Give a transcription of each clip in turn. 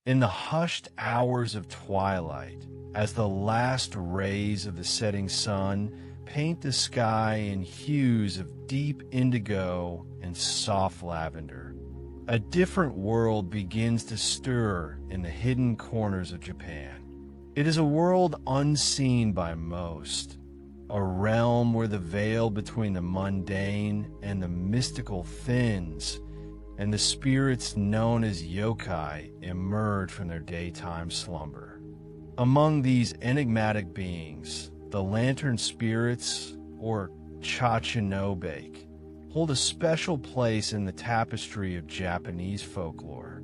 In the hushed hours of twilight, as the last rays of the setting sun paint the sky in hues of deep indigo and soft lavender, a different world begins to stir in the hidden corners of Japan. It is a world unseen by most, a realm where the veil between the mundane and the mystical thins, and the spirits known as yokai emerge from their daytime slumber. Among these enigmatic beings, the lantern spirits, or Chachinobake, hold a special place in the tapestry of Japanese folklore.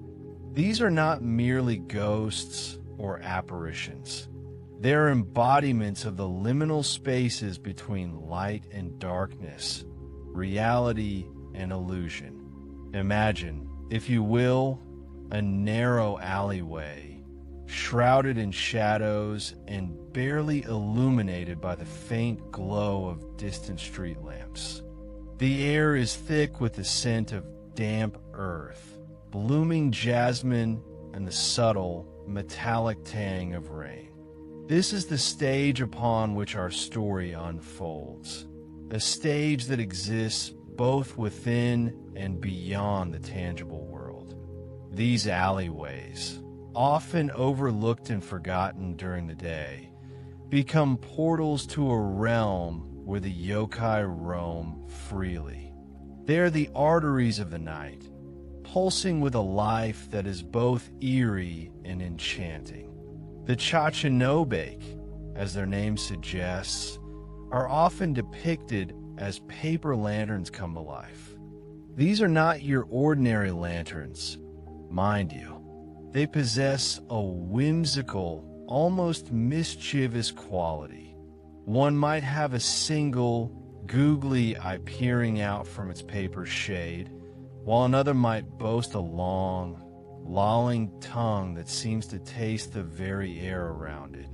These are not merely ghosts or apparitions. They are embodiments of the liminal spaces between light and darkness, reality and illusion. Imagine, if you will, a narrow alleyway, shrouded in shadows and barely illuminated by the faint glow of distant street lamps. The air is thick with the scent of damp earth, blooming jasmine, and the subtle, metallic tang of rain. This is the stage upon which our story unfolds, a stage that exists both within and beyond the tangible world. These alleyways, often overlooked and forgotten during the day, become portals to a realm where the yokai roam freely. They are the arteries of the night, pulsing with a life that is both eerie and enchanting. The Chachinobake, as their name suggests, are often depicted as paper lanterns come to life. These are not your ordinary lanterns, mind you. They possess a whimsical, almost mischievous quality. One might have a single, googly eye peering out from its paper shade, while another might boast a long, lolling tongue that seems to taste the very air around it.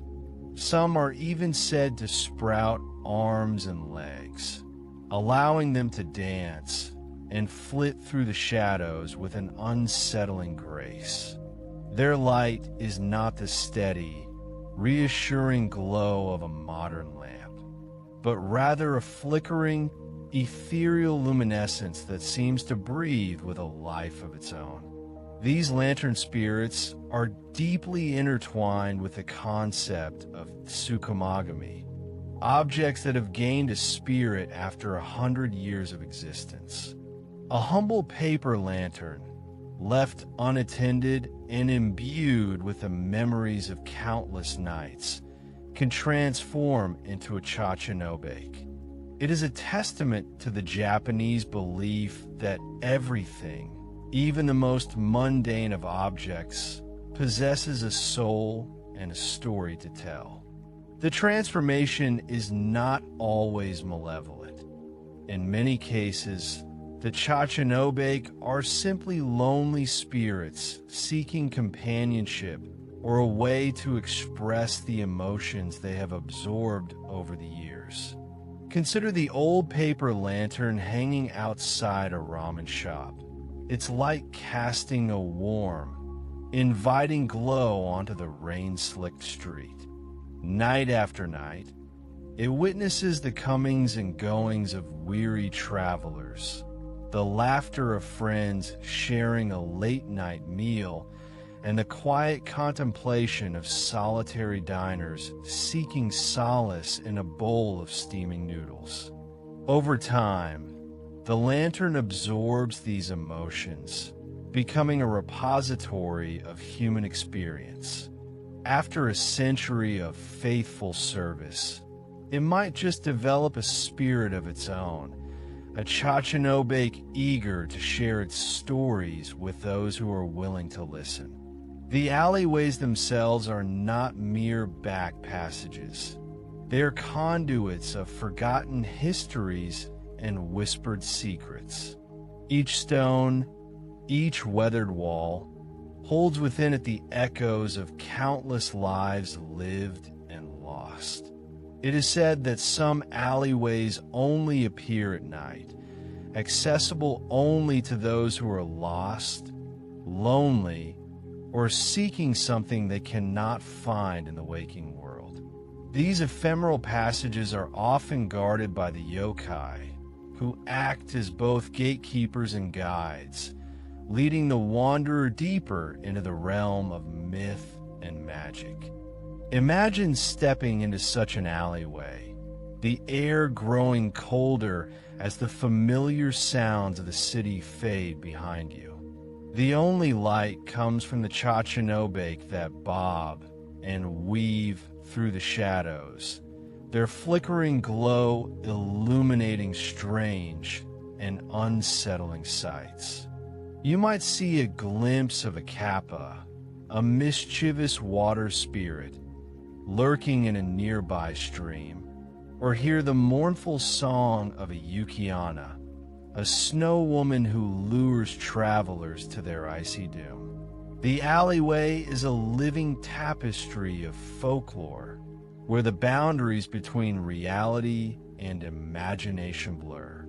Some are even said to sprout arms and legs, allowing them to dance and flit through the shadows with an unsettling grace. Their light is not the steady, reassuring glow of a modern lamp, but rather a flickering, ethereal luminescence that seems to breathe with a life of its own. These lantern spirits are deeply intertwined with the concept of tsukumagami, objects that have gained a spirit after 100 years of existence. A humble paper lantern, left unattended and imbued with the memories of countless nights, can transform into a Chachinobake. It is a testament to the Japanese belief that everything, even the most mundane of objects, possesses a soul and a story to tell. The transformation is not always malevolent. In many cases, the Chachinobake are simply lonely spirits seeking companionship or a way to express the emotions they have absorbed over the years. Consider the old paper lantern hanging outside a ramen shop, its light casting a warm, inviting glow onto the rain-slicked street. Night after night, it witnesses the comings and goings of weary travelers, the laughter of friends sharing a late-night meal, and the quiet contemplation of solitary diners seeking solace in a bowl of steaming noodles. Over time, the lantern absorbs these emotions, becoming a repository of human experience. After a century of faithful service, it might just develop a spirit of its own, a Chachinobake eager to share its stories with those who are willing to listen. The alleyways themselves are not mere back passages. They are conduits of forgotten histories and whispered secrets. Each stone, each weathered wall, holds within it the echoes of countless lives lived and lost. It is said that some alleyways only appear at night, accessible only to those who are lost, lonely, or seeking something they cannot find in the waking world. These ephemeral passages are often guarded by the yokai, who act as both gatekeepers and guides, leading the wanderer deeper into the realm of myth and magic. Imagine stepping into such an alleyway, the air growing colder as the familiar sounds of the city fade behind you. The only light comes from the chachinobake that bob and weave through the shadows, their flickering glow illuminating strange and unsettling sights. You might see a glimpse of a kappa, a mischievous water spirit, lurking in a nearby stream, or hear the mournful song of a yukiana, a snow woman who lures travelers to their icy doom. The alleyway is a living tapestry of folklore, where the boundaries between reality and imagination blur.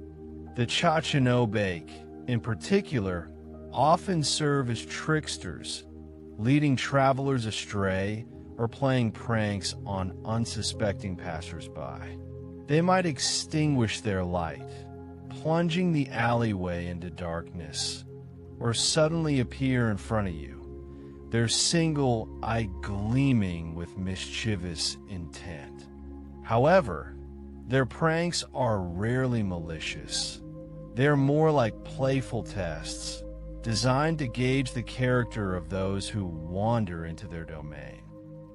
The chachinobake, in particular, often serve as tricksters, leading travelers astray or playing pranks on unsuspecting passersby. They might extinguish their light, plunging the alleyway into darkness, or suddenly appear in front of you, their single eye gleaming with mischievous intent. However, their pranks are rarely malicious. They're more like playful tests, designed to gauge the character of those who wander into their domain.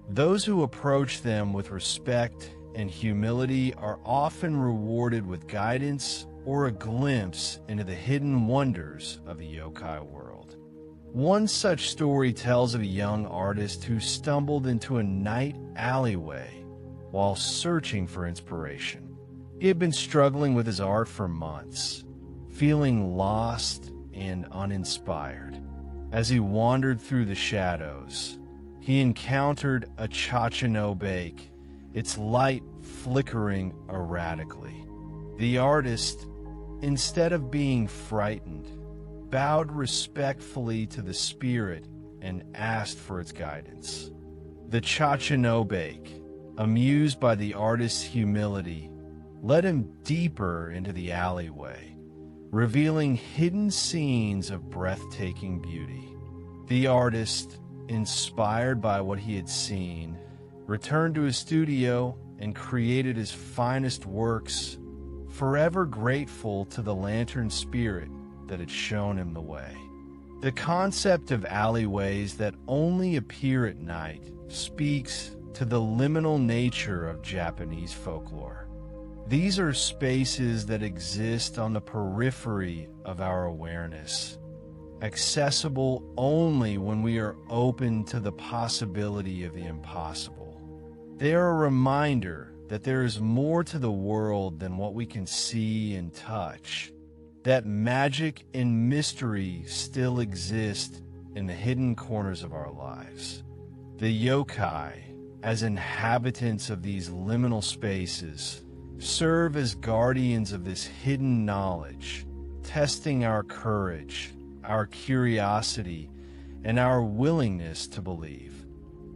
Those who approach them with respect and humility are often rewarded with guidance or a glimpse into the hidden wonders of the yokai world. One such story tells of a young artist who stumbled into a night alleyway while searching for inspiration. He had been struggling with his art for months, feeling lost and uninspired. As he wandered through the shadows, he encountered a chachinobake, its light flickering erratically. The artist, instead of being frightened, bowed respectfully to the spirit and asked for its guidance. The chachinobake, amused by the artist's humility, led him deeper into the alleyway, revealing hidden scenes of breathtaking beauty. The artist, inspired by what he had seen, returned to his studio and created his finest works, forever grateful to the lantern spirit that had shown him the way. The concept of alleyways that only appear at night speaks to the liminal nature of Japanese folklore. These are spaces that exist on the periphery of our awareness, accessible only when we are open to the possibility of the impossible. They are a reminder that there is more to the world than what we can see and touch, that magic and mystery still exist in the hidden corners of our lives. The yokai, as inhabitants of these liminal spaces, serve as guardians of this hidden knowledge, testing our courage, our curiosity, and our willingness to believe.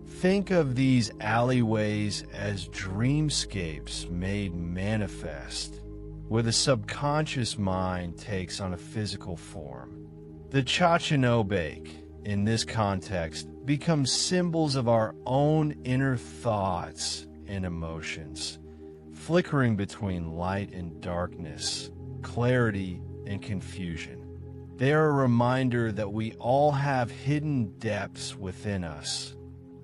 Think of these alleyways as dreamscapes made manifest, where the subconscious mind takes on a physical form. The chachinobake, in this context, becomes symbols of our own inner thoughts and emotions, flickering between light and darkness, clarity and confusion. They are a reminder that we all have hidden depths within us,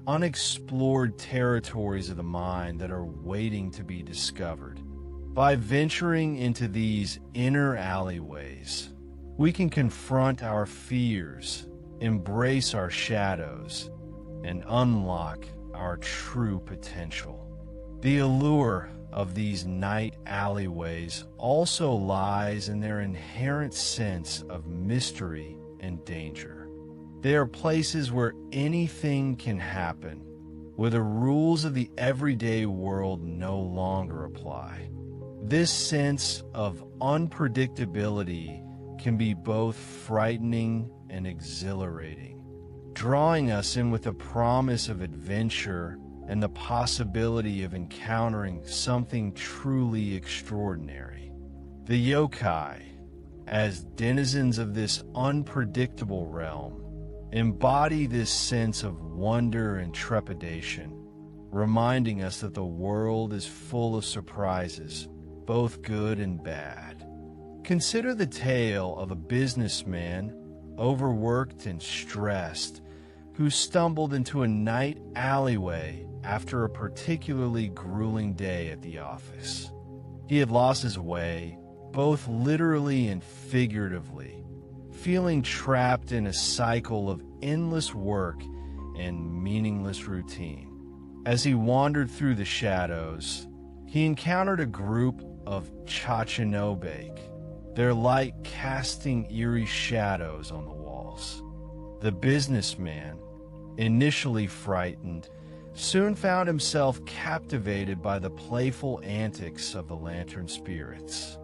unexplored territories of the mind that are waiting to be discovered. By venturing into these inner alleyways, we can confront our fears, embrace our shadows, and unlock our true potential. The allure of these night alleyways also lies in their inherent sense of mystery and danger. They are places where anything can happen, where the rules of the everyday world no longer apply. This sense of unpredictability can be both frightening and exhilarating, drawing us in with the promise of adventure and the possibility of encountering something truly extraordinary. The yokai, as denizens of this unpredictable realm, embody this sense of wonder and trepidation, reminding us that the world is full of surprises, both good and bad. Consider the tale of a businessman, overworked and stressed, who stumbled into a night alleyway after a particularly grueling day at the office. He had lost his way, both literally and figuratively, feeling trapped in a cycle of endless work and meaningless routine. As he wandered through the shadows, he encountered a group of Chachinobake, their light casting eerie shadows on the walls. The businessman, initially frightened, soon found himself captivated by the playful antics of the lantern spirits.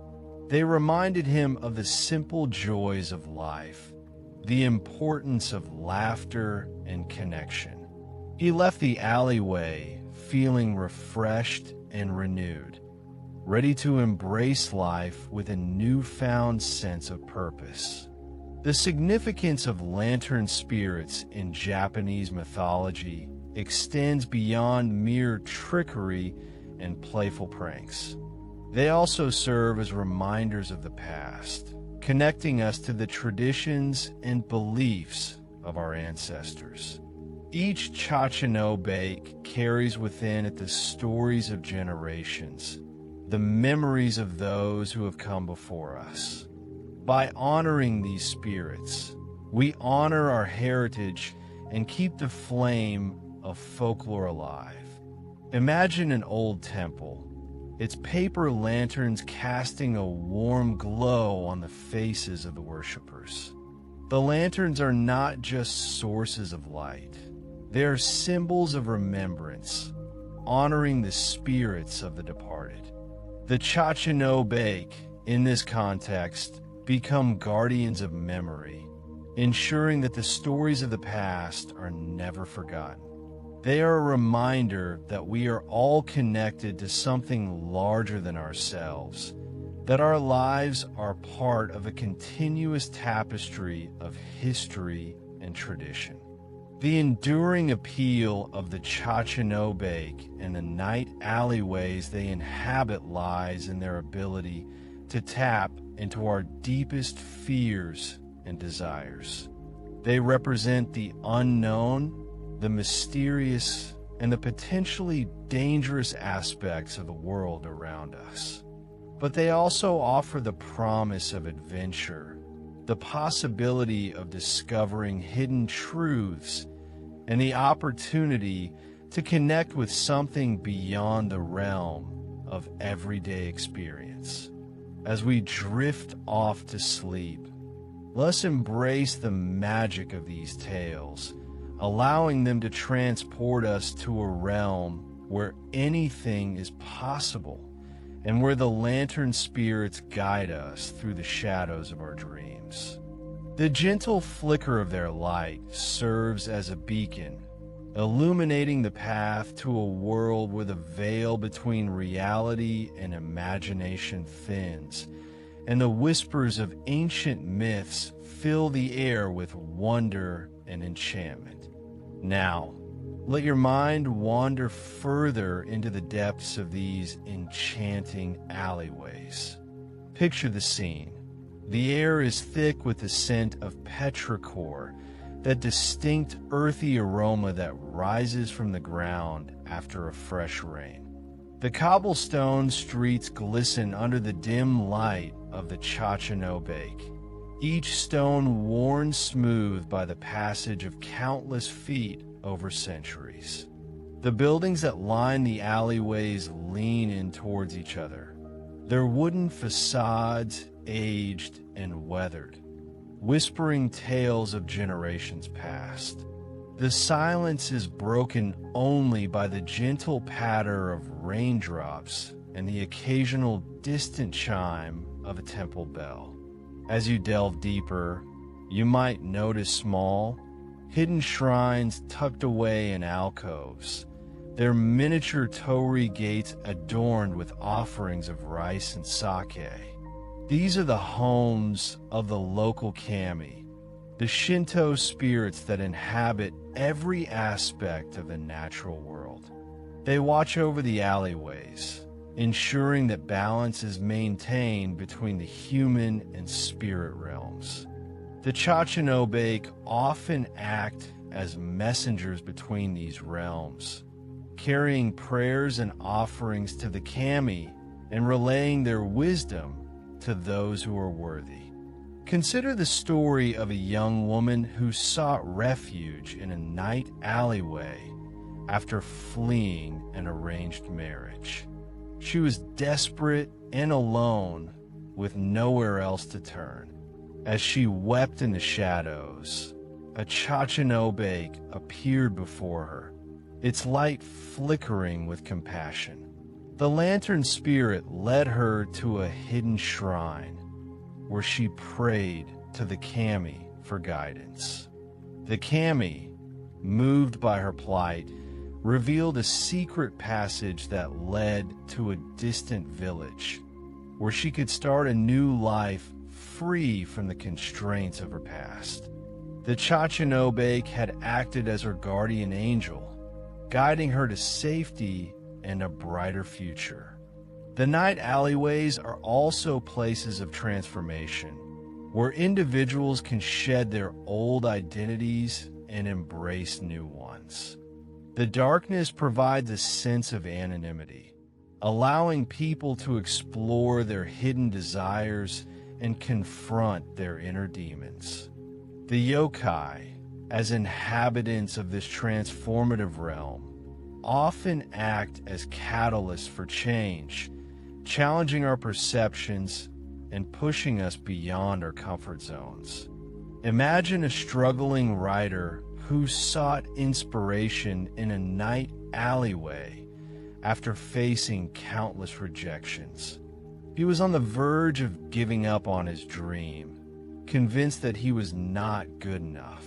They reminded him of the simple joys of life, the importance of laughter and connection. He left the alleyway feeling refreshed and renewed, ready to embrace life with a newfound sense of purpose. The significance of lantern spirits in Japanese mythology extends beyond mere trickery and playful pranks. They also serve as reminders of the past, connecting us to the traditions and beliefs of our ancestors. Each Chachinobake carries within it the stories of generations, the memories of those who have come before us. By honoring these spirits, we honor our heritage and keep the flame of folklore alive. Imagine an old temple, its paper lanterns casting a warm glow on the faces of the worshippers. The lanterns are not just sources of light. They are symbols of remembrance, honoring the spirits of the departed. The Chachinobake, in this context, become guardians of memory, ensuring that the stories of the past are never forgotten. They are a reminder that we are all connected to something larger than ourselves, that our lives are part of a continuous tapestry of history and tradition. The enduring appeal of the Chachinobake and the night alleyways they inhabit lies in their ability to tap into our deepest fears and desires. They represent the unknown, the mysterious, and the potentially dangerous aspects of the world around us. But they also offer the promise of adventure, the possibility of discovering hidden truths, and the opportunity to connect with something beyond the realm of everyday experience. As we drift off to sleep, let's embrace the magic of these tales, allowing them to transport us to a realm where anything is possible and where the lantern spirits guide us through the shadows of our dreams. The gentle flicker of their light serves as a beacon, illuminating the path to a world where the veil between reality and imagination thins, and the whispers of ancient myths fill the air with wonder and enchantment. Now, let your mind wander further into the depths of these enchanting alleyways. Picture the scene. The air is thick with the scent of petrichor, that distinct earthy aroma that rises from the ground after a fresh rain. The cobblestone streets glisten under the dim light of the Chachinobake, each stone worn smooth by the passage of countless feet over centuries. The buildings that line the alleyways lean in towards each other, their wooden facades aged and weathered, whispering tales of generations past. The silence is broken only by the gentle patter of raindrops and the occasional distant chime of a temple bell. As you delve deeper, you might notice small, hidden shrines tucked away in alcoves, their miniature torii gates adorned with offerings of rice and sake. These are the homes of the local kami, the Shinto spirits that inhabit every aspect of the natural world. They watch over the alleyways, ensuring that balance is maintained between the human and spirit realms. The Chachinobake often act as messengers between these realms, carrying prayers and offerings to the kami and relaying their wisdom to those who are worthy. Consider the story of a young woman who sought refuge in a night alleyway after fleeing an arranged marriage. She was desperate and alone with nowhere else to turn. As she wept in the shadows, a Chachinobake appeared before her, its light flickering with compassion. The lantern spirit led her to a hidden shrine where she prayed to the kami for guidance. The kami, moved by her plight, revealed a secret passage that led to a distant village where she could start a new life free from the constraints of her past. The Chachinobake had acted as her guardian angel, guiding her to safety and a brighter future. The night alleyways are also places of transformation, where individuals can shed their old identities and embrace new ones. The darkness provides a sense of anonymity, allowing people to explore their hidden desires and confront their inner demons. The yokai, as inhabitants of this transformative realm, often act as catalysts for change, challenging our perceptions and pushing us beyond our comfort zones. Imagine a struggling writer who sought inspiration in a night alleyway after facing countless rejections. He was on the verge of giving up on his dream, convinced that he was not good enough.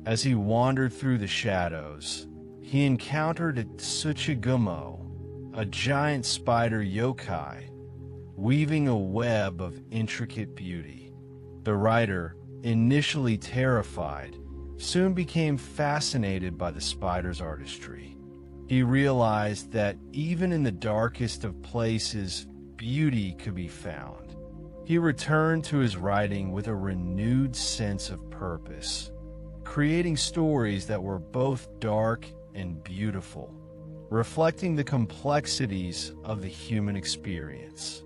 As he wandered through the shadows, he encountered a Tsuchigumo, a giant spider yokai, weaving a web of intricate beauty. The writer, initially terrified, soon became fascinated by the spider's artistry. He realized that even in the darkest of places, beauty could be found. He returned to his writing with a renewed sense of purpose, creating stories that were both dark and beautiful, reflecting the complexities of the human experience.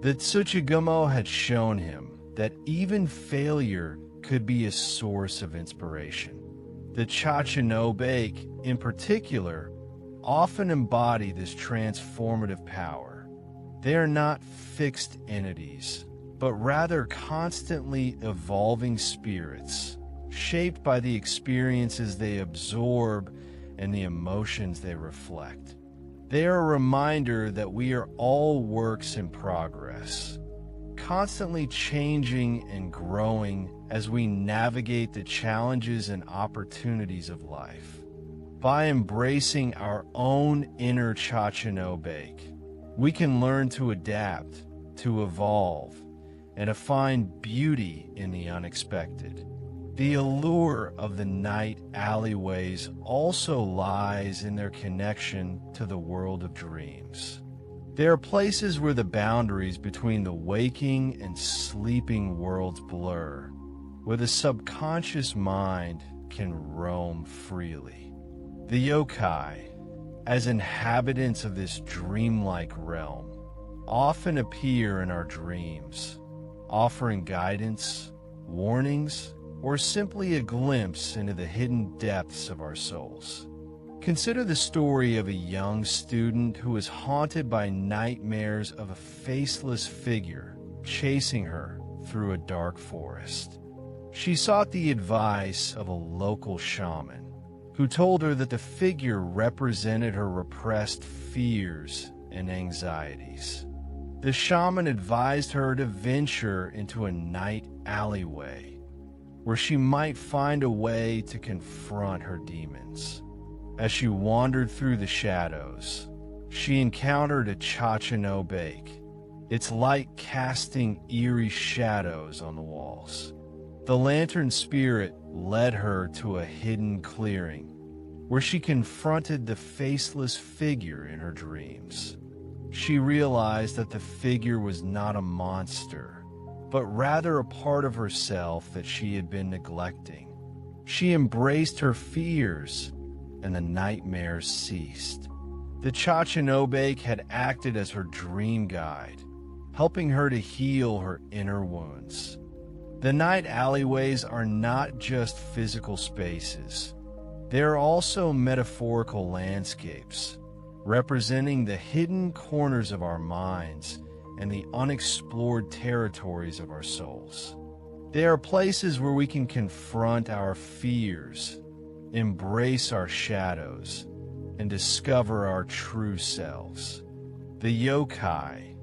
The Tsuchigumo had shown him that even failure could be a source of inspiration. The Chachinobake, in particular, often embody this transformative power. They are not fixed entities, but rather constantly evolving spirits, shaped by the experiences they absorb and the emotions they reflect. They are a reminder that we are all works in progress, constantly changing and growing as we navigate the challenges and opportunities of life. By embracing our own inner Chachinobake, we can learn to adapt, to evolve, and to find beauty in the unexpected. The allure of the night alleyways also lies in their connection to the world of dreams. They are places where the boundaries between the waking and sleeping worlds blur, where the subconscious mind can roam freely. The yokai, as inhabitants of this dreamlike realm, often appear in our dreams, offering guidance, warnings, or simply a glimpse into the hidden depths of our souls. Consider the story of a young student who is haunted by nightmares of a faceless figure chasing her through a dark forest. She sought the advice of a local shaman, who told her that the figure represented her repressed fears and anxieties. The shaman advised her to venture into a night alleyway, where she might find a way to confront her demons. As she wandered through the shadows, she encountered a Cha-cha-no-bake, its light casting eerie shadows on the walls. The lantern spirit led her to a hidden clearing, where she confronted the faceless figure in her dreams. She realized that the figure was not a monster, but rather a part of herself that she had been neglecting. She embraced her fears, and the nightmares ceased. The Cha-cha-no-bake had acted as her dream guide, helping her to heal her inner wounds. The night alleyways are not just physical spaces. They are also metaphorical landscapes, representing the hidden corners of our minds and the unexplored territories of our souls. They are places where we can confront our fears, embrace our shadows, and discover our true selves. The yokai,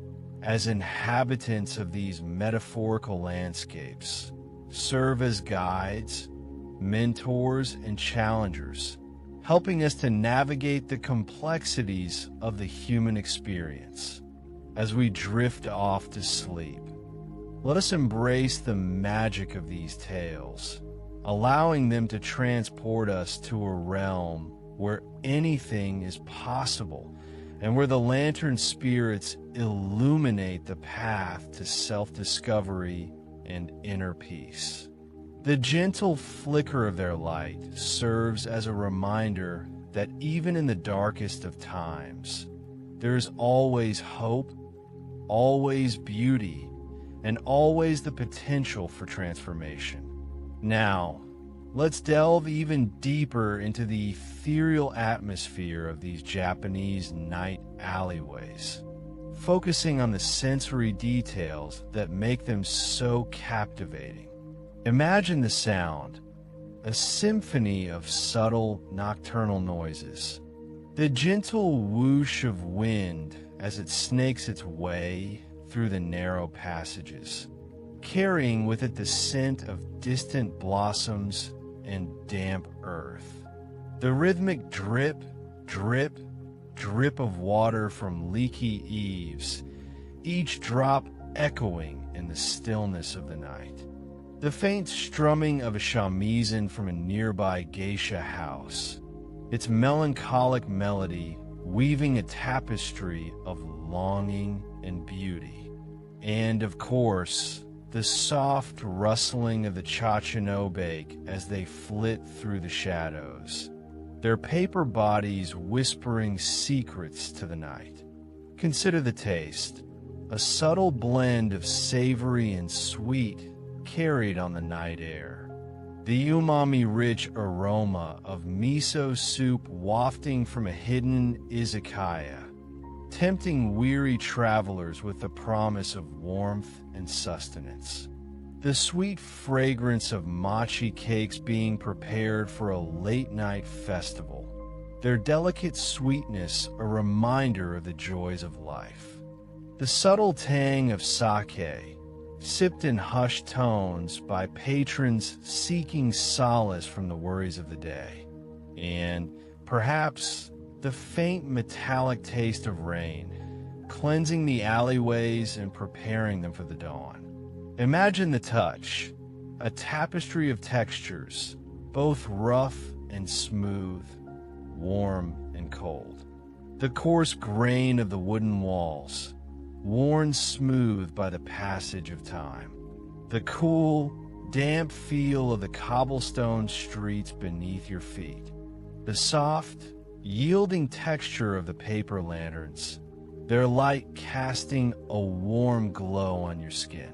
as inhabitants of these metaphorical landscapes, serve as guides, mentors, and challengers, helping us to navigate the complexities of the human experience. As we drift off to sleep, let us embrace the magic of these tales, allowing them to transport us to a realm where anything is possible and where the lantern spirits illuminate the path to self-discovery and inner peace. The gentle flicker of their light serves as a reminder that even in the darkest of times, there is always hope, always beauty, and always the potential for transformation. Now, let's delve even deeper into the ethereal atmosphere of these Japanese night alleyways, focusing on the sensory details that make them so captivating. Imagine the sound, a symphony of subtle nocturnal noises. The gentle whoosh of wind as it snakes its way through the narrow passages, carrying with it the scent of distant blossoms and damp earth. The rhythmic drip, drip, drip of water from leaky eaves, each drop echoing in the stillness of the night. The faint strumming of a shamisen from a nearby geisha house, its melancholic melody weaving a tapestry of longing and beauty. And, of course, the soft rustling of the Cha-cha-no-bake as they flit through the shadows, their paper bodies whispering secrets to the night. Consider the taste, a subtle blend of savory and sweet carried on the night air. The umami-rich aroma of miso soup wafting from a hidden izakaya, tempting weary travelers with the promise of warmth and sustenance. The sweet fragrance of mochi cakes being prepared for a late-night festival, their delicate sweetness a reminder of the joys of life. The subtle tang of sake, sipped in hushed tones by patrons seeking solace from the worries of the day. And perhaps the faint metallic taste of rain, cleansing the alleyways and preparing them for the dawn. Imagine the touch, a tapestry of textures, both rough and smooth, warm and cold. The coarse grain of the wooden walls, worn smooth by the passage of time. The cool, damp feel of the cobblestone streets beneath your feet. The soft, yielding texture of the paper lanterns, their light casting a warm glow on your skin.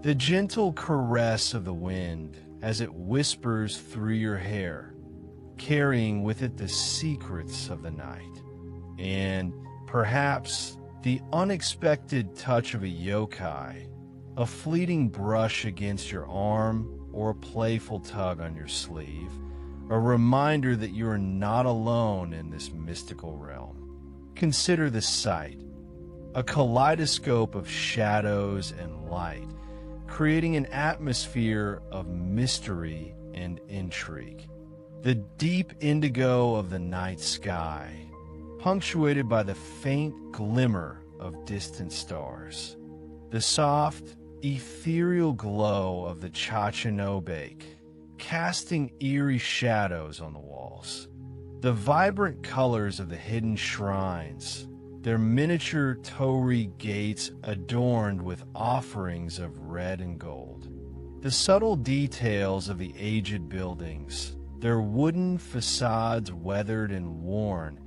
The gentle caress of the wind as it whispers through your hair, carrying with it the secrets of the night. And perhaps the unexpected touch of a yokai, a fleeting brush against your arm or a playful tug on your sleeve, a reminder that you are not alone in this mystical realm. Consider the sight, a kaleidoscope of shadows and light, creating an atmosphere of mystery and intrigue. The deep indigo of the night sky, punctuated by the faint glimmer of distant stars. The soft, ethereal glow of the Chachanobaik, casting eerie shadows on the walls. The vibrant colors of the hidden shrines, their miniature torii gates adorned with offerings of red and gold. The subtle details of the aged buildings, their wooden facades weathered and worn,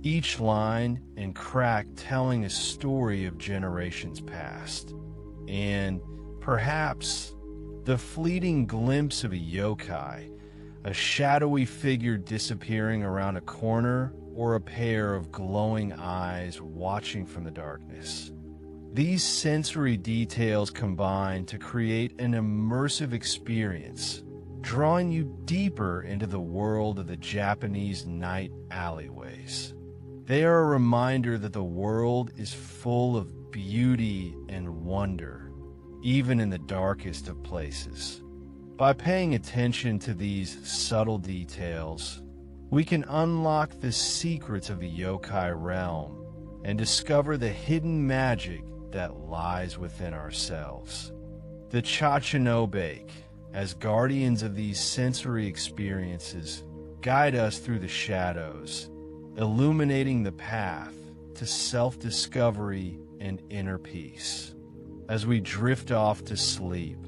each line and crack telling a story of generations past. And perhaps the fleeting glimpse of a yokai, a shadowy figure disappearing around a corner, or a pair of glowing eyes watching from the darkness. These sensory details combine to create an immersive experience, drawing you deeper into the world of the Japanese night alleyways. They are a reminder that the world is full of beauty and wonder, even in the darkest of places. By paying attention to these subtle details, we can unlock the secrets of the yokai realm and discover the hidden magic that lies within ourselves. The Chachanobaik, as guardians of these sensory experiences, guide us through the shadows, illuminating the path to self-discovery and inner peace. As we drift off to sleep,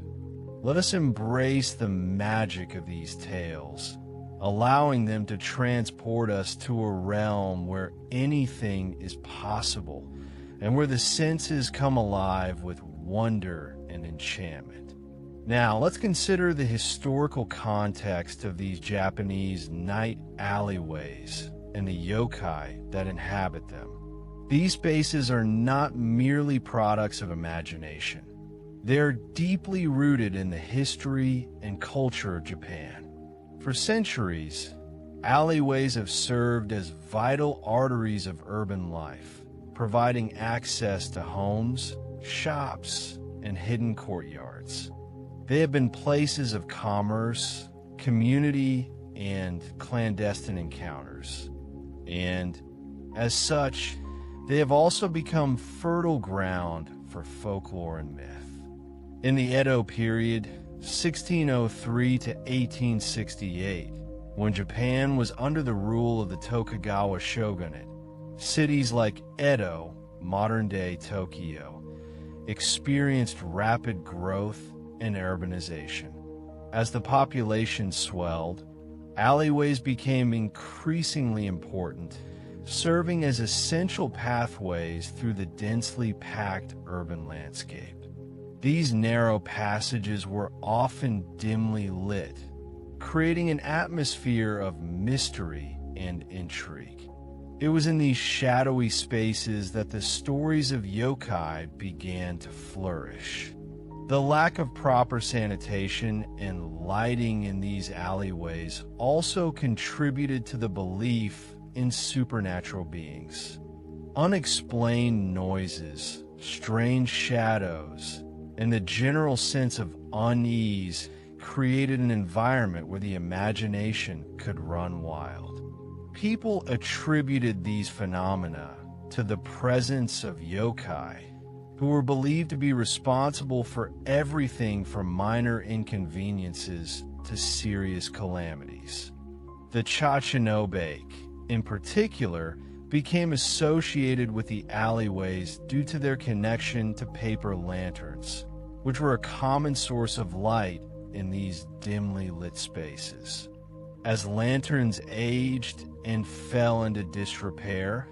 let us embrace the magic of these tales, allowing them to transport us to a realm where anything is possible and where the senses come alive with wonder and enchantment. Now, let's consider the historical context of these Japanese night alleyways and the yokai that inhabit them. These spaces are not merely products of imagination. They are deeply rooted in the history and culture of Japan. For centuries, alleyways have served as vital arteries of urban life, providing access to homes, shops, and hidden courtyards. They have been places of commerce, community, and clandestine encounters. And, as such, they have also become fertile ground for folklore and myth. In the Edo period, 1603 to 1868, when Japan was under the rule of the Tokugawa shogunate, cities like Edo, modern-day Tokyo, experienced rapid growth and urbanization. As the population swelled, alleyways became increasingly important, serving as essential pathways through the densely packed urban landscape. These narrow passages were often dimly lit, creating an atmosphere of mystery and intrigue. It was in these shadowy spaces that the stories of yokai began to flourish. The lack of proper sanitation and lighting in these alleyways also contributed to the belief in supernatural beings. Unexplained noises, strange shadows, and the general sense of unease created an environment where the imagination could run wild. People attributed these phenomena to the presence of yokai, who were believed to be responsible for everything from minor inconveniences to serious calamities. The Chachanobaik, in particular, became associated with the alleyways due to their connection to paper lanterns, which were a common source of light in these dimly lit spaces. As lanterns aged and fell into disrepair,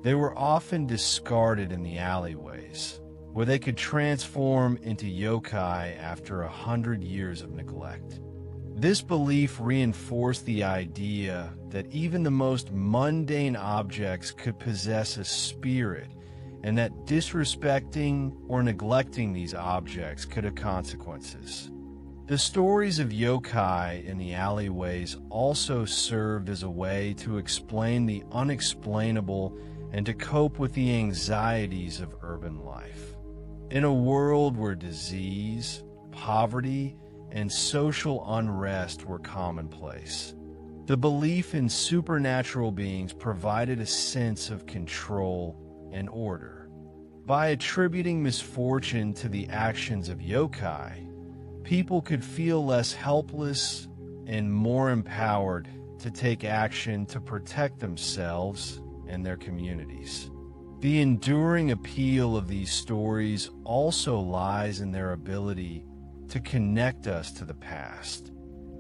they were often discarded in the alleyways, where they could transform into yokai after 100 years of neglect. This belief reinforced the idea that even the most mundane objects could possess a spirit, and that disrespecting or neglecting these objects could have consequences. The stories of yokai in the alleyways also served as a way to explain the unexplainable and to cope with the anxieties of urban life. In a world where disease, poverty and social unrest were commonplace. The belief in supernatural beings provided a sense of control and order. By attributing misfortune to the actions of yokai, people could feel less helpless and more empowered to take action to protect themselves and their communities. The enduring appeal of these stories also lies in their ability to connect us to the past.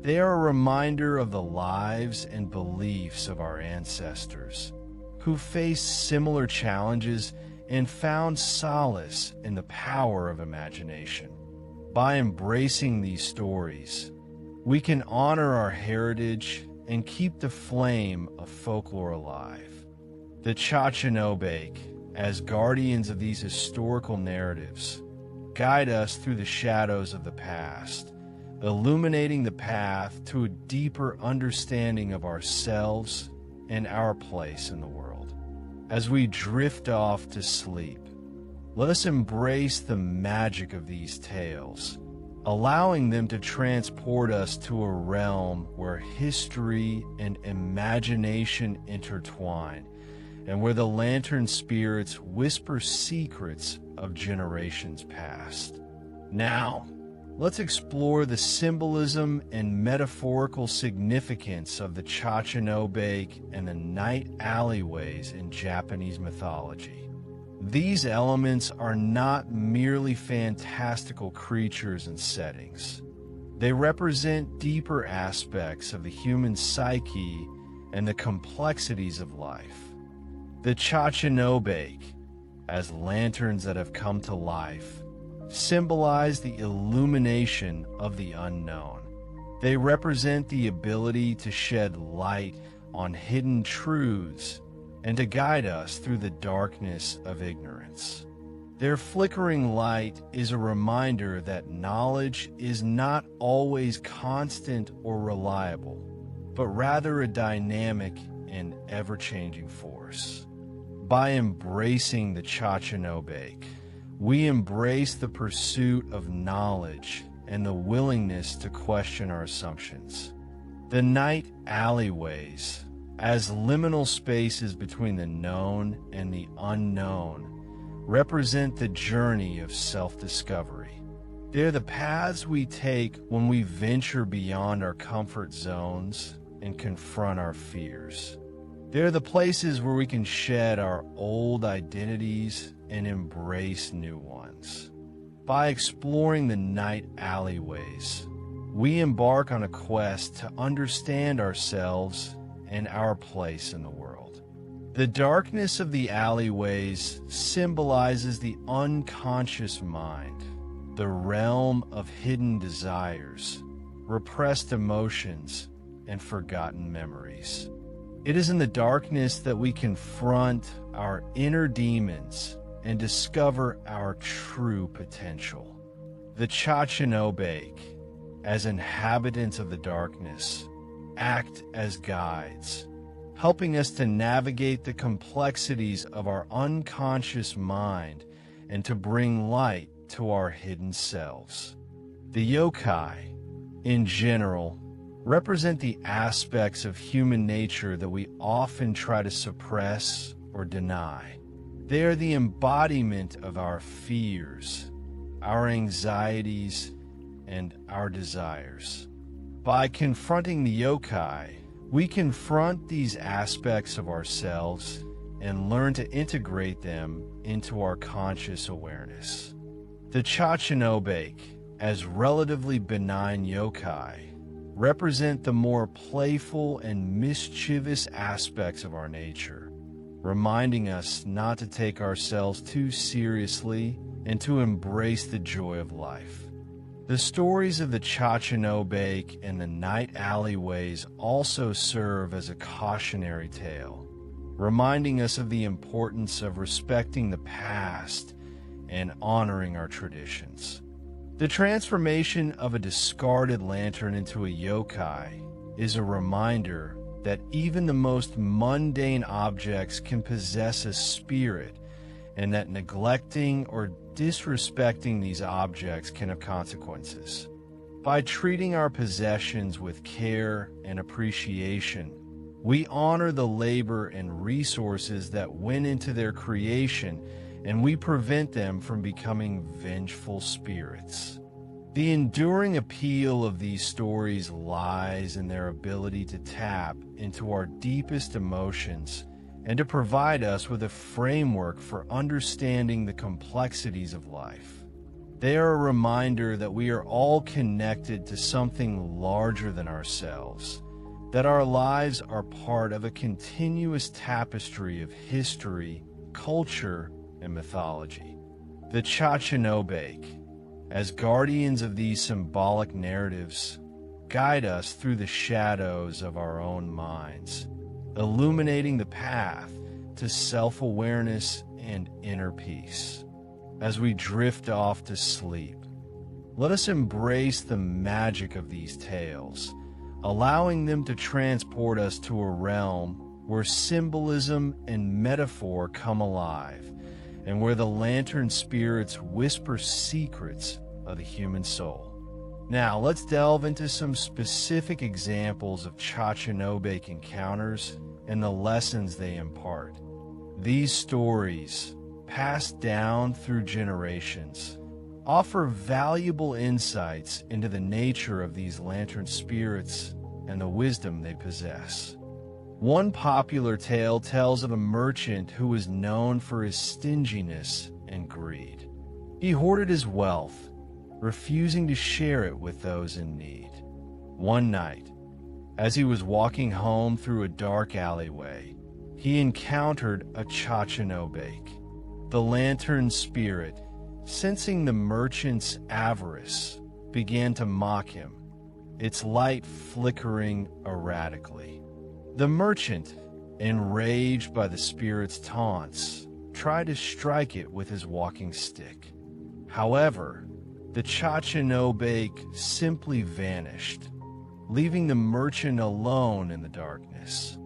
They are a reminder of the lives and beliefs of our ancestors, who faced similar challenges and found solace in the power of imagination. By embracing these stories, we can honor our heritage and keep the flame of folklore alive. The Chachanobake, as guardians of these historical narratives, guide us through the shadows of the past, illuminating the path to a deeper understanding of ourselves and our place in the world. As we drift off to sleep, let us embrace the magic of these tales, allowing them to transport us to a realm where history and imagination intertwine, and where the lantern spirits whisper secrets of generations past. Now, let's explore the symbolism and metaphorical significance of the Chachanobake and the night alleyways in Japanese mythology. These elements are not merely fantastical creatures and settings. They represent deeper aspects of the human psyche and the complexities of life. The Chachanobake, as lanterns that have come to life, symbolize the illumination of the unknown. They represent the ability to shed light on hidden truths and to guide us through the darkness of ignorance. Their flickering light is a reminder that knowledge is not always constant or reliable, but rather a dynamic and ever-changing force. By embracing the Chachanobake, we embrace the pursuit of knowledge and the willingness to question our assumptions. The night alleyways, as liminal spaces between the known and the unknown, represent the journey of self-discovery. They're the paths we take when we venture beyond our comfort zones and confront our fears. They're the places where we can shed our old identities and embrace new ones. By exploring the night alleyways, we embark on a quest to understand ourselves and our place in the world. The darkness of the alleyways symbolizes the unconscious mind, the realm of hidden desires, repressed emotions, and forgotten memories. It is in the darkness that we confront our inner demons and discover our true potential. The Chachanobake, as inhabitants of the darkness, act as guides, helping us to navigate the complexities of our unconscious mind and to bring light to our hidden selves. The yokai, in general, represent the aspects of human nature that we often try to suppress or deny. They are the embodiment of our fears, our anxieties, and our desires. By confronting the yokai, we confront these aspects of ourselves and learn to integrate them into our conscious awareness. The Chachanobake, as relatively benign yokai, represent the more playful and mischievous aspects of our nature, reminding us not to take ourselves too seriously and to embrace the joy of life. The stories of the Chachanobake and the night alleyways also serve as a cautionary tale, reminding us of the importance of respecting the past and honoring our traditions. The transformation of a discarded lantern into a yokai is a reminder that even the most mundane objects can possess a spirit and that neglecting or disrespecting these objects can have consequences. By treating our possessions with care and appreciation, we honor the labor and resources that went into their creation, and we prevent them from becoming vengeful spirits. The enduring appeal of these stories lies in their ability to tap into our deepest emotions and to provide us with a framework for understanding the complexities of life. They are a reminder that we are all connected to something larger than ourselves, that our lives are part of a continuous tapestry of history, culture, and mythology. The Chachinobake, as guardians of these symbolic narratives, guide us through the shadows of our own minds, illuminating the path to self-awareness and inner peace. As we drift off to sleep, let us embrace the magic of these tales, allowing them to transport us to a realm where symbolism and metaphor come alive, and where the lantern spirits whisper secrets of the human soul. Now, let's delve into some specific examples of Chachinobake encounters and the lessons they impart. These stories, passed down through generations, offer valuable insights into the nature of these lantern spirits and the wisdom they possess. One popular tale tells of a merchant who was known for his stinginess and greed. He hoarded his wealth, refusing to share it with those in need. One night, as he was walking home through a dark alleyway, he encountered a Chachinobake. The lantern spirit, sensing the merchant's avarice, began to mock him, its light flickering erratically. The merchant, enraged by the spirit's taunts, tried to strike it with his walking stick. However, the Chachinobake simply vanished, leaving the merchant alone in the darkness.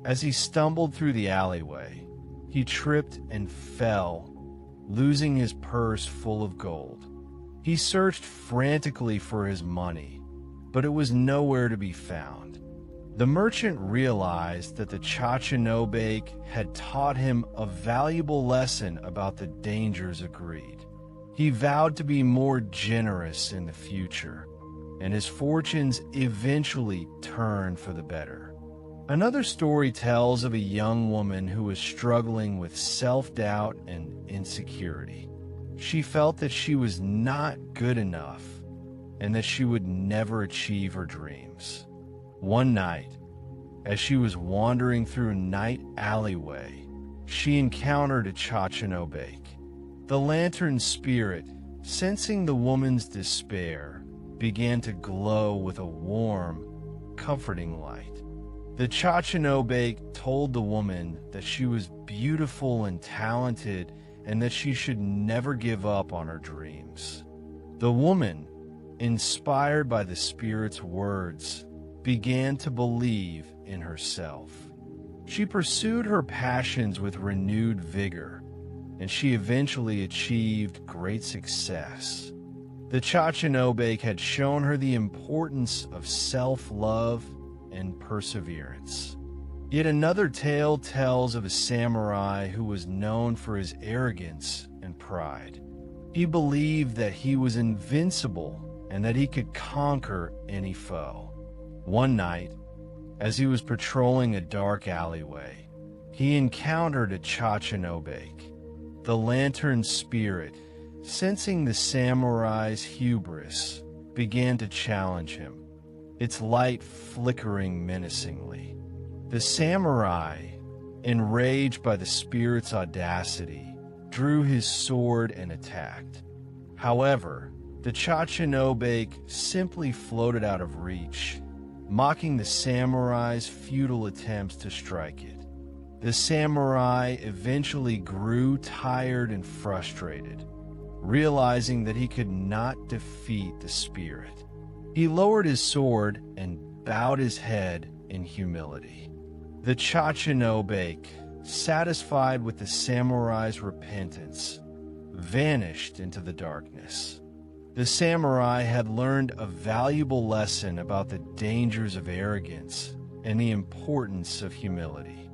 As he stumbled through the alleyway, he tripped and fell, losing his purse full of gold. He searched frantically for his money, but it was nowhere to be found. The merchant realized that the Chachinobake had taught him a valuable lesson about the dangers of greed. He vowed to be more generous in the future, and his fortunes eventually turned for the better. Another story tells of a young woman who was struggling with self-doubt and insecurity. She felt that she was not good enough and that she would never achieve her dreams. One night, as she was wandering through a night alleyway, she encountered a Chachinobake. The lantern spirit, sensing the woman's despair, began to glow with a warm, comforting light. The Chachinobake told the woman that she was beautiful and talented and that she should never give up on her dreams. The woman, inspired by the spirit's words, began to believe in herself. She pursued her passions with renewed vigor, and she eventually achieved great success. The Chachinobake had shown her the importance of self-love and perseverance. Yet another tale tells of a samurai who was known for his arrogance and pride. He believed that he was invincible and that he could conquer any foe. One night, as he was patrolling a dark alleyway, he encountered a Chachinobake. The lantern spirit, sensing the samurai's hubris, began to challenge him, its light flickering menacingly. The samurai, enraged by the spirit's audacity, drew his sword and attacked. However, the Chachinobake simply floated out of reach, mocking the samurai's futile attempts to strike it. The samurai eventually grew tired and frustrated, realizing that he could not defeat the spirit. He lowered his sword and bowed his head in humility. The Chachinobake, satisfied with the samurai's repentance, vanished into the darkness. The samurai had learned a valuable lesson about the dangers of arrogance and the importance of humility.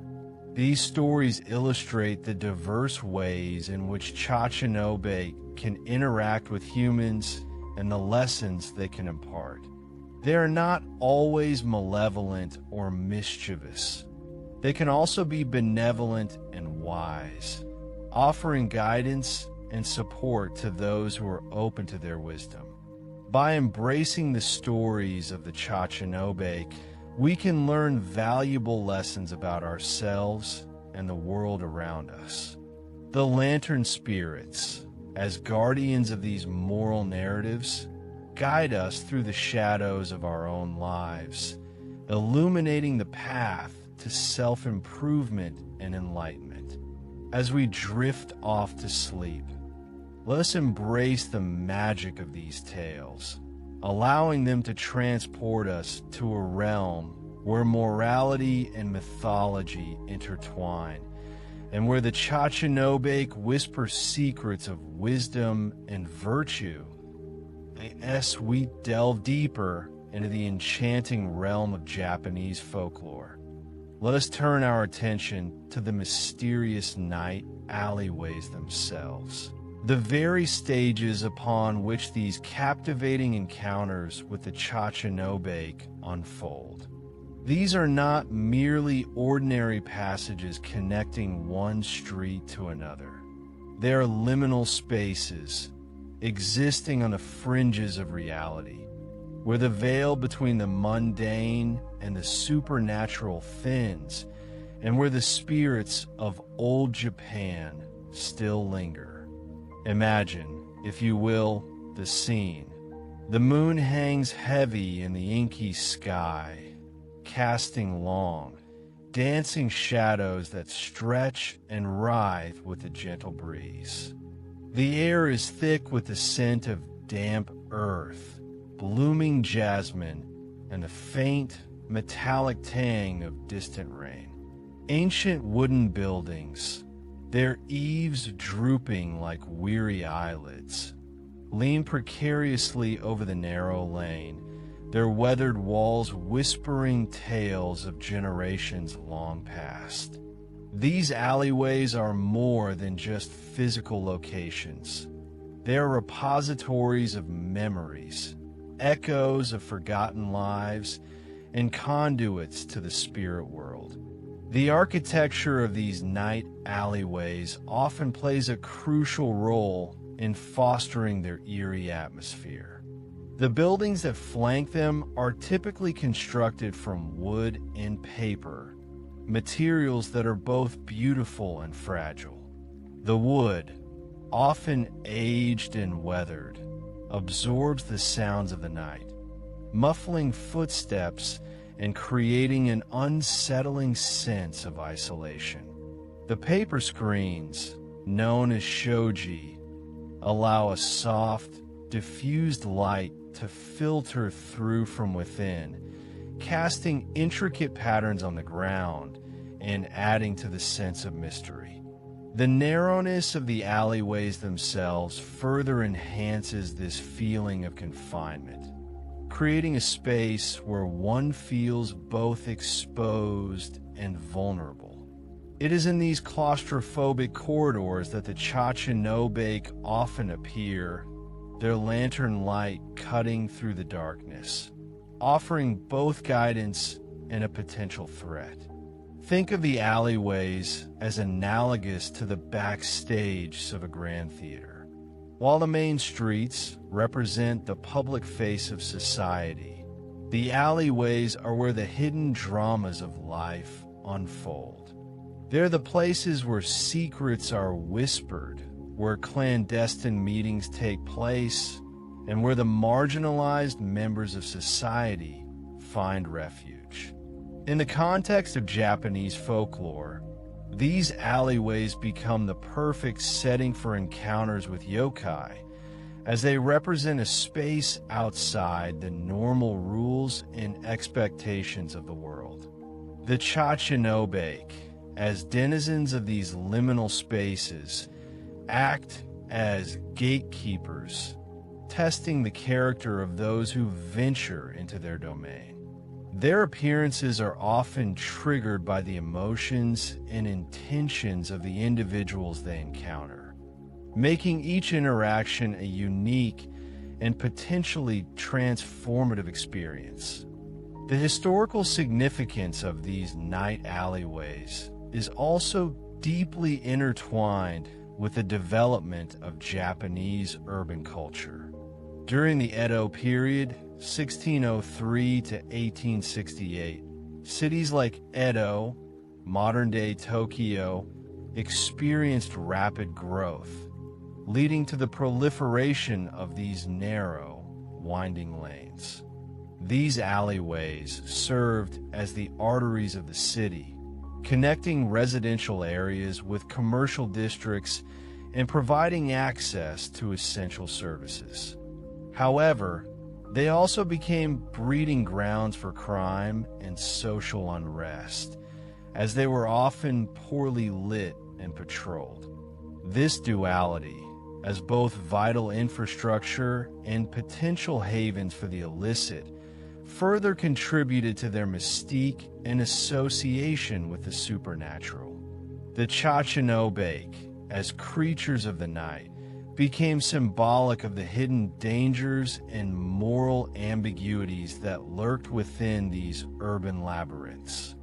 These stories illustrate the diverse ways in which Tachinobe can interact with humans and the lessons they can impart. They are not always malevolent or mischievous. They can also be benevolent and wise, offering guidance and support to those who are open to their wisdom. By embracing the stories of the Tachinobe, we can learn valuable lessons about ourselves and the world around us. The lantern spirits, as guardians of these moral narratives, guide us through the shadows of our own lives, illuminating the path to self-improvement and enlightenment. As we drift off to sleep, let us embrace the magic of these tales, allowing them to transport us to a realm where morality and mythology intertwine, and where the Tachinobe whisper secrets of wisdom and virtue. As we delve deeper into the enchanting realm of Japanese folklore, let us turn our attention to the mysterious night alleyways themselves, the very stages upon which these captivating encounters with the Tachinobe unfold. These are not merely ordinary passages connecting one street to another. They are liminal spaces, existing on the fringes of reality, where the veil between the mundane and the supernatural thins, and where the spirits of old Japan still linger. Imagine, if you will, the scene. The moon hangs heavy in the inky sky, casting long, dancing shadows that stretch and writhe with the gentle breeze. The air is thick with the scent of damp earth, blooming jasmine, and the faint, metallic tang of distant rain. Ancient wooden buildings, their eaves drooping like weary eyelids, lean precariously over the narrow lane, their weathered walls whispering tales of generations long past. These alleyways are more than just physical locations. They are repositories of memories, echoes of forgotten lives, and conduits to the spirit world. The architecture of these night alleyways often plays a crucial role in fostering their eerie atmosphere. The buildings that flank them are typically constructed from wood and paper, materials that are both beautiful and fragile. The wood, often aged and weathered, absorbs the sounds of the night, muffling footsteps and creating an unsettling sense of isolation. The paper screens, known as shoji, allow a soft, diffused light to filter through from within, casting intricate patterns on the ground and adding to the sense of mystery. The narrowness of the alleyways themselves further enhances this feeling of confinement, creating a space where one feels both exposed and vulnerable. It is in these claustrophobic corridors that the Tachinobe often appear, their lantern light cutting through the darkness, offering both guidance and a potential threat. Think of the alleyways as analogous to the backstage of a grand theater. While the main streets represent the public face of society, the alleyways are where the hidden dramas of life unfold. They're the places where secrets are whispered, where clandestine meetings take place, and where the marginalized members of society find refuge. In the context of Japanese folklore, these alleyways become the perfect setting for encounters with yokai, as they represent a space outside the normal rules and expectations of the world. The Tachinobe, as denizens of these liminal spaces act as gatekeepers, testing the character of those who venture into their domain. Their appearances are often triggered by the emotions and intentions of the individuals they encounter, making each interaction a unique and potentially transformative experience. The historical significance of these night alleyways is also deeply intertwined with the development of Japanese urban culture. During the Edo period, 1603 to 1868, cities like Edo, modern-day Tokyo, experienced rapid growth, leading to the proliferation of these narrow, winding lanes. These alleyways served as the arteries of the city, connecting residential areas with commercial districts and providing access to essential services. However, they also became breeding grounds for crime and social unrest, as they were often poorly lit and patrolled. This duality, as both vital infrastructure and potential havens for the illicit, further contributed to their mystique and association with the supernatural. The Chachinobe, as creatures of the night, became symbolic of the hidden dangers and moral ambiguities that lurked within these urban labyrinths.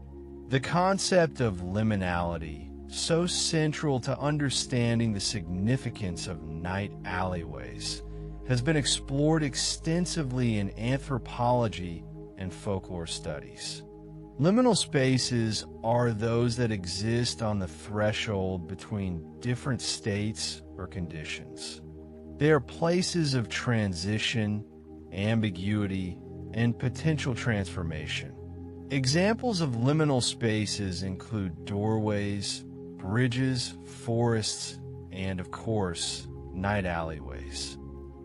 The concept of liminality, so central to understanding the significance of night alleyways, has been explored extensively in anthropology and folklore studies. Liminal spaces are those that exist on the threshold between different states or conditions. They are places of transition, ambiguity, and potential transformation. Examples of liminal spaces include doorways, bridges, forests, and, of course, night alleyways.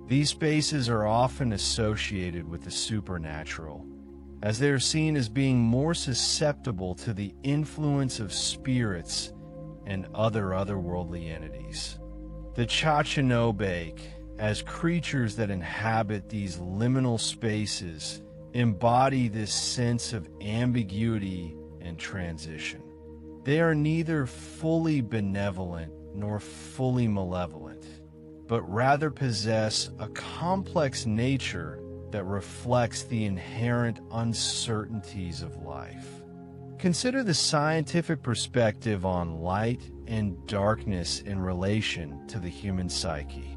These spaces are often associated with the supernatural, as they are seen as being more susceptible to the influence of spirits and other otherworldly entities. The Chachinobe, as creatures that inhabit these liminal spaces, embody this sense of ambiguity and transition. They are neither fully benevolent nor fully malevolent, but rather possess a complex nature that reflects the inherent uncertainties of life. Consider the scientific perspective on light and darkness in relation to the human psyche.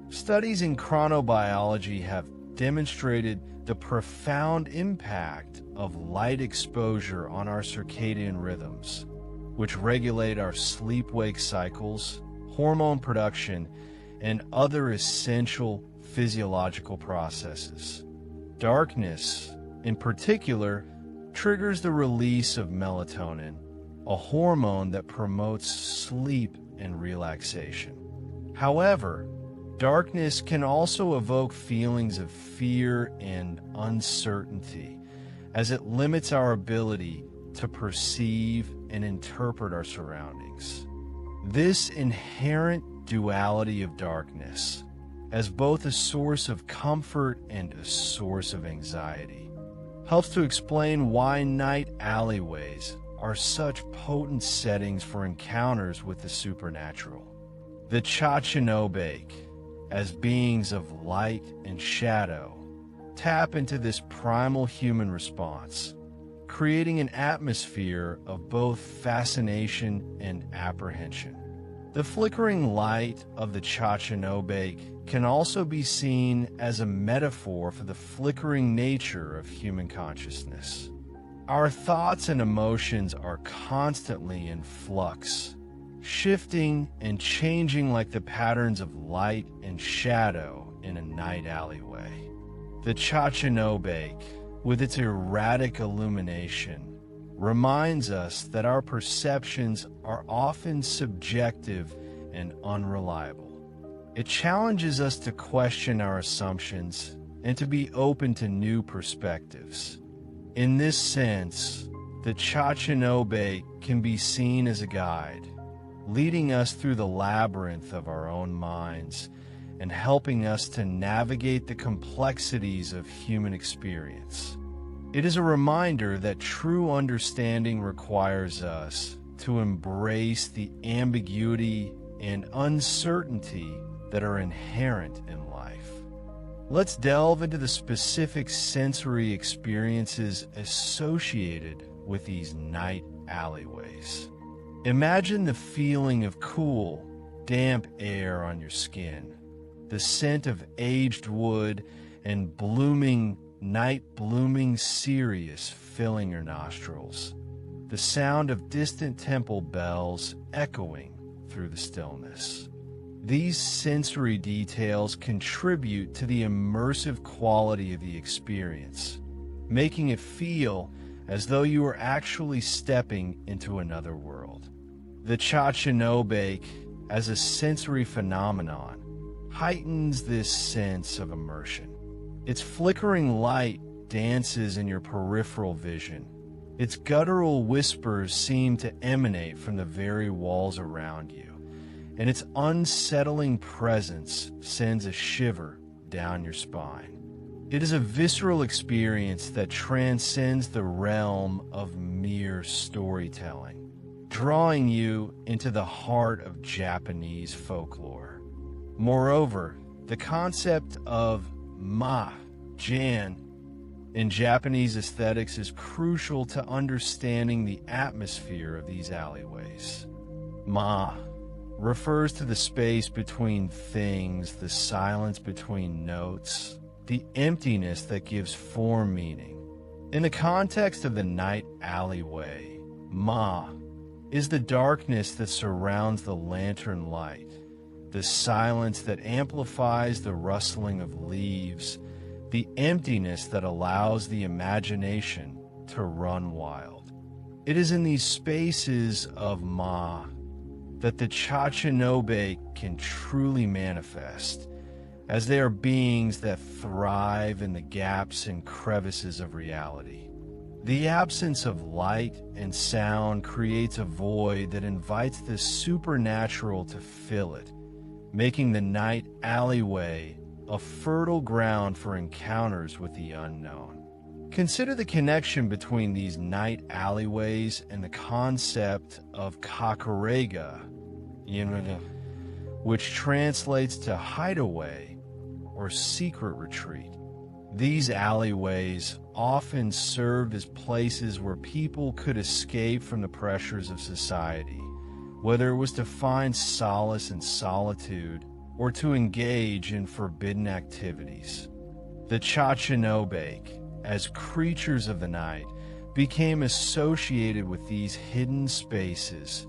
Studies in chronobiology have demonstrated the profound impact of light exposure on our circadian rhythms, which regulate our sleep-wake cycles, hormone production, and other essential physiological processes. Darkness, in particular, triggers the release of melatonin, a hormone that promotes sleep and relaxation. However, darkness can also evoke feelings of fear and uncertainty, as it limits our ability to perceive and interpret our surroundings. This inherent duality of darkness, as both a source of comfort and a source of anxiety, helps to explain why night alleyways are such potent settings for encounters with the supernatural. The Chachinobe, as beings of light and shadow, tap into this primal human response, creating an atmosphere of both fascination and apprehension. The flickering light of the Chachinobe can also be seen as a metaphor for the flickering nature of human consciousness. Our thoughts and emotions are constantly in flux, shifting and changing like the patterns of light and shadow in a night alleyway. The Chachinobe, with its erratic illumination, reminds us that our perceptions are often subjective and unreliable. It challenges us to question our assumptions and to be open to new perspectives. In this sense, The Chachinobe can be seen as a guide, leading us through the labyrinth of our own minds and helping us to navigate the complexities of human experience. It is a reminder that true understanding requires us to embrace the ambiguity and uncertainty that are inherent in life. Let's delve into the specific sensory experiences associated with these night alleyways. Imagine the feeling of cool, damp air on your skin, the scent of aged wood and blooming cereus filling your nostrils, the sound of distant temple bells echoing through the stillness. These sensory details contribute to the immersive quality of the experience, making it feel as though you are actually stepping into another world. The Chachinobe, as a sensory phenomenon, heightens this sense of immersion. Its flickering light dances in your peripheral vision. Its guttural whispers seem to emanate from the very walls around you, and its unsettling presence sends a shiver down your spine. It is a visceral experience that transcends the realm of mere storytelling, drawing you into the heart of Japanese folklore. Moreover, the concept of Jan in Japanese aesthetics is crucial to understanding the atmosphere of these alleyways. Refers to the space between things, the silence between notes, the emptiness that gives form meaning. In the context of the night alleyway, is the darkness that surrounds the lantern light, the silence that amplifies the rustling of leaves, the emptiness that allows the imagination to run wild. It is in these spaces of that the Chachinobe can truly manifest, as they are beings that thrive in the gaps and crevices of reality. The absence of light and sound creates a void that invites the supernatural to fill it, making the night alleyway a fertile ground for encounters with the unknown. Consider the connection between these night alleyways and the concept of kakurega, which translates to hideaway or secret retreat. These alleyways often served as places where people could escape from the pressures of society, whether it was to find solace in solitude or to engage in forbidden activities. The Chachinobe, as creatures of the night, became associated with these hidden spaces,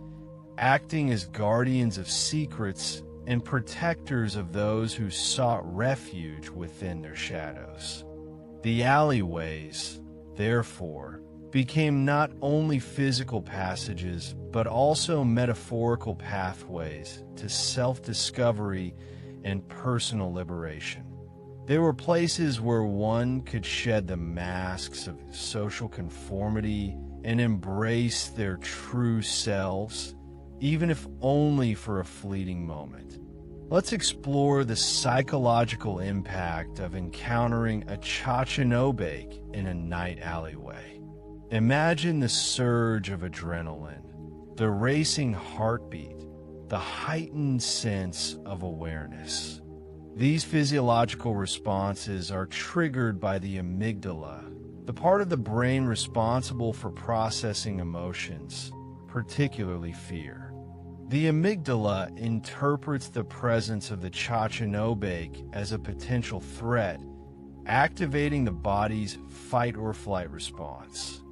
acting as guardians of secrets and protectors of those who sought refuge within their shadows. The alleyways, therefore, became not only physical passages, but also metaphorical pathways to self-discovery and personal liberation. They were places where one could shed the masks of social conformity and embrace their true selves, even if only for a fleeting moment. Let's explore the psychological impact of encountering a Chachinobe in a night alleyway. Imagine the surge of adrenaline, the racing heartbeat, the heightened sense of awareness. These physiological responses are triggered by the amygdala, the part of the brain responsible for processing emotions, particularly fear. The amygdala interprets the presence of the Chachinobe as a potential threat, activating the body's fight or flight response.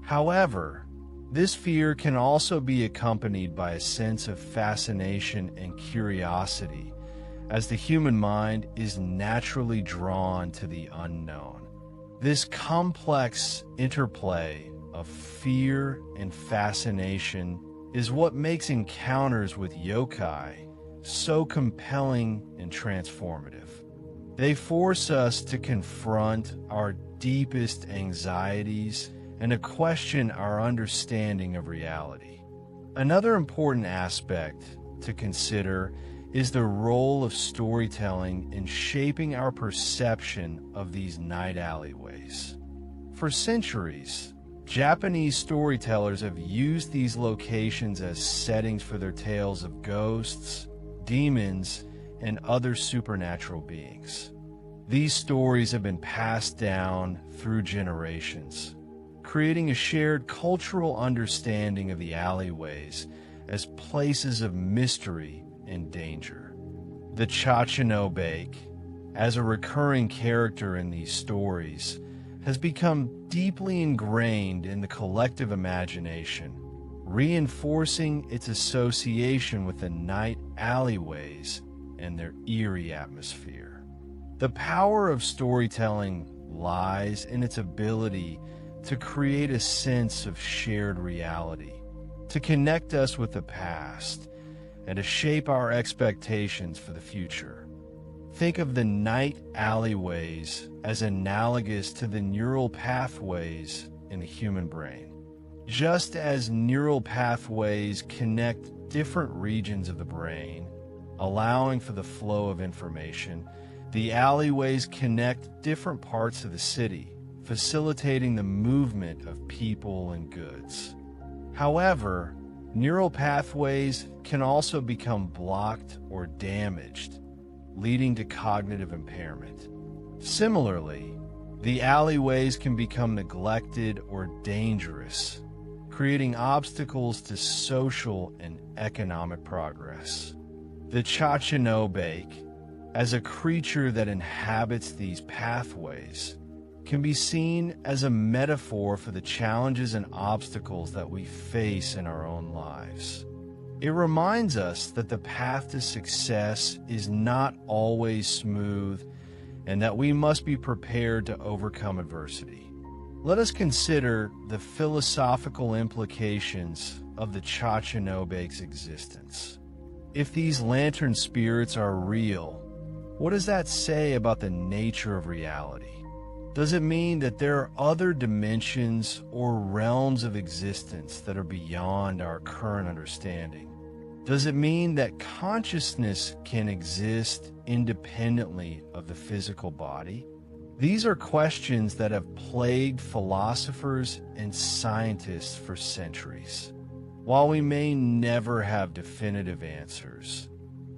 However, this fear can also be accompanied by a sense of fascination and curiosity, as the human mind is naturally drawn to the unknown. This complex interplay of fear and fascination is what makes encounters with yokai so compelling and transformative. They force us to confront our deepest anxieties and to question our understanding of reality. Another important aspect to consider is the role of storytelling in shaping our perception of these night alleyways. For centuries, Japanese storytellers have used these locations as settings for their tales of ghosts, demons, and other supernatural beings. These stories have been passed down through generations, creating a shared cultural understanding of the alleyways as places of mystery and danger. The Chachinobake, as a recurring character in these stories, has become deeply ingrained in the collective imagination, reinforcing its association with the night alleyways and their eerie atmosphere. The power of storytelling lies in its ability to create a sense of shared reality, to connect us with the past, and to shape our expectations for the future. Think of the night alleyways as analogous to the neural pathways in the human brain. Just as neural pathways connect different regions of the brain, allowing for the flow of information, the alleyways connect different parts of the city, facilitating the movement of people and goods. However, neural pathways can also become blocked or damaged, leading to cognitive impairment. Similarly, the alleyways can become neglected or dangerous, creating obstacles to social and economic progress. The Chachinobake, as a creature that inhabits these pathways, can be seen as a metaphor for the challenges and obstacles that we face in our own lives. It reminds us that the path to success is not always smooth and that we must be prepared to overcome adversity. Let us consider the philosophical implications of the Chachinobake's existence. If these lantern spirits are real, what does that say about the nature of reality? Does it mean that there are other dimensions or realms of existence that are beyond our current understanding? Does it mean that consciousness can exist independently of the physical body? These are questions that have plagued philosophers and scientists for centuries. While we may never have definitive answers,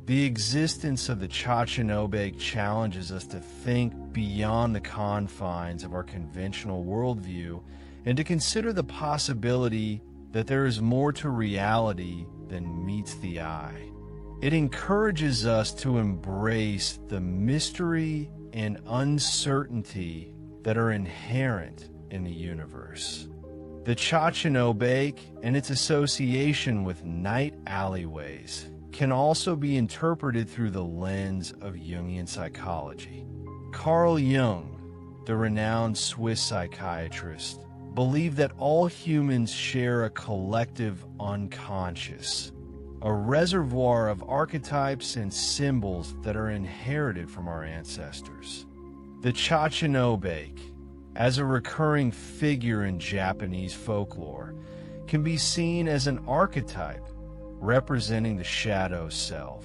the existence of the Chachinobake challenges us to think beyond the confines of our conventional worldview and to consider the possibility that there is more to reality than meets the eye. It encourages us to embrace the mystery and uncertainty that are inherent in the universe. The Chachinobake and its association with night alleyways can also be interpreted through the lens of Jungian psychology. Carl Jung, the renowned Swiss psychiatrist, believed that all humans share a collective unconscious, a reservoir of archetypes and symbols that are inherited from our ancestors. The Chachinobake, as a recurring figure in Japanese folklore, can be seen as an archetype representing the shadow self,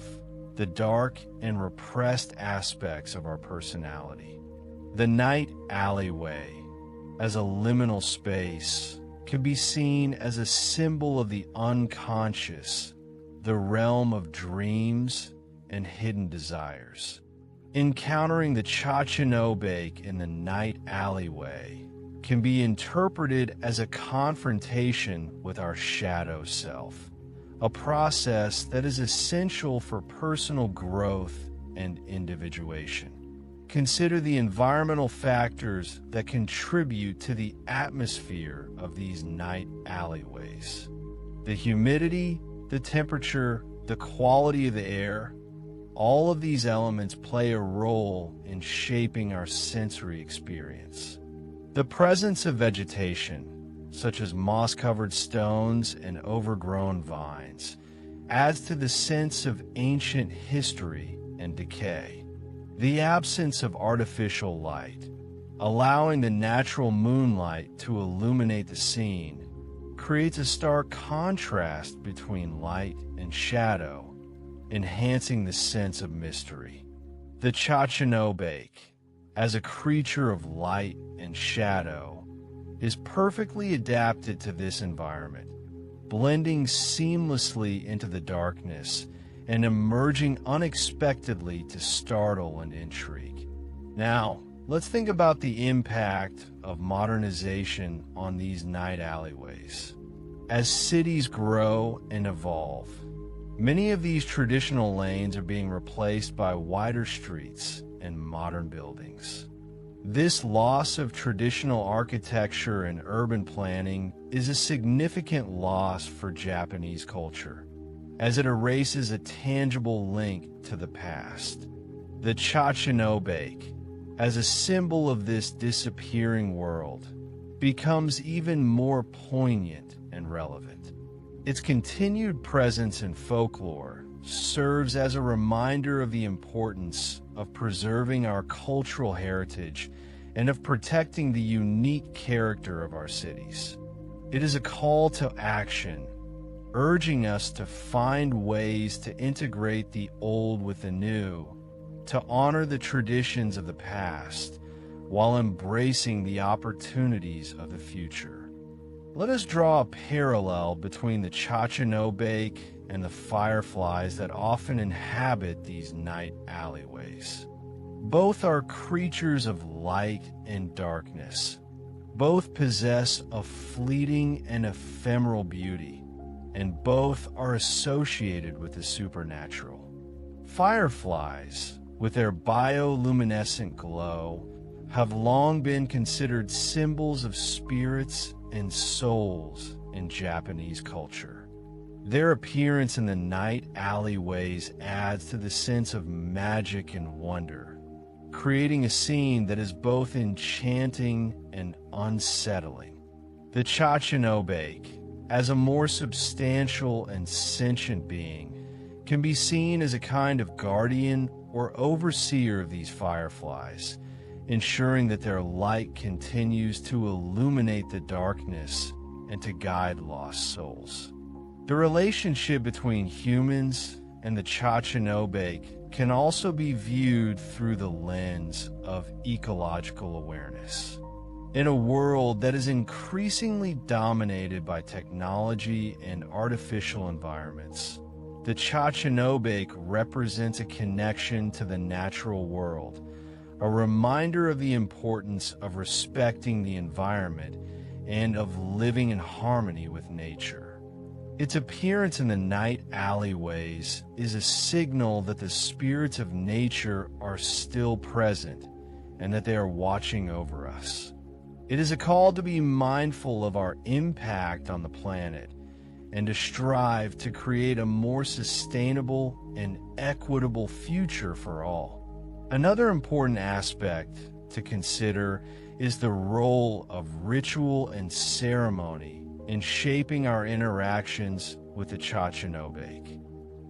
the dark and repressed aspects of our personality. The night alleyway, as a liminal space, can be seen as a symbol of the unconscious, the realm of dreams and hidden desires. Encountering the Chachinobake in the night alleyway can be interpreted as a confrontation with our shadow self, a process that is essential for personal growth and individuation. Consider the environmental factors that contribute to the atmosphere of these night alleyways. The humidity, the temperature, the quality of the air, all of these elements play a role in shaping our sensory experience. The presence of vegetation, such as moss-covered stones and overgrown vines, adds to the sense of ancient history and decay. The absence of artificial light, allowing the natural moonlight to illuminate the scene, creates a stark contrast between light and shadow, enhancing the sense of mystery. The Chachinobake, as a creature of light and shadow, is perfectly adapted to this environment, blending seamlessly into the darkness and emerging unexpectedly to startle and intrigue. Now, let's think about the impact of modernization on these night alleyways. As cities grow and evolve, many of these traditional lanes are being replaced by wider streets and modern buildings. This loss of traditional architecture and urban planning is a significant loss for Japanese culture, as it erases a tangible link to the past. The Chachinobake, as a symbol of this disappearing world, becomes even more poignant and relevant. Its continued presence in folklore serves as a reminder of the importance of preserving our cultural heritage and of protecting the unique character of our cities. It is a call to action, urging us to find ways to integrate the old with the new, to honor the traditions of the past while embracing the opportunities of the future. Let us draw a parallel between the Chachinobake and the fireflies that often inhabit these night alleyways. Both are creatures of light and darkness. Both possess a fleeting and ephemeral beauty, and both are associated with the supernatural. Fireflies, with their bioluminescent glow, have long been considered symbols of spirits and souls in Japanese culture. Their appearance in the night alleyways adds to the sense of magic and wonder, creating a scene that is both enchanting and unsettling. The Chachinobake, as a more substantial and sentient being, can be seen as a kind of guardian or overseer of these fireflies, ensuring that their light continues to illuminate the darkness and to guide lost souls. The relationship between humans and the Chachinobake can also be viewed through the lens of ecological awareness. In a world that is increasingly dominated by technology and artificial environments, the Chachinobake represents a connection to the natural world, a reminder of the importance of respecting the environment and of living in harmony with nature. Its appearance in the night alleyways is a signal that the spirits of nature are still present and that they are watching over us. It is a call to be mindful of our impact on the planet and to strive to create a more sustainable and equitable future for all. Another important aspect to consider is the role of ritual and ceremony in shaping our interactions with the Chachinobake.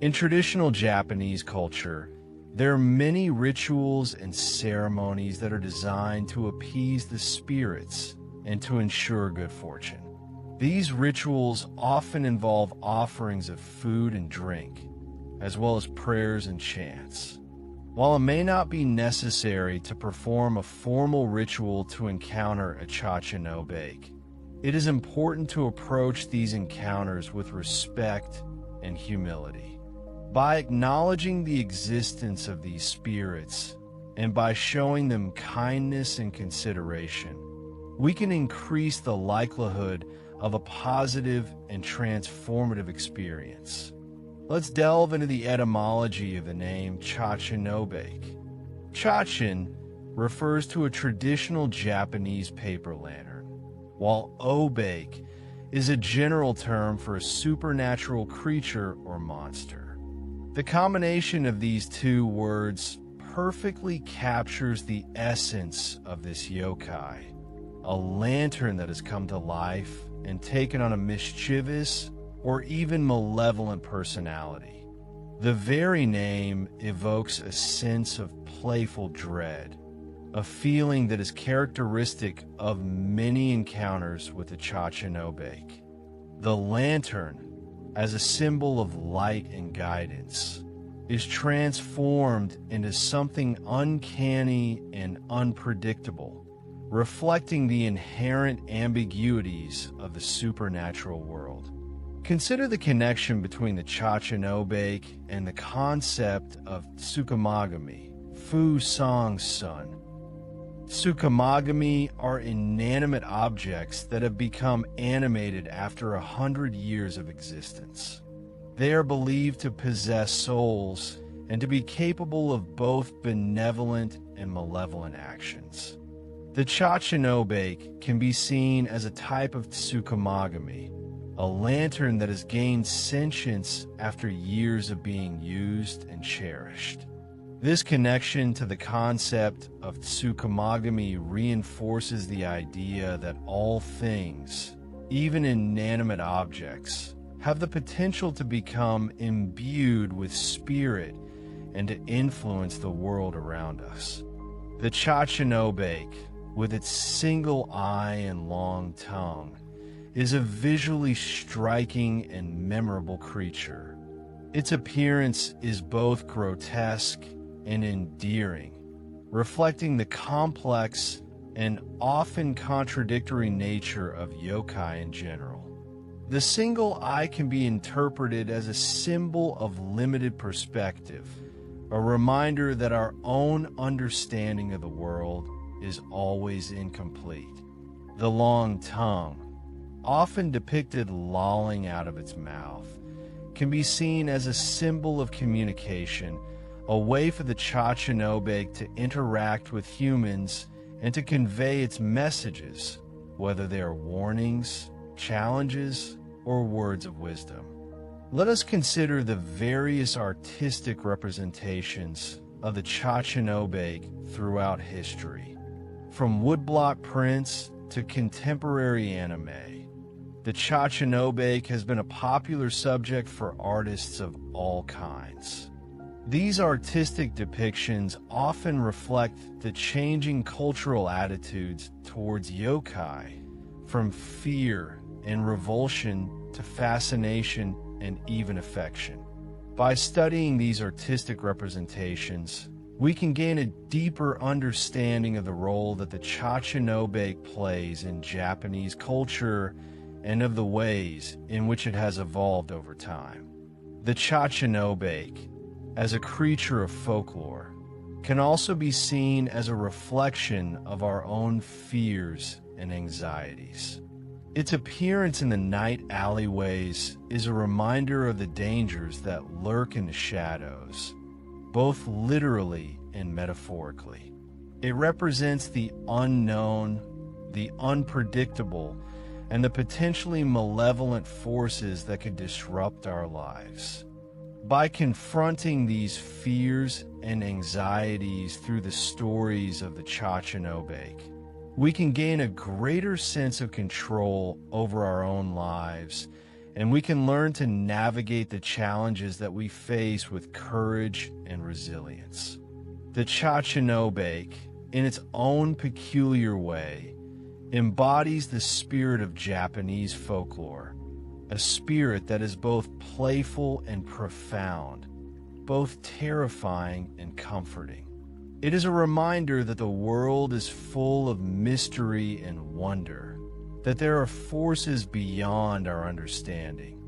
In traditional Japanese culture, there are many rituals and ceremonies that are designed to appease the spirits and to ensure good fortune. These rituals often involve offerings of food and drink, as well as prayers and chants. While it may not be necessary to perform a formal ritual to encounter a Chachinobake, it is important to approach these encounters with respect and humility. By acknowledging the existence of these spirits and by showing them kindness and consideration, we can increase the likelihood of a positive and transformative experience. Let's delve into the etymology of the name Chachinobake. Chachin refers to a traditional Japanese paper lantern, while obake is a general term for a supernatural creature or monster. The combination of these two words perfectly captures the essence of this yokai, a lantern that has come to life and taken on a mischievous or even malevolent personality. The very name evokes a sense of playful dread, a feeling that is characteristic of many encounters with the Chachanobake. The lantern, as a symbol of light and guidance, is transformed into something uncanny and unpredictable, reflecting the inherent ambiguities of the supernatural world. Consider the connection between the Chachanobake and the concept of tsukamagami, Fu Song's son. Tsukamagami are inanimate objects that have become animated after 100 years of existence. They are believed to possess souls and to be capable of both benevolent and malevolent actions. The Chachanobake can be seen as a type of tsukamagami, a lantern that has gained sentience after years of being used and cherished. This connection to the concept of tsukamagami reinforces the idea that all things, even inanimate objects, have the potential to become imbued with spirit and to influence the world around us. The Chachanobake, with its single eye and long tongue, is a visually striking and memorable creature. Its appearance is both grotesque and endearing, reflecting the complex and often contradictory nature of yokai in general. The single eye can be interpreted as a symbol of limited perspective, a reminder that our own understanding of the world is always incomplete. The long tongue, often depicted lolling out of its mouth, can be seen as a symbol of communication, a way for the Chachanobake to interact with humans and to convey its messages, whether they are warnings, challenges, or words of wisdom. Let us consider the various artistic representations of the Chachanobake throughout history. From woodblock prints to contemporary anime, the Chachanobake has been a popular subject for artists of all kinds. These artistic depictions often reflect the changing cultural attitudes towards yokai, from fear and revulsion to fascination and even affection. By studying these artistic representations, we can gain a deeper understanding of the role that the Chachanobake plays in Japanese culture and of the ways in which it has evolved over time. The Chachanobake, as a creature of folklore, can also be seen as a reflection of our own fears and anxieties. Its appearance in the night alleyways is a reminder of the dangers that lurk in the shadows, both literally and metaphorically. It represents the unknown, the unpredictable, and the potentially malevolent forces that could disrupt our lives. By confronting these fears and anxieties through the stories of the Chachanobake, we can gain a greater sense of control over our own lives, and we can learn to navigate the challenges that we face with courage and resilience. The Chachanobake, in its own peculiar way, embodies the spirit of Japanese folklore, a spirit that is both playful and profound, both terrifying and comforting. It is a reminder that the world is full of mystery and wonder, that there are forces beyond our understanding,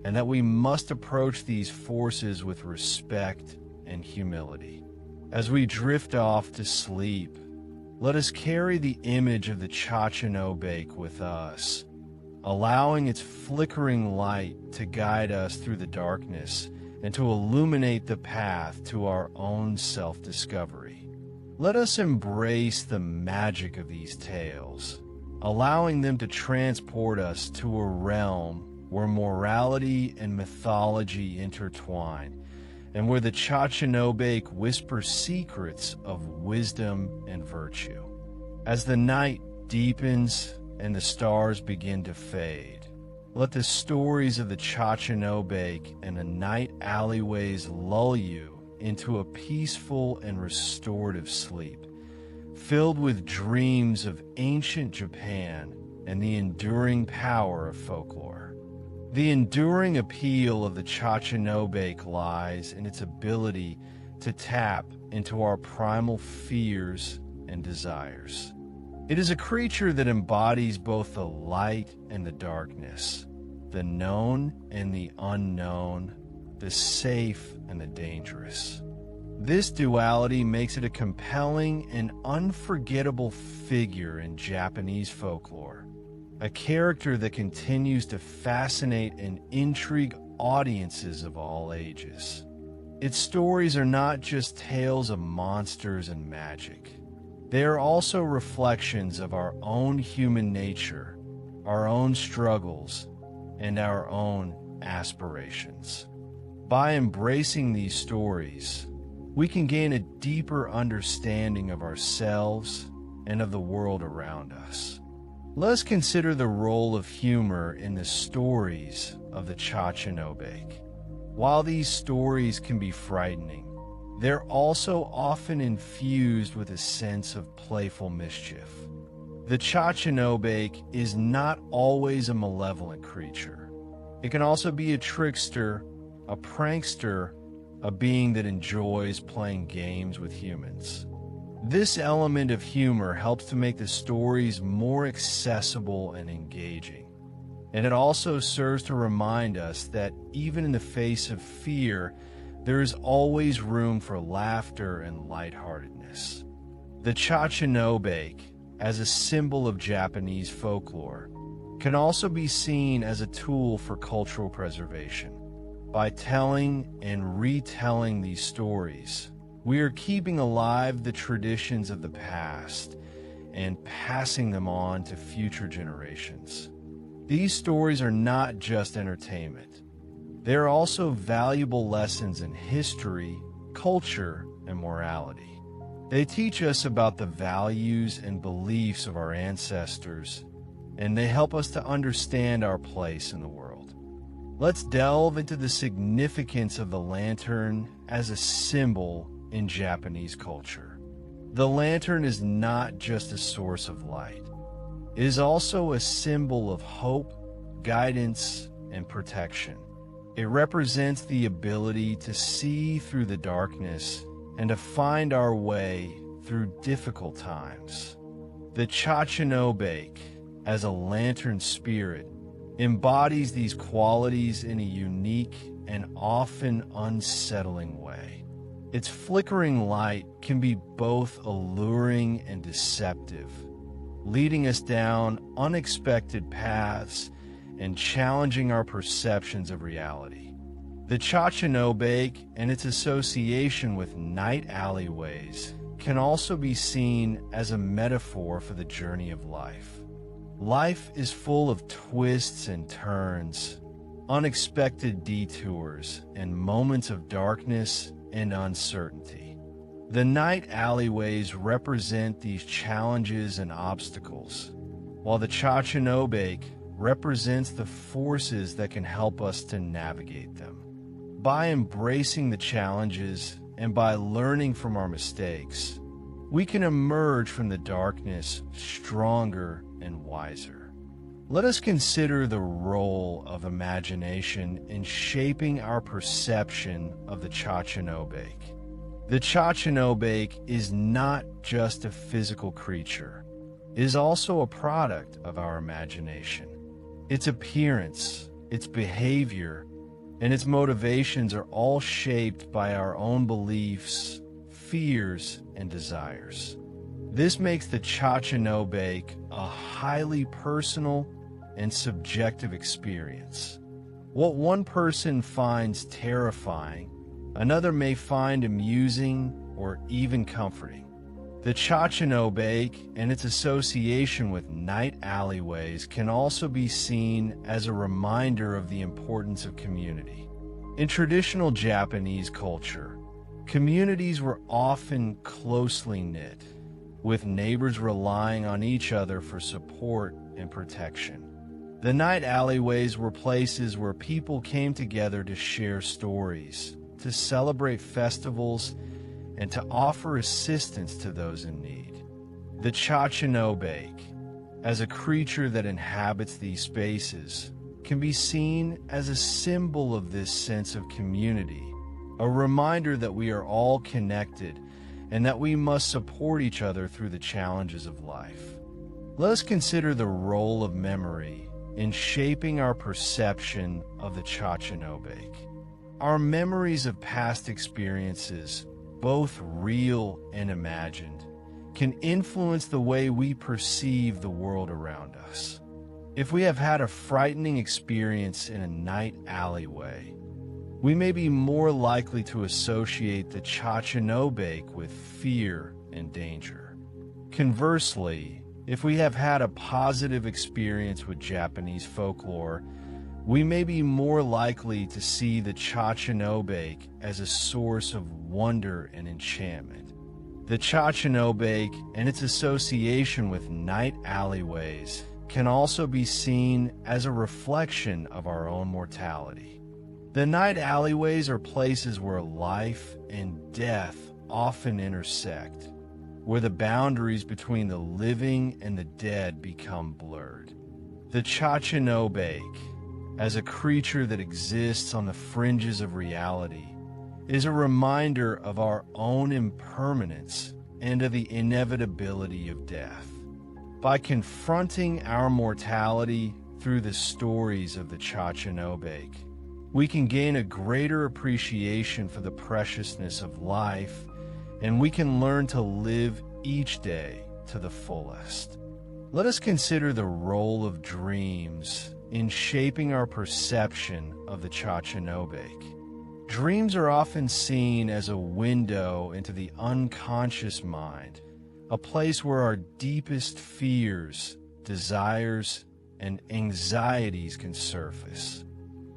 and that we must approach these forces with respect and humility. As we drift off to sleep, let us carry the image of the Chachanobake with us, allowing its flickering light to guide us through the darkness and to illuminate the path to our own self-discovery. Let us embrace the magic of these tales, allowing them to transport us to a realm where morality and mythology intertwine, and where the Chachanobake whispers secrets of wisdom and virtue. As the night deepens and the stars begin to fade, let the stories of the Chachanobake and the night alleyways lull you into a peaceful and restorative sleep, filled with dreams of ancient Japan and the enduring power of folklore. The enduring appeal of the Chachinobake lies in its ability to tap into our primal fears and desires. It is a creature that embodies both the light and the darkness, the known and the unknown, the safe and the dangerous. This duality makes it a compelling and unforgettable figure in Japanese folklore, a character that continues to fascinate and intrigue audiences of all ages. Its stories are not just tales of monsters and magic. They are also reflections of our own human nature, our own struggles, and our own aspirations. By embracing these stories, we can gain a deeper understanding of ourselves and of the world around us. Let us consider the role of humor in the stories of the Chachinobake. While these stories can be frightening, they're also often infused with a sense of playful mischief. The Chachinobake is not always a malevolent creature. It can also be a trickster, a prankster, a being that enjoys playing games with humans. This element of humor helps to make the stories more accessible and engaging. And it also serves to remind us that even in the face of fear, there is always room for laughter and lightheartedness. The Chachinobake, as a symbol of Japanese folklore, can also be seen as a tool for cultural preservation. By telling and retelling these stories, we are keeping alive the traditions of the past and passing them on to future generations. These stories are not just entertainment. They are also valuable lessons in history, culture, and morality. They teach us about the values and beliefs of our ancestors, and they help us to understand our place in the world. Let's delve into the significance of the lantern as a symbol in Japanese culture. The lantern is not just a source of light. It is also a symbol of hope, guidance, and protection. It represents the ability to see through the darkness and to find our way through difficult times. The Chachinobake, as a lantern spirit, embodies these qualities in a unique and often unsettling way. Its flickering light can be both alluring and deceptive, leading us down unexpected paths and challenging our perceptions of reality. The Chachinobake and its association with night alleyways can also be seen as a metaphor for the journey of life. Life is full of twists and turns, unexpected detours, and moments of darkness and uncertainty. The night alleyways represent these challenges and obstacles, while the Chachinobake represents the forces that can help us to navigate them. By embracing the challenges and by learning from our mistakes, we can emerge from the darkness stronger and wiser. Let us consider the role of imagination in shaping our perception of the Chachinobake. The Chachinobake is not just a physical creature. It is also a product of our imagination. Its appearance, its behavior, and its motivations are all shaped by our own beliefs, fears, and desires. This makes the Chachinobake a highly personal and subjective experience. What one person finds terrifying, another may find amusing or even comforting. The Chachinobake and its association with night alleyways can also be seen as a reminder of the importance of community. In traditional Japanese culture, communities were often closely knit, with neighbors relying on each other for support and protection. The night alleyways were places where people came together to share stories, to celebrate festivals, and to offer assistance to those in need. The Chachinobake, as a creature that inhabits these spaces, can be seen as a symbol of this sense of community, a reminder that we are all connected and that we must support each other through the challenges of life. Let us consider the role of memory in shaping our perception of the Chachinobake. Our memories of past experiences, both real and imagined, can influence the way we perceive the world around us. If we have had a frightening experience in a night alleyway, we may be more likely to associate the Chachinobake with fear and danger. Conversely, if we have had a positive experience with Japanese folklore, we may be more likely to see the Chachinobake as a source of wonder and enchantment. The Chachinobake and its association with night alleyways can also be seen as a reflection of our own mortality. The night alleyways are places where life and death often intersect, where the boundaries between the living and the dead become blurred. The Chachinobake, as a creature that exists on the fringes of reality, is a reminder of our own impermanence and of the inevitability of death. By confronting our mortality through the stories of the Chachinobake, we can gain a greater appreciation for the preciousness of life, and we can learn to live each day to the fullest. Let us consider the role of dreams in shaping our perception of the Chachinobake. Dreams are often seen as a window into the unconscious mind, a place where our deepest fears, desires, and anxieties can surface.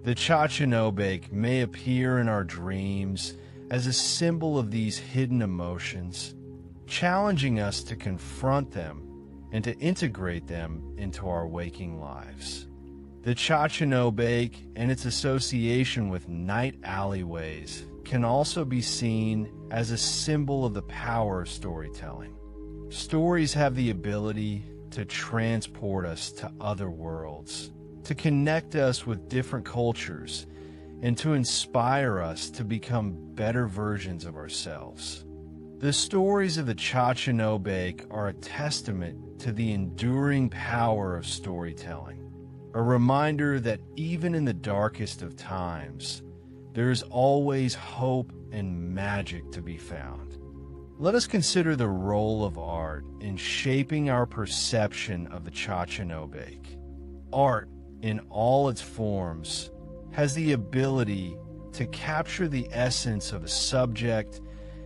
The Chachinobake may appear in our dreams as a symbol of these hidden emotions, challenging us to confront them and to integrate them into our waking lives. The Chachinobake and its association with night alleyways can also be seen as a symbol of the power of storytelling. Stories have the ability to transport us to other worlds, to connect us with different cultures, and to inspire us to become better versions of ourselves. The stories of the Chachinobake are a testament to the enduring power of storytelling, a reminder that even in the darkest of times, there is always hope and magic to be found. Let us consider the role of art in shaping our perception of the Chachinobake. Art, in all its forms, has the ability to capture the essence of a subject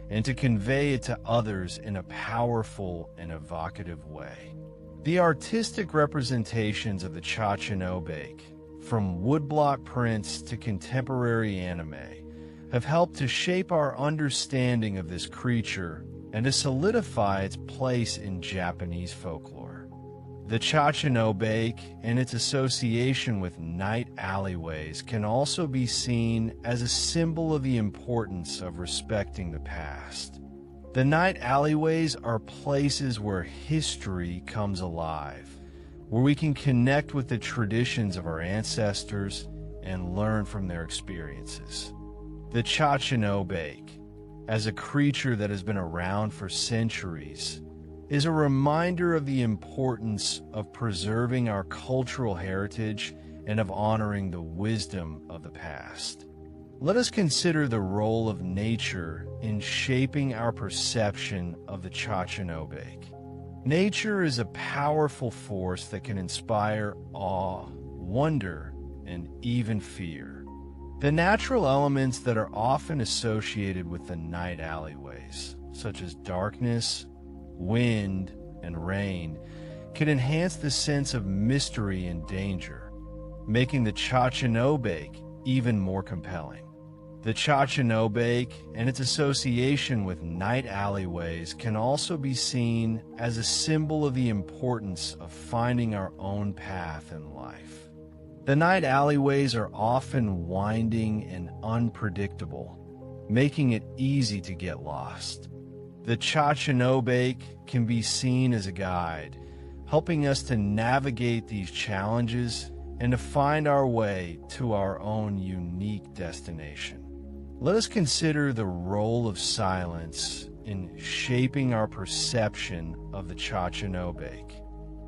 and to convey it to others in a powerful and evocative way. The artistic representations of the Chachinobake, from woodblock prints to contemporary anime, have helped to shape our understanding of this creature and to solidify its place in Japanese folklore. The Chachinobake and its association with night alleyways can also be seen as a symbol of the importance of respecting the past. The night alleyways are places where history comes alive, where we can connect with the traditions of our ancestors and learn from their experiences. The Chachinobake, as a creature that has been around for centuries, is a reminder of the importance of preserving our cultural heritage and of honoring the wisdom of the past. Let us consider the role of nature in shaping our perception of the Chachinobake. Nature is a powerful force that can inspire awe, wonder, and even fear. The natural elements that are often associated with the night alleyways, such as darkness, wind, and rain, can enhance the sense of mystery and danger, making the Chachinobake even more compelling. The Chachinobake and its association with night alleyways can also be seen as a symbol of the importance of finding our own path in life. The night alleyways are often winding and unpredictable, making it easy to get lost. The Chachanobake can be seen as a guide, helping us to navigate these challenges and to find our way to our own unique destination. Let us consider the role of silence in shaping our perception of the Chachanobake.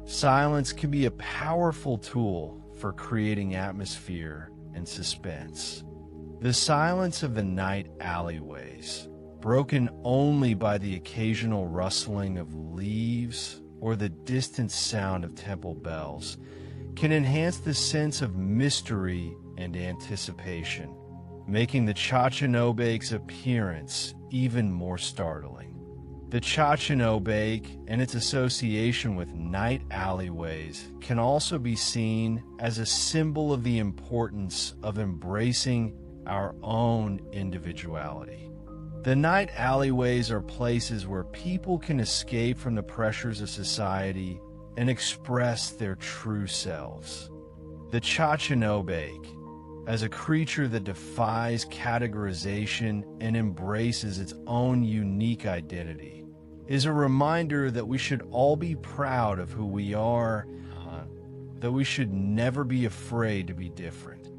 Silence can be a powerful tool for creating atmosphere and suspense. The silence of the night alleyways, broken only by the occasional rustling of leaves or the distant sound of temple bells, can enhance the sense of mystery and anticipation, making the Chachanobake's appearance even more startling. The Chachanobake and its association with night alleyways can also be seen as a symbol of the importance of embracing our own individuality. The night alleyways are places where people can escape from the pressures of society and express their true selves. The Chachanobake, as a creature that defies categorization and embraces its own unique identity, is a reminder that we should all be proud of who we are, that we should never be afraid to be different.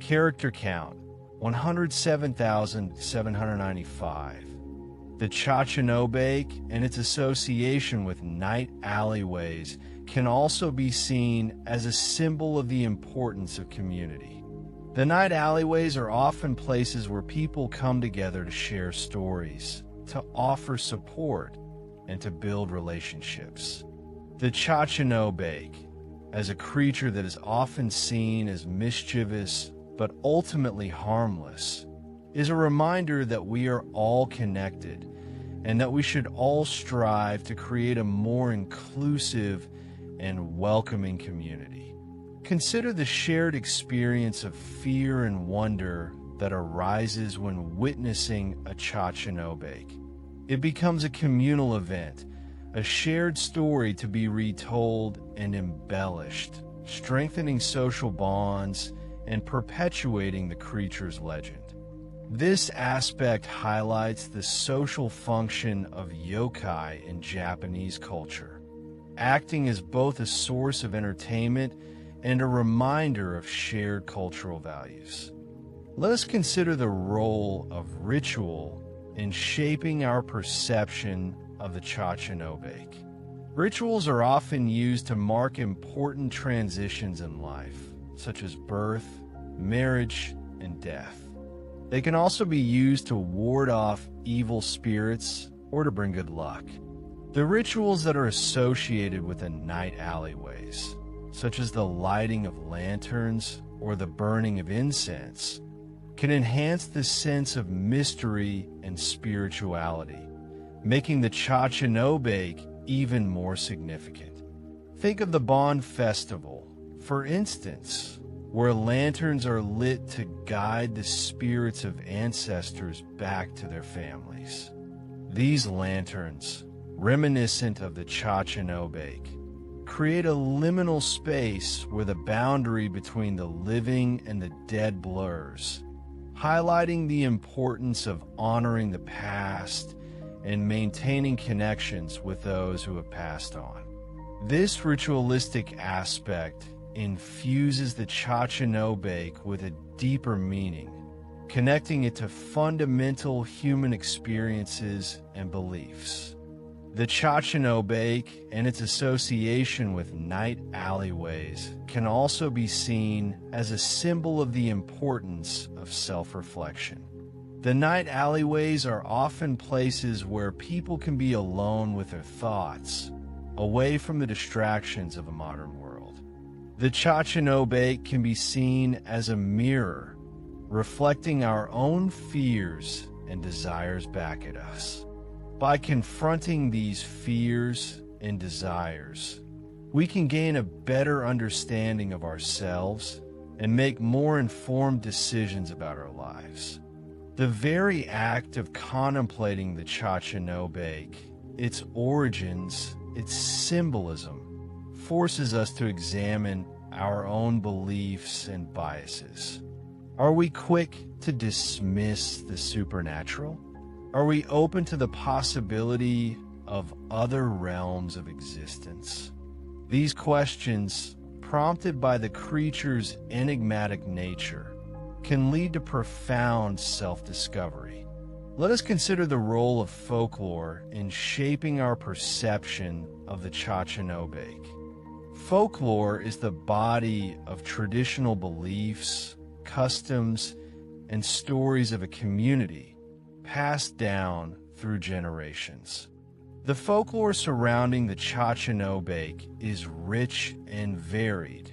Character count, 107,795. The Chachanobake and its association with night alleyways can also be seen as a symbol of the importance of community. The night alleyways are often places where people come together to share stories, to offer support, and to build relationships. The Chachanobake, as a creature that is often seen as mischievous but ultimately harmless, is a reminder that we are all connected and that we should all strive to create a more inclusive and welcoming community. Consider the shared experience of fear and wonder that arises when witnessing a Chachanobake. It becomes a communal event, a shared story to be retold and embellished, strengthening social bonds and perpetuating the creature's legend. This aspect highlights the social function of yokai in Japanese culture, acting as both a source of entertainment and a reminder of shared cultural values. Let us consider the role of ritual in shaping our perception of the Chachanobake. Rituals are often used to mark important transitions in life, such as birth, marriage, and death. They can also be used to ward off evil spirits or to bring good luck. The rituals that are associated with the night alleyways, such as the lighting of lanterns or the burning of incense, can enhance the sense of mystery and spirituality, making the Chachanobake even more significant. Think of the Bon Festival, for instance, where lanterns are lit to guide the spirits of ancestors back to their families. These lanterns, reminiscent of the Chachanobake, create a liminal space where the boundary between the living and the dead blurs, highlighting the importance of honoring the past and maintaining connections with those who have passed on. This ritualistic aspect infuses the Chachanobake with a deeper meaning, connecting it to fundamental human experiences and beliefs. The Chachanobake and its association with night alleyways can also be seen as a symbol of the importance of self-reflection. The night alleyways are often places where people can be alone with their thoughts, away from the distractions of a modern world. The Chachanobake can be seen as a mirror, reflecting our own fears and desires back at us. By confronting these fears and desires, we can gain a better understanding of ourselves and make more informed decisions about our lives. The very act of contemplating the Chachanobake, its origins, its symbolism, forces us to examine our own beliefs and biases. Are we quick to dismiss the supernatural? Are we open to the possibility of other realms of existence? These questions, prompted by the creature's enigmatic nature, can lead to profound self-discovery. Let us consider the role of folklore in shaping our perception of the Chachanobake. Folklore is the body of traditional beliefs, customs, and stories of a community passed down through generations. The folklore surrounding the Chachanobake is rich and varied,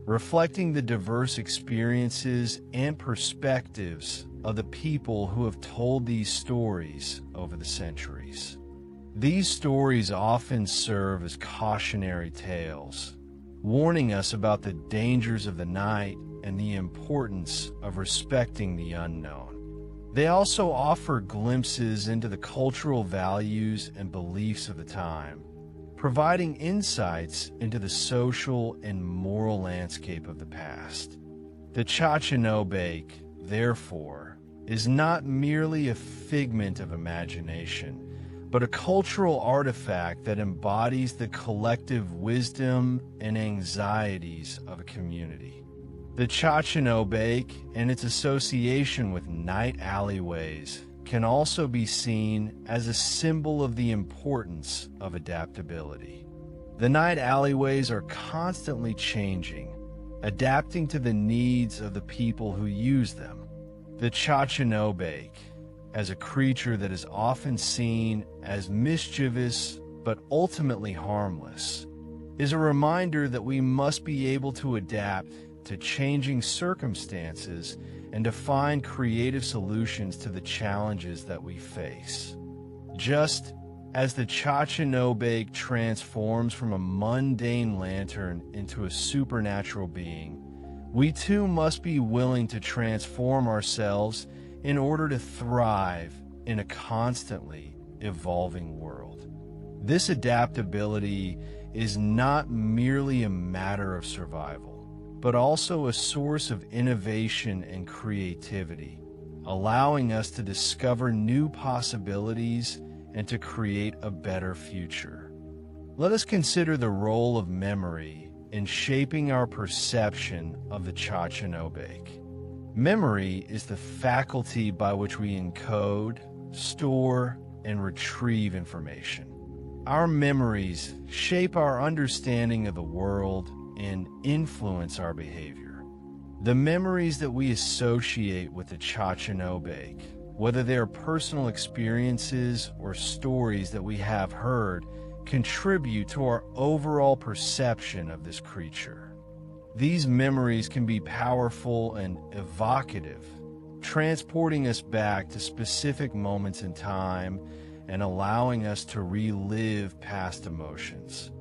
reflecting the diverse experiences and perspectives of the people who have told these stories over the centuries. These stories often serve as cautionary tales, warning us about the dangers of the night and the importance of respecting the unknown. They also offer glimpses into the cultural values and beliefs of the time, providing insights into the social and moral landscape of the past. The Chachanobake, therefore, is not merely a figment of imagination, but a cultural artifact that embodies the collective wisdom and anxieties of a community. The Chachanobake and its association with night alleyways can also be seen as a symbol of the importance of adaptability. The night alleyways are constantly changing, adapting to the needs of the people who use them. The Chachanobake, as a creature that is often seen as mischievous but ultimately harmless, is a reminder that we must be able to adapt to changing circumstances and to find creative solutions to the challenges that we face. Just as the Chachanobake transforms from a mundane lantern into a supernatural being, we too must be willing to transform ourselves in order to thrive in a constantly evolving world. This adaptability is not merely a matter of survival, but also a source of innovation and creativity, allowing us to discover new possibilities and to create a better future. Let us consider the role of memory in shaping our perception of the Chachanobake. Memory is the faculty by which we encode, store, and retrieve information. Our memories shape our understanding of the world and influence our behavior. The memories that we associate with the Chachanobake, whether they are personal experiences or stories that we have heard, contribute to our overall perception of this creature. These memories can be powerful and evocative, transporting us back to specific moments in time and allowing us to relive past emotions.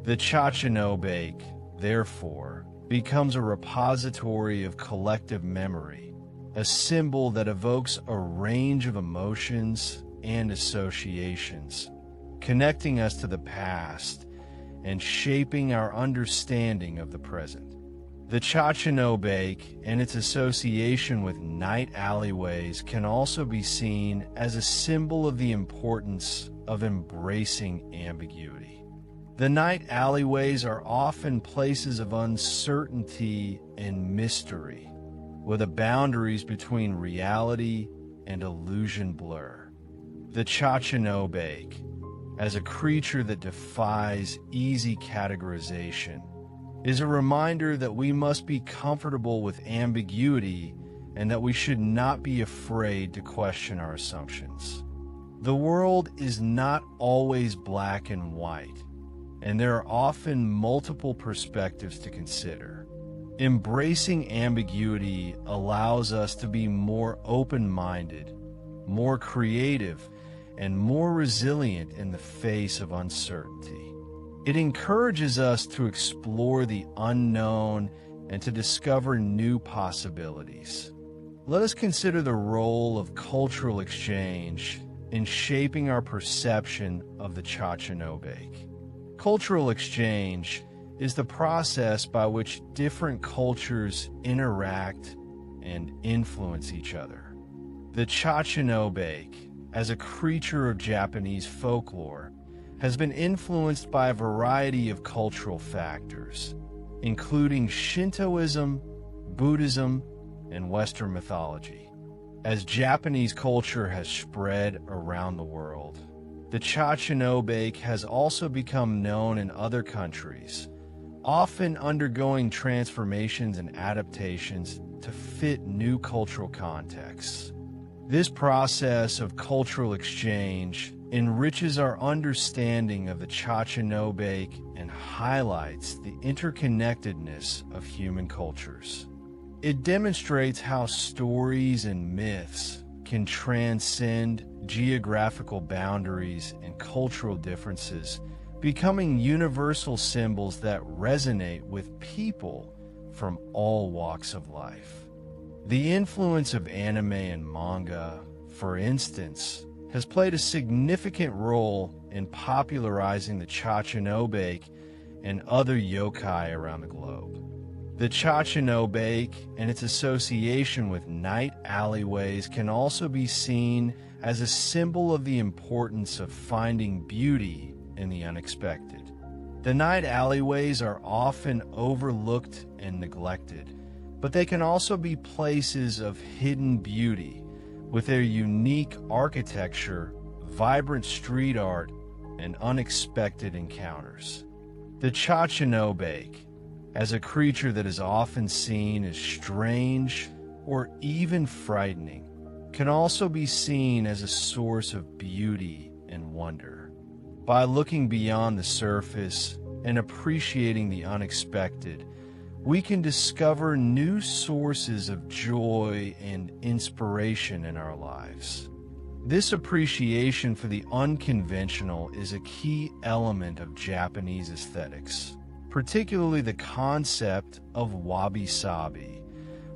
The Chachanobake, therefore, becomes a repository of collective memory, a symbol that evokes a range of emotions and associations, connecting us to the past and shaping our understanding of the present. The Chachanobake and its association with night alleyways can also be seen as a symbol of the importance of embracing ambiguity. The night alleyways are often places of uncertainty and mystery, where the boundaries between reality and illusion blur. The Chachanobake, as a creature that defies easy categorization, is a reminder that we must be comfortable with ambiguity and that we should not be afraid to question our assumptions. The world is not always black and white, and there are often multiple perspectives to consider. Embracing ambiguity allows us to be more open-minded, more creative, and more resilient in the face of uncertainty. It encourages us to explore the unknown and to discover new possibilities. Let us consider the role of cultural exchange in shaping our perception of the Chachanobake. Cultural exchange is the process by which different cultures interact and influence each other. The Chachanobake, as a creature of Japanese folklore, has been influenced by a variety of cultural factors, including Shintoism, Buddhism, and Western mythology. As Japanese culture has spread around the world, the Cha-cha-no-bake has also become known in other countries, often undergoing transformations and adaptations to fit new cultural contexts. This process of cultural exchange enriches our understanding of the Cha-cha-no-bake and highlights the interconnectedness of human cultures. It demonstrates how stories and myths can transcend geographical boundaries and cultural differences, becoming universal symbols that resonate with people from all walks of life. The influence of anime and manga, for instance, has played a significant role in popularizing the Cha-cha-no-bake and other yokai around the globe. The Cha-cha-no-bake and its association with night alleyways can also be seen as a symbol of the importance of finding beauty in the unexpected. The night alleyways are often overlooked and neglected, but they can also be places of hidden beauty with their unique architecture, vibrant street art, and unexpected encounters. The Cha-cha-no-bake, as a creature that is often seen as strange or even frightening, can also be seen as a source of beauty and wonder. By looking beyond the surface and appreciating the unexpected, we can discover new sources of joy and inspiration in our lives. This appreciation for the unconventional is a key element of Japanese aesthetics, particularly the concept of wabi-sabi,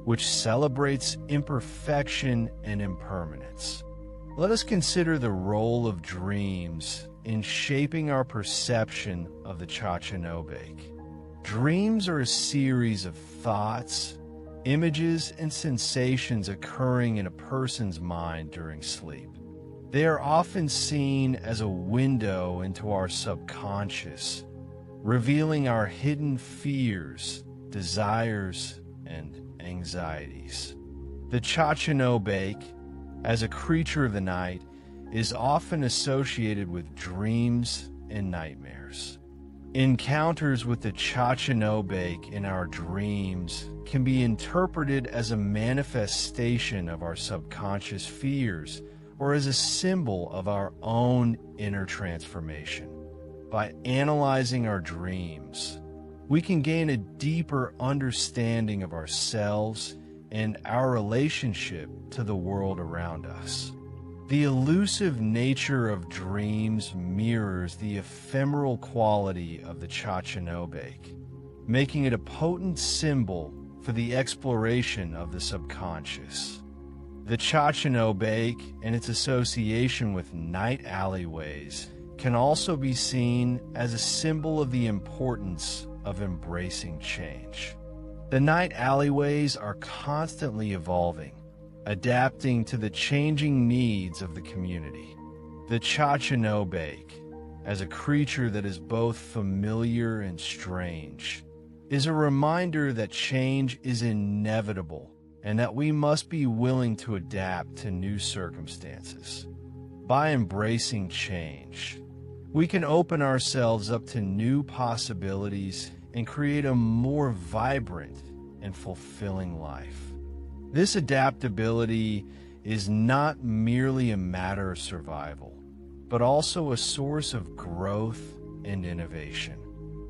which celebrates imperfection and impermanence. Let us consider the role of dreams in shaping our perception of the Cha-cha-no-bake. Dreams are a series of thoughts, images, and sensations occurring in a person's mind during sleep. They are often seen as a window into our subconscious, revealing our hidden fears, desires, and anxieties. The Cha-cha-no-bake, as a creature of the night, is often associated with dreams and nightmares. Encounters with the Cha-cha-no-bake in our dreams can be interpreted as a manifestation of our subconscious fears or as a symbol of our own inner transformation. By analyzing our dreams, we can gain a deeper understanding of ourselves and our relationship to the world around us. The elusive nature of dreams mirrors the ephemeral quality of the Cha-cha-no-bake, making it a potent symbol for the exploration of the subconscious. The Cha-cha-no-bake and its association with night alleyways can also be seen as a symbol of the importance of embracing change. The night alleyways are constantly evolving, adapting to the changing needs of the community. The Cha-cha-no-bake, as a creature that is both familiar and strange, is a reminder that change is inevitable and that we must be willing to adapt to new circumstances. By embracing change, we can open ourselves up to new possibilities and create a more vibrant and fulfilling life. This adaptability is not merely a matter of survival, but also a source of growth and innovation.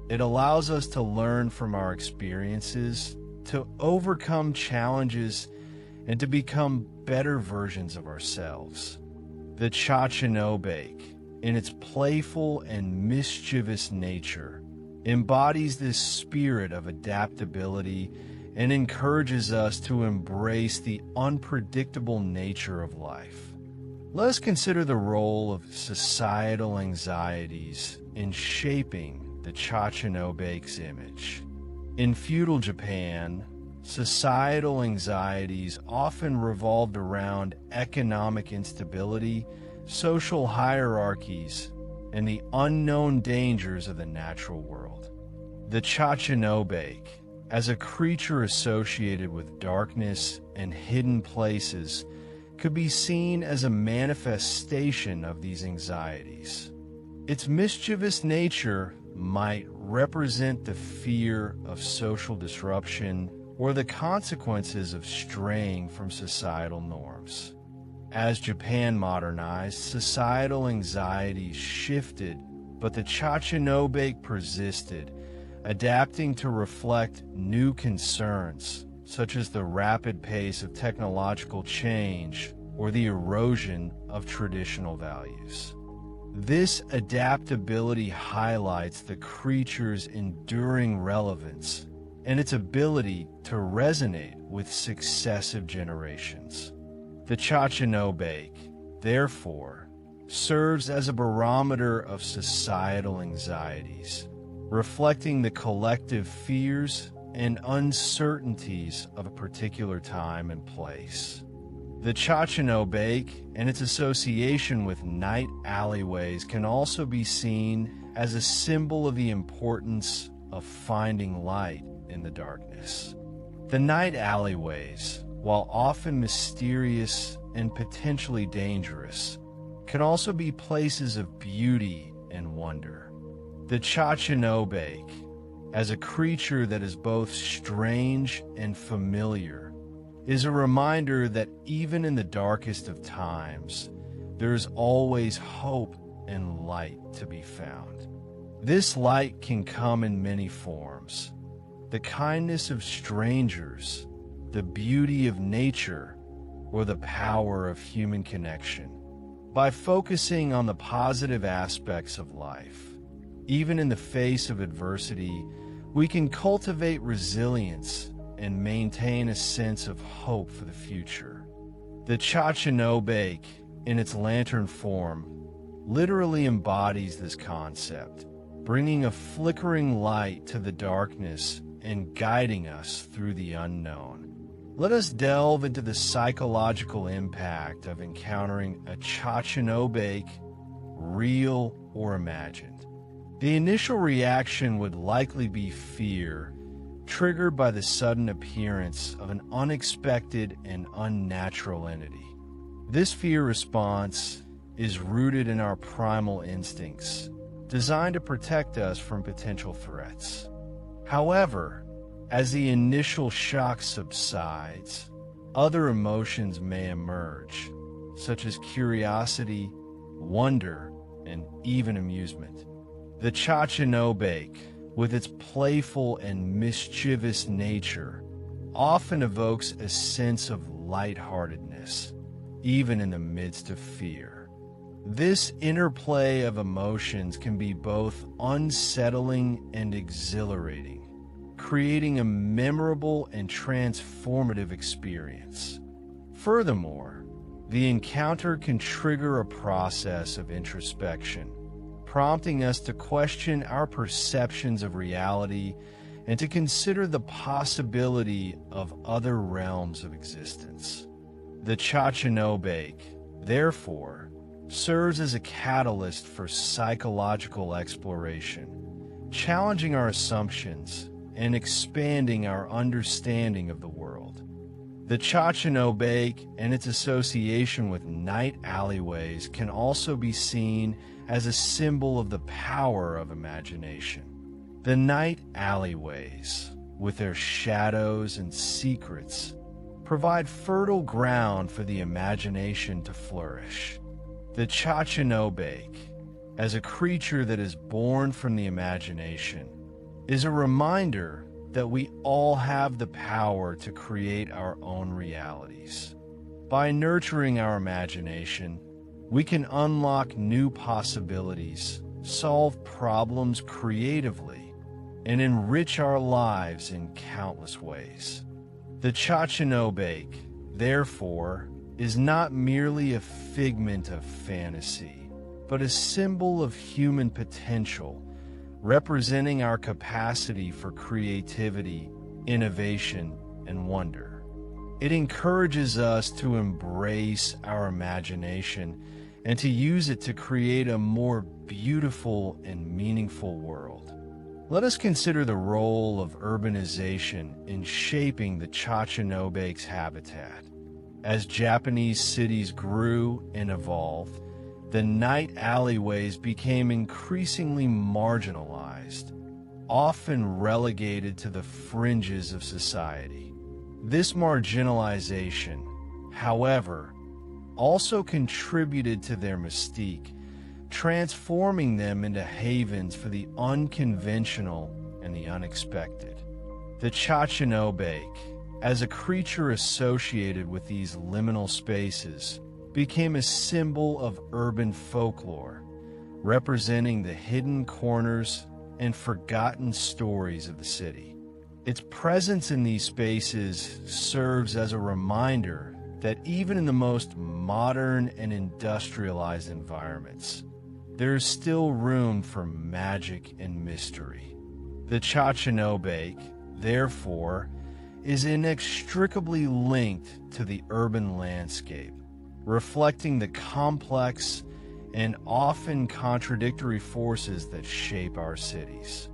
It allows us to learn from our experiences, to overcome challenges, and to become better versions of ourselves. The Cha-cha-no-bake, in its playful and mischievous nature, embodies this spirit of adaptability and encourages us to embrace the unpredictable nature of life. Let us consider the role of societal anxieties in shaping the Cha-cha-no-bake's image. In feudal Japan, societal anxieties often revolved around economic instability, social hierarchies, and the unknown dangers of the natural world. The Chachinobake, as a creature associated with darkness and hidden places, could be seen as a manifestation of these anxieties. Its mischievous nature might represent the fear of social disruption or the consequences of straying from societal norms. As Japan modernized, societal anxieties shifted, but the Chachinobake persisted, adapting to reflect new concerns, such as the rapid pace of technological change or the erosion of traditional values. This adaptability highlights the creature's enduring relevance and its ability to resonate with successive generations. The Chachinobake, therefore, serves as a barometer of societal anxieties, reflecting the collective fears and uncertainties of a particular time and place. The Chachinobake and its association with night alleyways can also be seen as a symbol of the importance of finding light in the darkness. The night alleyways, while often mysterious and potentially dangerous, can also be places of beauty and wonder. The Chachinobake, as a creature that is both strange and familiar, is a reminder that even in the darkest of times, there is always hope and light to be found. This light can come in many forms: the kindness of strangers, the beauty of nature, or the power of human connection. By focusing on the positive aspects of life, even in the face of adversity, we can cultivate resilience and maintain a sense of hope for the future. The Chachinobake, in its lantern form, literally embodies this concept, bringing a flickering light to the darkness and guiding us through the unknown. Let us delve into the psychological impact of encountering a Chachinobake, real or imagined. The initial reaction would likely be fear, triggered by the sudden appearance of an unexpected and unnatural entity. This fear response is rooted in our primal instincts, designed to protect us from potential threats. However, as the initial shock subsides, other emotions may emerge, such as curiosity, wonder, and even amusement. The Chachinobake, with its playful and mischievous nature, often evokes a sense of lightheartedness, even in the midst of fear. This interplay of emotions can be both unsettling and exhilarating, creating a memorable and transformative experience. Furthermore, the encounter can trigger a process of introspection, prompting us to question our perceptions of reality and to consider the possibility of other realms of existence. The Chachinobake, therefore, serves as a catalyst for psychological exploration, challenging our assumptions and expanding our understanding of the world. The Chachinobake and its association with night alleyways can also be seen as a symbol of the power of imagination. The night alleyways, with their shadows and secrets, provide fertile ground for the imagination to flourish. The Chachinobake, as a creature that is born from the imagination, is a reminder that we all have the power to create our own realities. By nurturing our imagination, we can unlock new possibilities, solve problems creatively, and enrich our lives in countless ways. The Chachinobake, therefore, is not merely a figment of fantasy, but a symbol of human potential, representing our capacity for creativity, innovation, and wonder. It encourages us to embrace our imagination and to use it to create a more beautiful and meaningful world. Let us consider the role of urbanization in shaping the Chachinobe's habitat. As Japanese cities grew and evolved, the night alleyways became increasingly marginalized, often relegated to the fringes of society. This marginalization, however, also contributed to their mystique, transforming them into havens for the unconventional and the unexpected. The Chachinobe, as a creature associated with these liminal spaces, became a symbol of urban folklore, representing the hidden corners and forgotten stories of the city. Its presence in these spaces serves as a reminder that even in the most modern and industrialized environments, there is still room for magic and mystery. The Chachinobe, therefore, is inextricably linked to the urban landscape, reflecting the complex and often contradictory forces that shape our cities.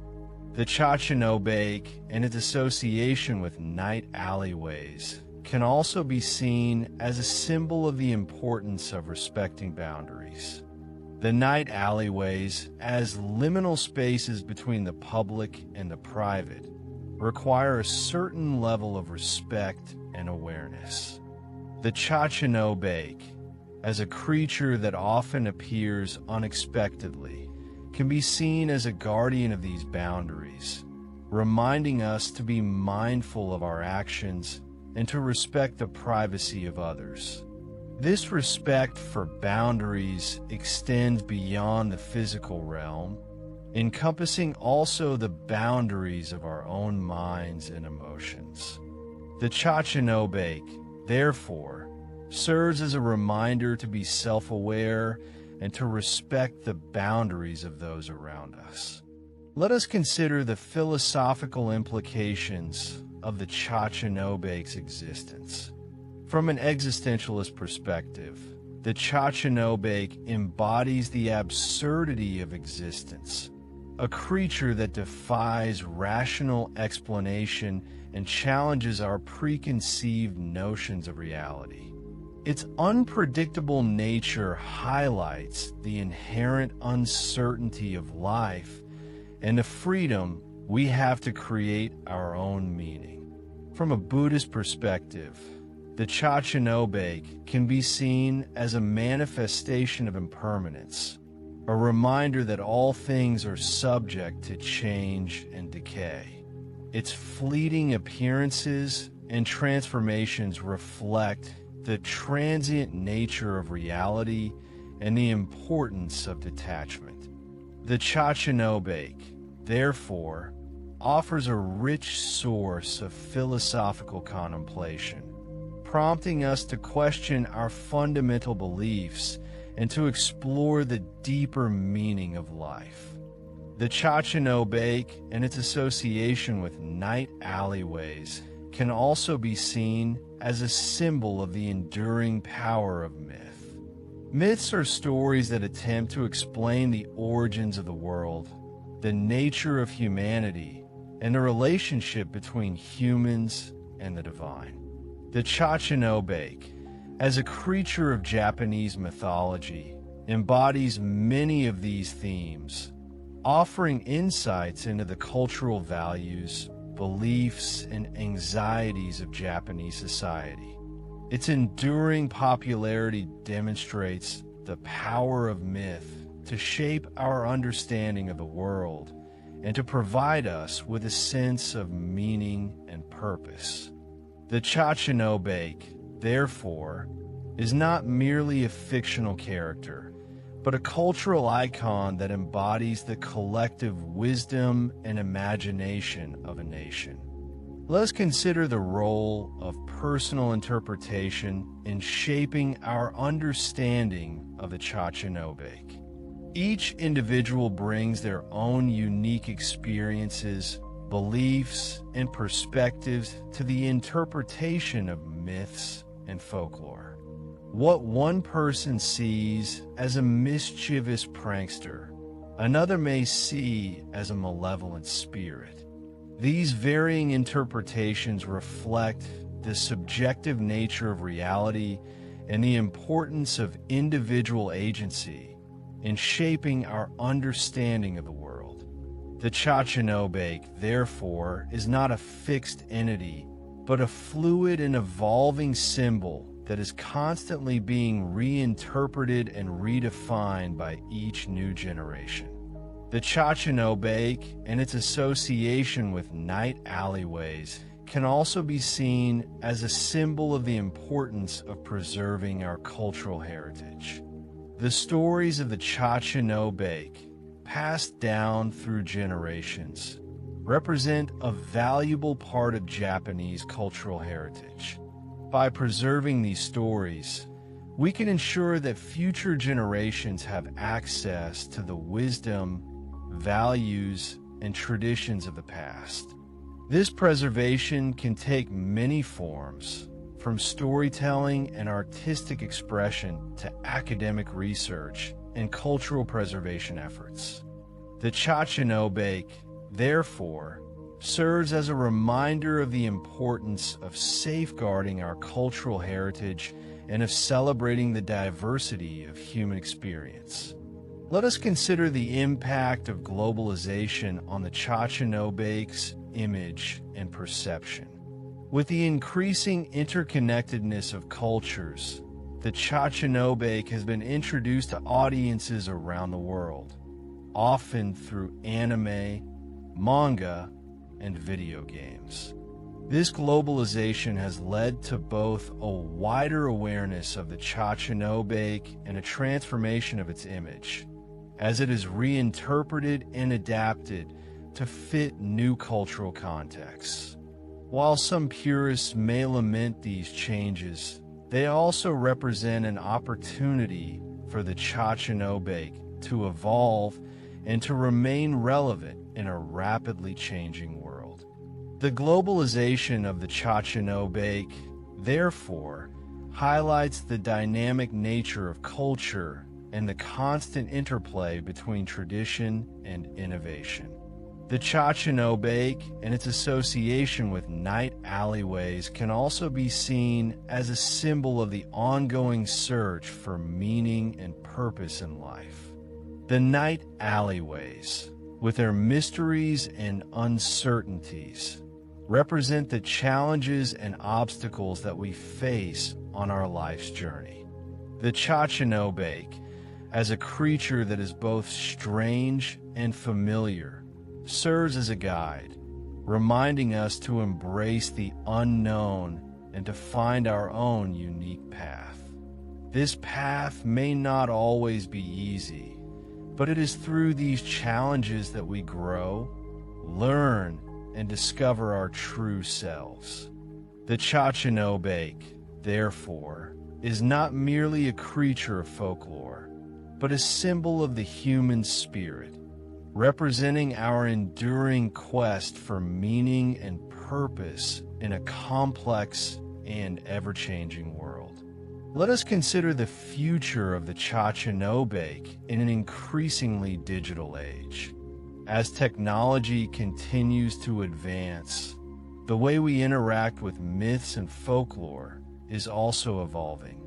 The Chachinobe and its association with night alleyways can also be seen as a symbol of the importance of respecting boundaries. The night alleyways, as liminal spaces between the public and the private, require a certain level of respect and awareness. The Chachinobe, as a creature that often appears unexpectedly, can be seen as a guardian of these boundaries, reminding us to be mindful of our actions and to respect the privacy of others. This respect for boundaries extends beyond the physical realm, encompassing also the boundaries of our own minds and emotions. The Chachinobe, therefore, serves as a reminder to be self-aware and to respect the boundaries of those around us. Let us consider the philosophical implications of the Chachinobe's existence. From an existentialist perspective, the Chachinobe embodies the absurdity of existence, a creature that defies rational explanation and challenges our preconceived notions of reality. Its unpredictable nature highlights the inherent uncertainty of life and the freedom we have to create our own meaning. From a Buddhist perspective, the Chachinobe can be seen as a manifestation of impermanence, a reminder that all things are subject to change and decay. Its fleeting appearances and transformations reflect the transient nature of reality and the importance of detachment. The Chachinobe, therefore, offers a rich source of philosophical contemplation, prompting us to question our fundamental beliefs and to explore the deeper meaning of life. The Chachinobe and its association with night alleyways can also be seen as a symbol of the enduring power of myth. Myths are stories that attempt to explain the origins of the world, the nature of humanity, and the relationship between humans and the divine. The Chachinobe, as a creature of Japanese mythology, embodies many of these themes, offering insights into the cultural values, beliefs, and anxieties of Japanese society. Its enduring popularity demonstrates the power of myth to shape our understanding of the world and to provide us with a sense of meaning and purpose. The Chachinobe, therefore, is not merely a fictional character, but a cultural icon that embodies the collective wisdom and imagination of a nation. Let us consider the role of personal interpretation in shaping our understanding of the Chachinobe. Each individual brings their own unique experiences, beliefs, and perspectives to the interpretation of myths and folklore. What one person sees as a mischievous prankster, another may see as a malevolent spirit. These varying interpretations reflect the subjective nature of reality and the importance of individual agency in shaping our understanding of the world. The Chachanobake, therefore, is not a fixed entity, but a fluid and evolving symbol that is constantly being reinterpreted and redefined by each new generation. The Chachanobake and its association with night alleyways can also be seen as a symbol of the importance of preserving our cultural heritage. The stories of the Chachanobake, passed down through generations, represent a valuable part of Japanese cultural heritage. By preserving these stories, we can ensure that future generations have access to the wisdom, values, and traditions of the past. This preservation can take many forms, from storytelling and artistic expression to academic research and cultural preservation efforts. The Chachanobake, therefore, serves as a reminder of the importance of safeguarding our cultural heritage and of celebrating the diversity of human experience. Let us consider the impact of globalization on the Chachanobake's image and perception. With the increasing interconnectedness of cultures, the Chachanobake has been introduced to audiences around the world, often through anime, manga, and video games. This globalization has led to both a wider awareness of the Chachanobake and a transformation of its image, as it is reinterpreted and adapted to fit new cultural contexts. While some purists may lament these changes, they also represent an opportunity for the Chachanobake to evolve and to remain relevant in a rapidly changing world. The globalization of the Chachanobake, therefore, highlights the dynamic nature of culture and the constant interplay between tradition and innovation. The Chachanobake and its association with night alleyways can also be seen as a symbol of the ongoing search for meaning and purpose in life. The night alleyways, with their mysteries and uncertainties, represent the challenges and obstacles that we face on our life's journey. The Chachanobake, as a creature that is both strange and familiar, serves as a guide, reminding us to embrace the unknown and to find our own unique path. This path may not always be easy, but it is through these challenges that we grow, learn, and discover our true selves. The Chachanobake, therefore, is not merely a creature of folklore, but a symbol of the human spirit, representing our enduring quest for meaning and purpose in a complex and ever-changing world. Let us consider the future of the Chachanobake in an increasingly digital age. As technology continues to advance, the way we interact with myths and folklore is also evolving.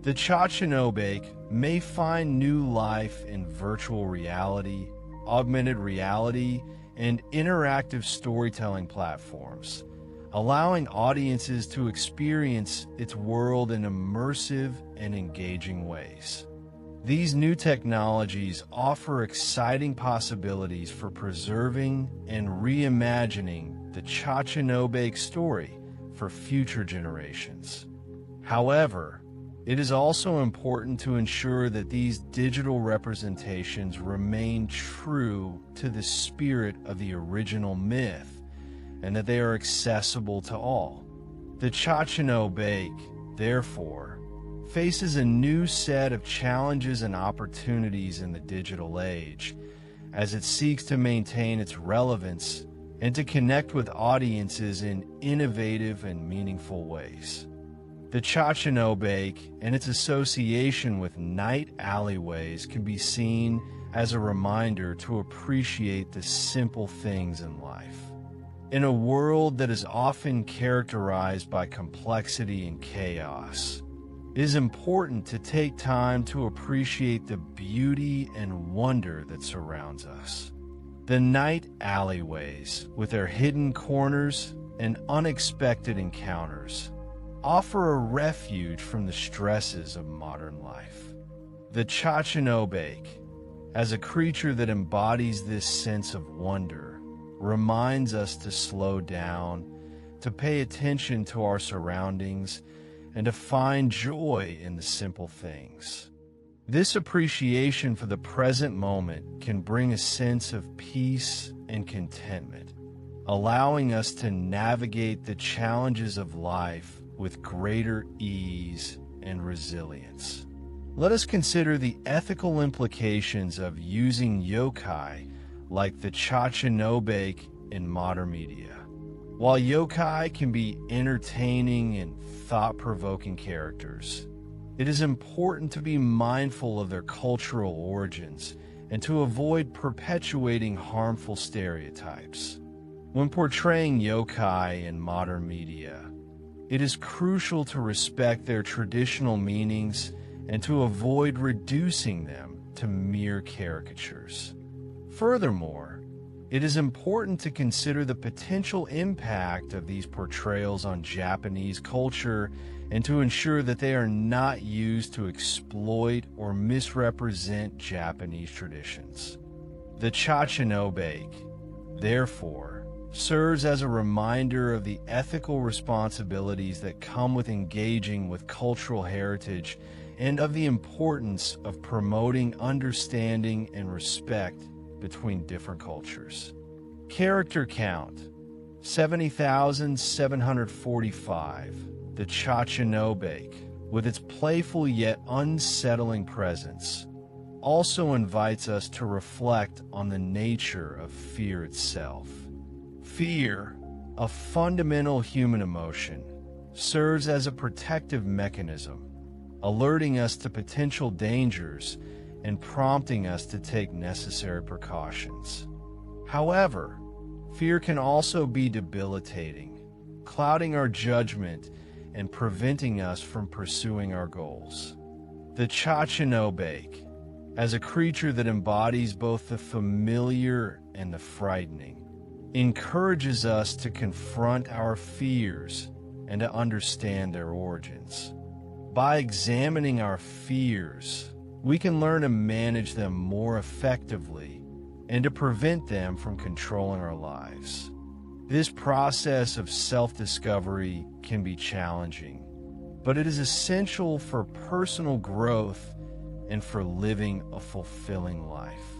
The Chachanobake may find new life in virtual reality, augmented reality, and interactive storytelling platforms, allowing audiences to experience its world in immersive and engaging ways. These new technologies offer exciting possibilities for preserving and reimagining the Chachanobake story for future generations. However, it is also important to ensure that these digital representations remain true to the spirit of the original myth and that they are accessible to all. The Chachanobake, therefore, faces a new set of challenges and opportunities in the digital age as it seeks to maintain its relevance and to connect with audiences in innovative and meaningful ways. The Chachanobake and its association with night alleyways can be seen as a reminder to appreciate the simple things in life. In a world that is often characterized by complexity and chaos, it is important to take time to appreciate the beauty and wonder that surrounds us. The night alleyways, with their hidden corners and unexpected encounters, offer a refuge from the stresses of modern life. The Chachanobake, as a creature that embodies this sense of wonder, reminds us to slow down, to pay attention to our surroundings, and to find joy in the simple things. This appreciation for the present moment can bring a sense of peace and contentment, allowing us to navigate the challenges of life with greater ease and resilience. Let us consider the ethical implications of using yokai like the Chachanobake in modern media. While yokai can be entertaining and thought-provoking characters, it is important to be mindful of their cultural origins and to avoid perpetuating harmful stereotypes. When portraying yokai in modern media, it is crucial to respect their traditional meanings and to avoid reducing them to mere caricatures. Furthermore, it is important to consider the potential impact of these portrayals on Japanese culture and to ensure that they are not used to exploit or misrepresent Japanese traditions. The Chachanobake, therefore, serves as a reminder of the ethical responsibilities that come with engaging with cultural heritage and of the importance of promoting understanding and respect between different cultures. Character count: 70,745. The Chachanobake, with its playful yet unsettling presence, also invites us to reflect on the nature of fear itself. Fear, a fundamental human emotion, serves as a protective mechanism, alerting us to potential dangers and prompting us to take necessary precautions. However, fear can also be debilitating, clouding our judgment and preventing us from pursuing our goals. The Chachanobake, as a creature that embodies both the familiar and the frightening, encourages us to confront our fears and to understand their origins. By examining our fears, we can learn to manage them more effectively and to prevent them from controlling our lives. This process of self-discovery can be challenging, but it is essential for personal growth and for living a fulfilling life.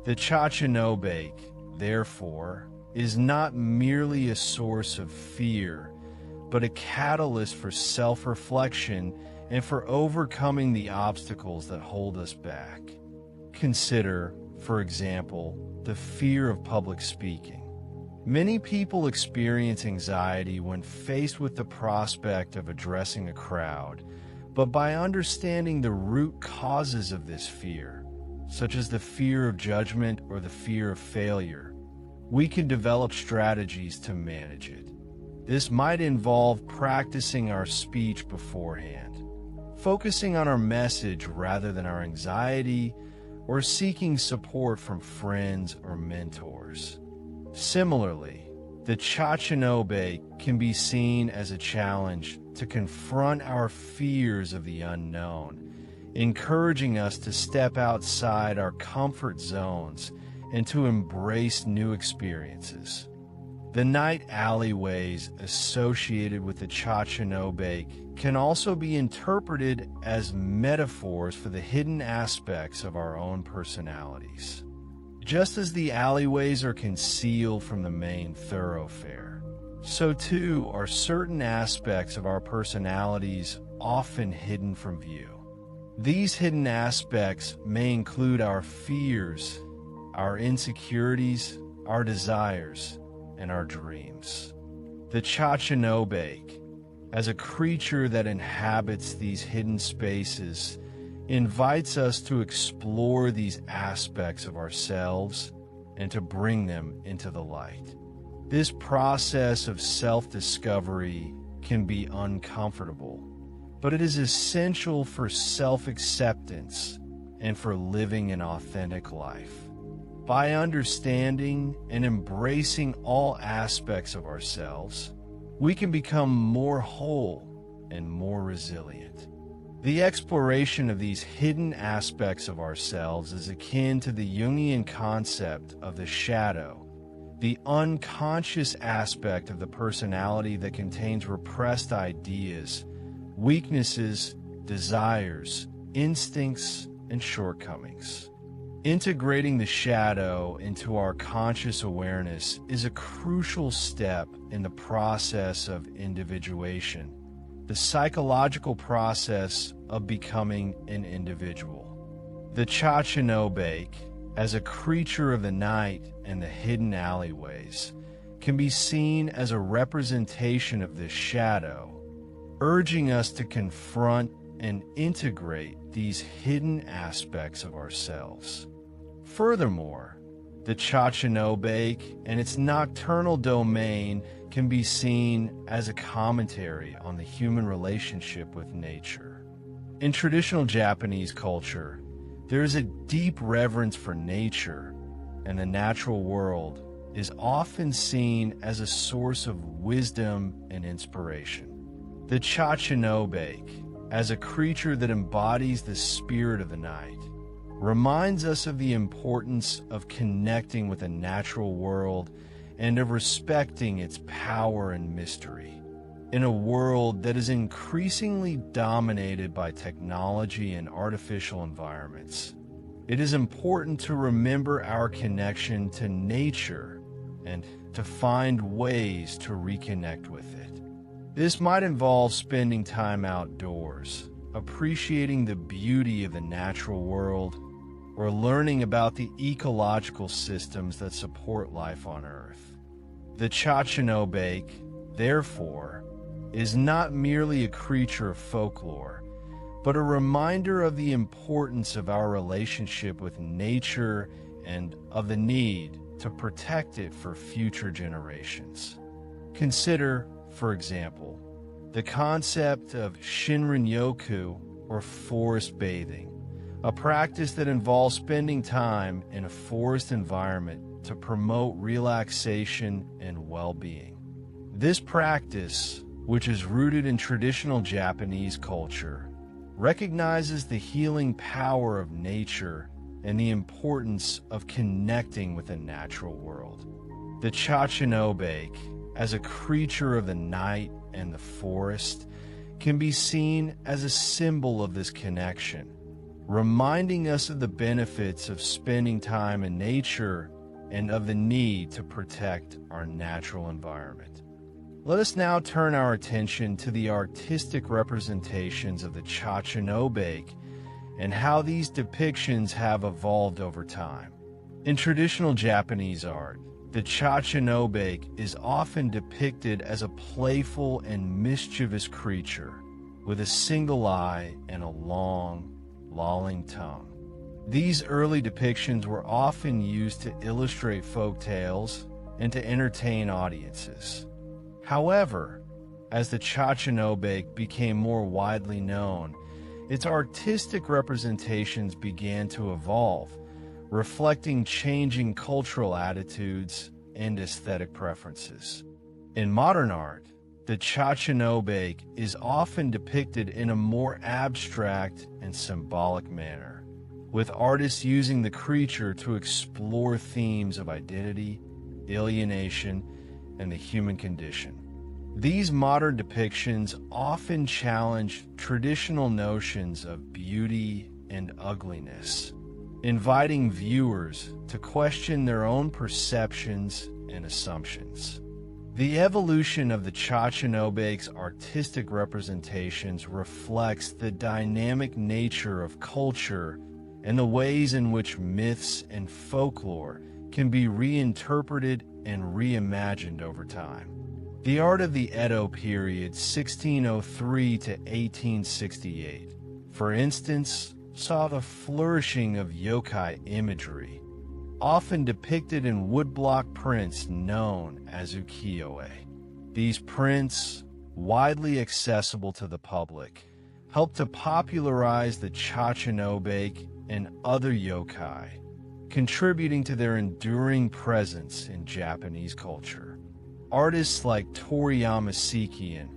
The Chachanobake, therefore, is not merely a source of fear, but a catalyst for self-reflection and for overcoming the obstacles that hold us back. Consider, for example, the fear of public speaking. Many people experience anxiety when faced with the prospect of addressing a crowd, but by understanding the root causes of this fear, such as the fear of judgment or the fear of failure, we can develop strategies to manage it. This might involve practicing our speech beforehand, focusing on our message rather than our anxiety, or seeking support from friends or mentors. Similarly, the Chachanobake can be seen as a challenge to confront our fears of the unknown, encouraging us to step outside our comfort zones and to embrace new experiences. The night alleyways associated with the Chachanobake can also be interpreted as metaphors for the hidden aspects of our own personalities. Just as the alleyways are concealed from the main thoroughfare, so too are certain aspects of our personalities often hidden from view. These hidden aspects may include our fears, our insecurities, our desires, and our dreams. The Chachinobake, as a creature that inhabits these hidden spaces, invites us to explore these aspects of ourselves and to bring them into the light. This process of self-discovery can be uncomfortable, but it is essential for self-acceptance and for living an authentic life. By understanding and embracing all aspects of ourselves, we can become more whole and more resilient. The exploration of these hidden aspects of ourselves is akin to the Jungian concept of the shadow, the unconscious aspect of the personality that contains repressed ideas, weaknesses, desires, instincts, and shortcomings. Integrating the shadow into our conscious awareness is a crucial step in the process of individuation, the psychological process of becoming an individual. The Chachinobake, as a creature of the night and the hidden alleyways, can be seen as a representation of this shadow, urging us to confront and integrate these hidden aspects of ourselves. Furthermore, the Chachinobake and its nocturnal domain can be seen as a commentary on the human relationship with nature. In traditional Japanese culture, there is a deep reverence for nature, and the natural world is often seen as a source of wisdom and inspiration. The Chachinobake, as a creature that embodies the spirit of the night, reminds us of the importance of connecting with the natural world and of respecting its power and mystery. In a world that is increasingly dominated by technology and artificial environments, it is important to remember our connection to nature and to find ways to reconnect with it. This might involve spending time outdoors, appreciating the beauty of the natural world, or learning about the ecological systems that support life on Earth. The Chachinobake, therefore, is not merely a creature of folklore, but a reminder of the importance of our relationship with nature and of the need to protect it for future generations. Consider, for example, the concept of Shinrin-yoku, or forest bathing, a practice that involves spending time in a forest environment to promote relaxation and well-being. This practice, which is rooted in traditional Japanese culture, recognizes the healing power of nature and the importance of connecting with the natural world. The Chachinobake, as a creature of the night and the forest, can be seen as a symbol of this connection, reminding us of the benefits of spending time in nature and of the need to protect our natural environment. Let us now turn our attention to the artistic representations of the Chachinobake and how these depictions have evolved over time. In traditional Japanese art, the Chachinobake is often depicted as a playful and mischievous creature with a single eye and a long, lolling tongue. These early depictions were often used to illustrate folk tales and to entertain audiences. However, as the Chachinobake became more widely known, its artistic representations began to evolve, reflecting changing cultural attitudes and aesthetic preferences. In modern art, the Chachinobake is often depicted in a more abstract and symbolic manner, with artists using the creature to explore themes of identity, alienation, and the human condition. These modern depictions often challenge traditional notions of beauty and ugliness, inviting viewers to question their own perceptions and assumptions. The evolution of the Chachinobake's artistic representations reflects the dynamic nature of culture and the ways in which myths and folklore can be reinterpreted and reimagined over time. The art of the Edo period, 1603 to 1868, for instance, saw the flourishing of yokai imagery, often depicted in woodblock prints known as ukiyo-e. These prints, widely accessible to the public, helped to popularize the Chachinobake and other yokai, contributing to their enduring presence in Japanese culture. Artists like Toriyama Sekian,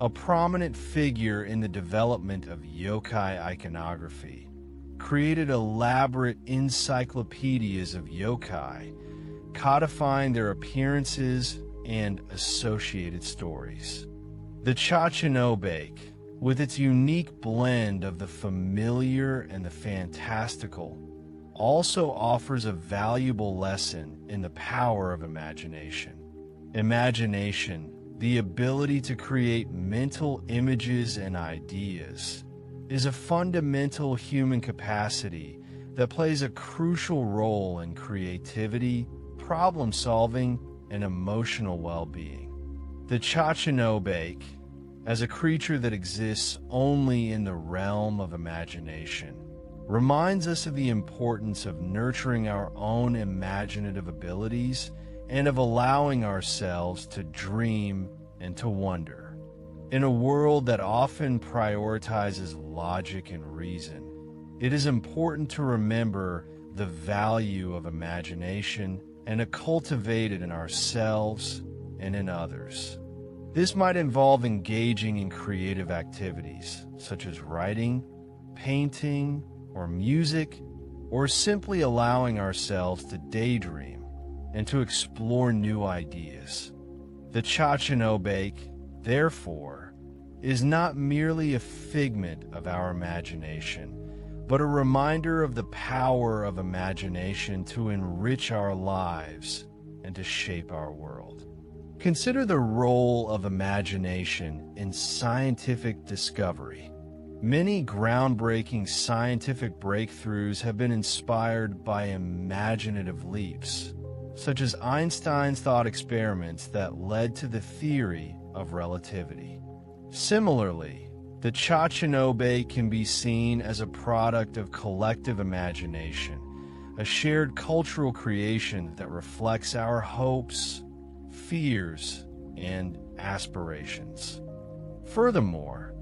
a prominent figure in the development of yokai iconography, created elaborate encyclopedias of yokai, codifying their appearances and associated stories. The Chachinobake, with its unique blend of the familiar and the fantastical, also offers a valuable lesson in the power of imagination. Imagination, the ability to create mental images and ideas, is a fundamental human capacity that plays a crucial role in creativity, problem-solving, and emotional well-being. The Chachinobake, as a creature that exists only in the realm of imagination, reminds us of the importance of nurturing our own imaginative abilities and of allowing ourselves to dream and to wonder. In a world that often prioritizes logic and reason, it is important to remember the value of imagination and to cultivate it in ourselves and in others. This might involve engaging in creative activities such as writing, painting, or music, or simply allowing ourselves to daydream and to explore new ideas. The Chachinobake, therefore, is not merely a figment of our imagination, but a reminder of the power of imagination to enrich our lives and to shape our world. Consider the role of imagination in scientific discovery. Many groundbreaking scientific breakthroughs have been inspired by imaginative leaps, such as Einstein's thought experiments that led to the theory of relativity. Similarly, the Chachinobake can be seen as a product of collective imagination, a shared cultural creation that reflects our hopes, fears, and aspirations. Furthermore,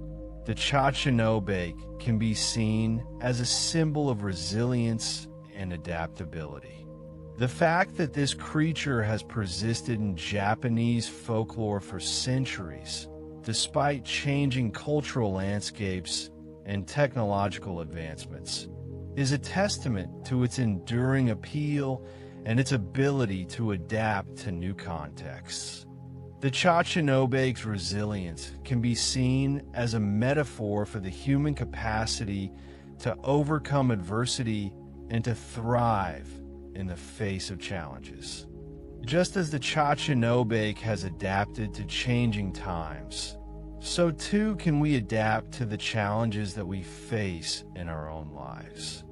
the Chachinobake can be seen as a symbol of resilience and adaptability. The fact that this creature has persisted in Japanese folklore for centuries, despite changing cultural landscapes and technological advancements, is a testament to its enduring appeal and its ability to adapt to new contexts. The Chachinobake's resilience can be seen as a metaphor for the human capacity to overcome adversity and to thrive in the face of challenges. Just as the Chachinobake has adapted to changing times, so too can we adapt to the challenges that we face in our own lives.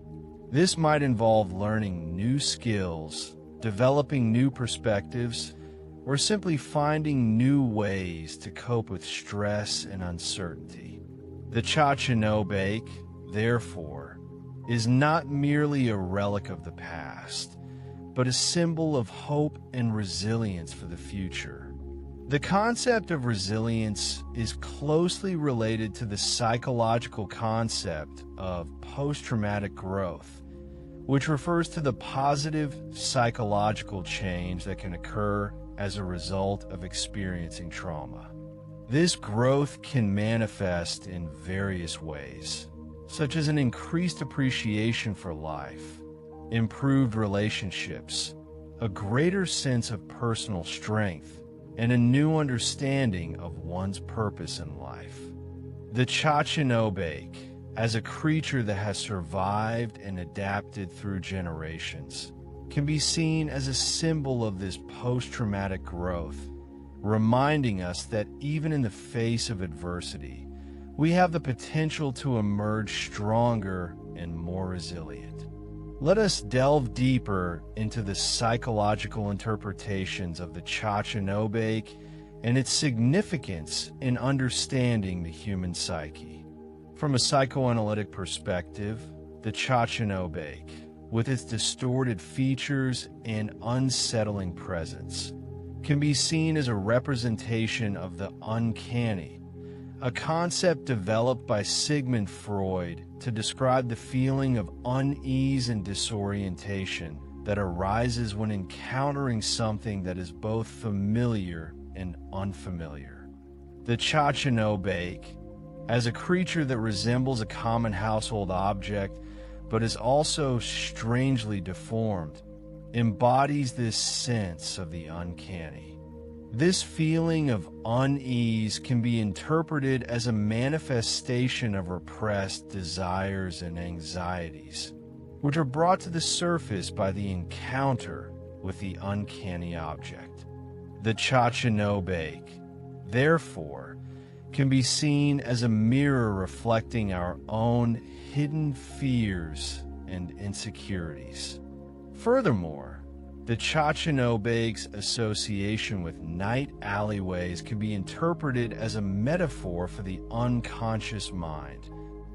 This might involve learning new skills, developing new perspectives, or simply finding new ways to cope with stress and uncertainty. The Chachinobake, therefore, is not merely a relic of the past, but a symbol of hope and resilience for the future. The concept of resilience is closely related to the psychological concept of post-traumatic growth, which refers to the positive psychological change that can occur as a result of experiencing trauma. This growth can manifest in various ways, such as an increased appreciation for life, improved relationships, a greater sense of personal strength, and a new understanding of one's purpose in life. The Chachinobake, as a creature that has survived and adapted through generations, can be seen as a symbol of this post-traumatic growth, reminding us that even in the face of adversity, we have the potential to emerge stronger and more resilient. Let us delve deeper into the psychological interpretations of the Chachinobake and its significance in understanding the human psyche. From a psychoanalytic perspective, the Chachinobake, with its distorted features and unsettling presence, can be seen as a representation of the uncanny, a concept developed by Sigmund Freud to describe the feeling of unease and disorientation that arises when encountering something that is both familiar and unfamiliar. The Chachinobake, as a creature that resembles a common household object but is also strangely deformed, embodies this sense of the uncanny. This feeling of unease can be interpreted as a manifestation of repressed desires and anxieties, which are brought to the surface by the encounter with the uncanny object. The Chachinobake, therefore, can be seen as a mirror reflecting our own hidden fears and insecurities. Furthermore, the Chachinobake's association with night alleyways can be interpreted as a metaphor for the unconscious mind,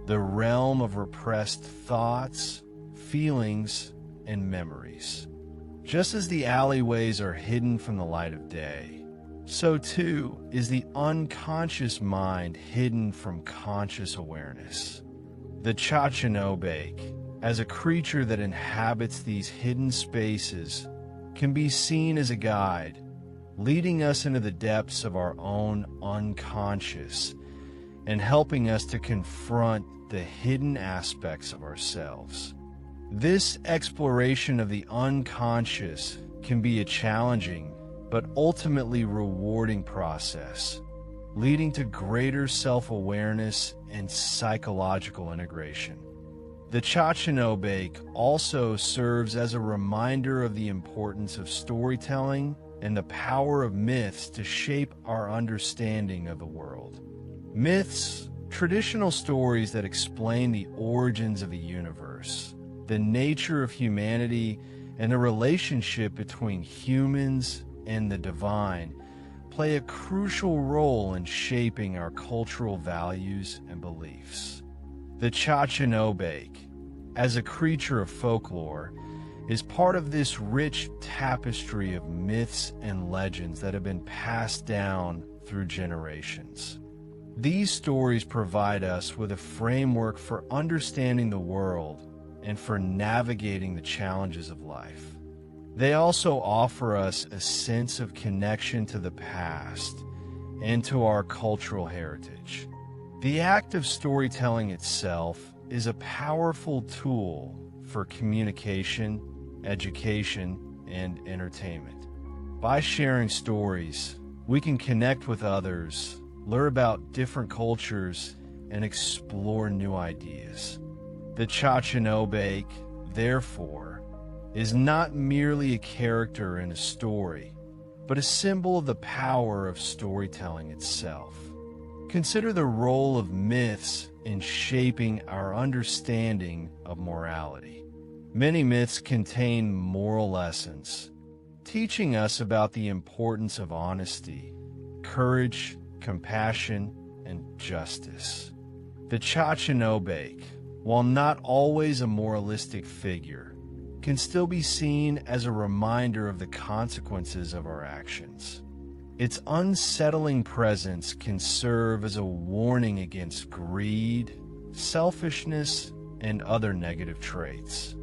the realm of repressed thoughts, feelings, and memories. Just as the alleyways are hidden from the light of day, so too is the unconscious mind hidden from conscious awareness. The Chachinobake, as a creature that inhabits these hidden spaces, can be seen as a guide, leading us into the depths of our own unconscious and helping us to confront the hidden aspects of ourselves. This exploration of the unconscious can be a challenging but ultimately rewarding process, leading to greater self-awareness and psychological integration. The Chachinobake also serves as a reminder of the importance of storytelling and the power of myths to shape our understanding of the world. Myths, traditional stories that explain the origins of the universe, the nature of humanity, and the relationship between humans and the divine, play a crucial role in shaping our cultural values and beliefs. The Chachinobake, as a creature of folklore, is part of this rich tapestry of myths and legends that have been passed down through generations. These stories provide us with a framework for understanding the world and for navigating the challenges of life. They also offer us a sense of connection to the past and to our cultural heritage. The act of storytelling itself is a powerful tool for communication, education, and entertainment. By sharing stories, we can connect with others, learn about different cultures, and explore new ideas. The Chachinobake, therefore, is not merely a character in a story, but a symbol of the power of storytelling itself. Consider the role of myths in shaping our understanding of morality. Many myths contain moral lessons, teaching us about the importance of honesty, courage, compassion, and justice. The Chachinobake, while not always a moralistic figure, can still be seen as a reminder of the consequences of our actions. Its unsettling presence can serve as a warning against greed, selfishness, and other negative traits.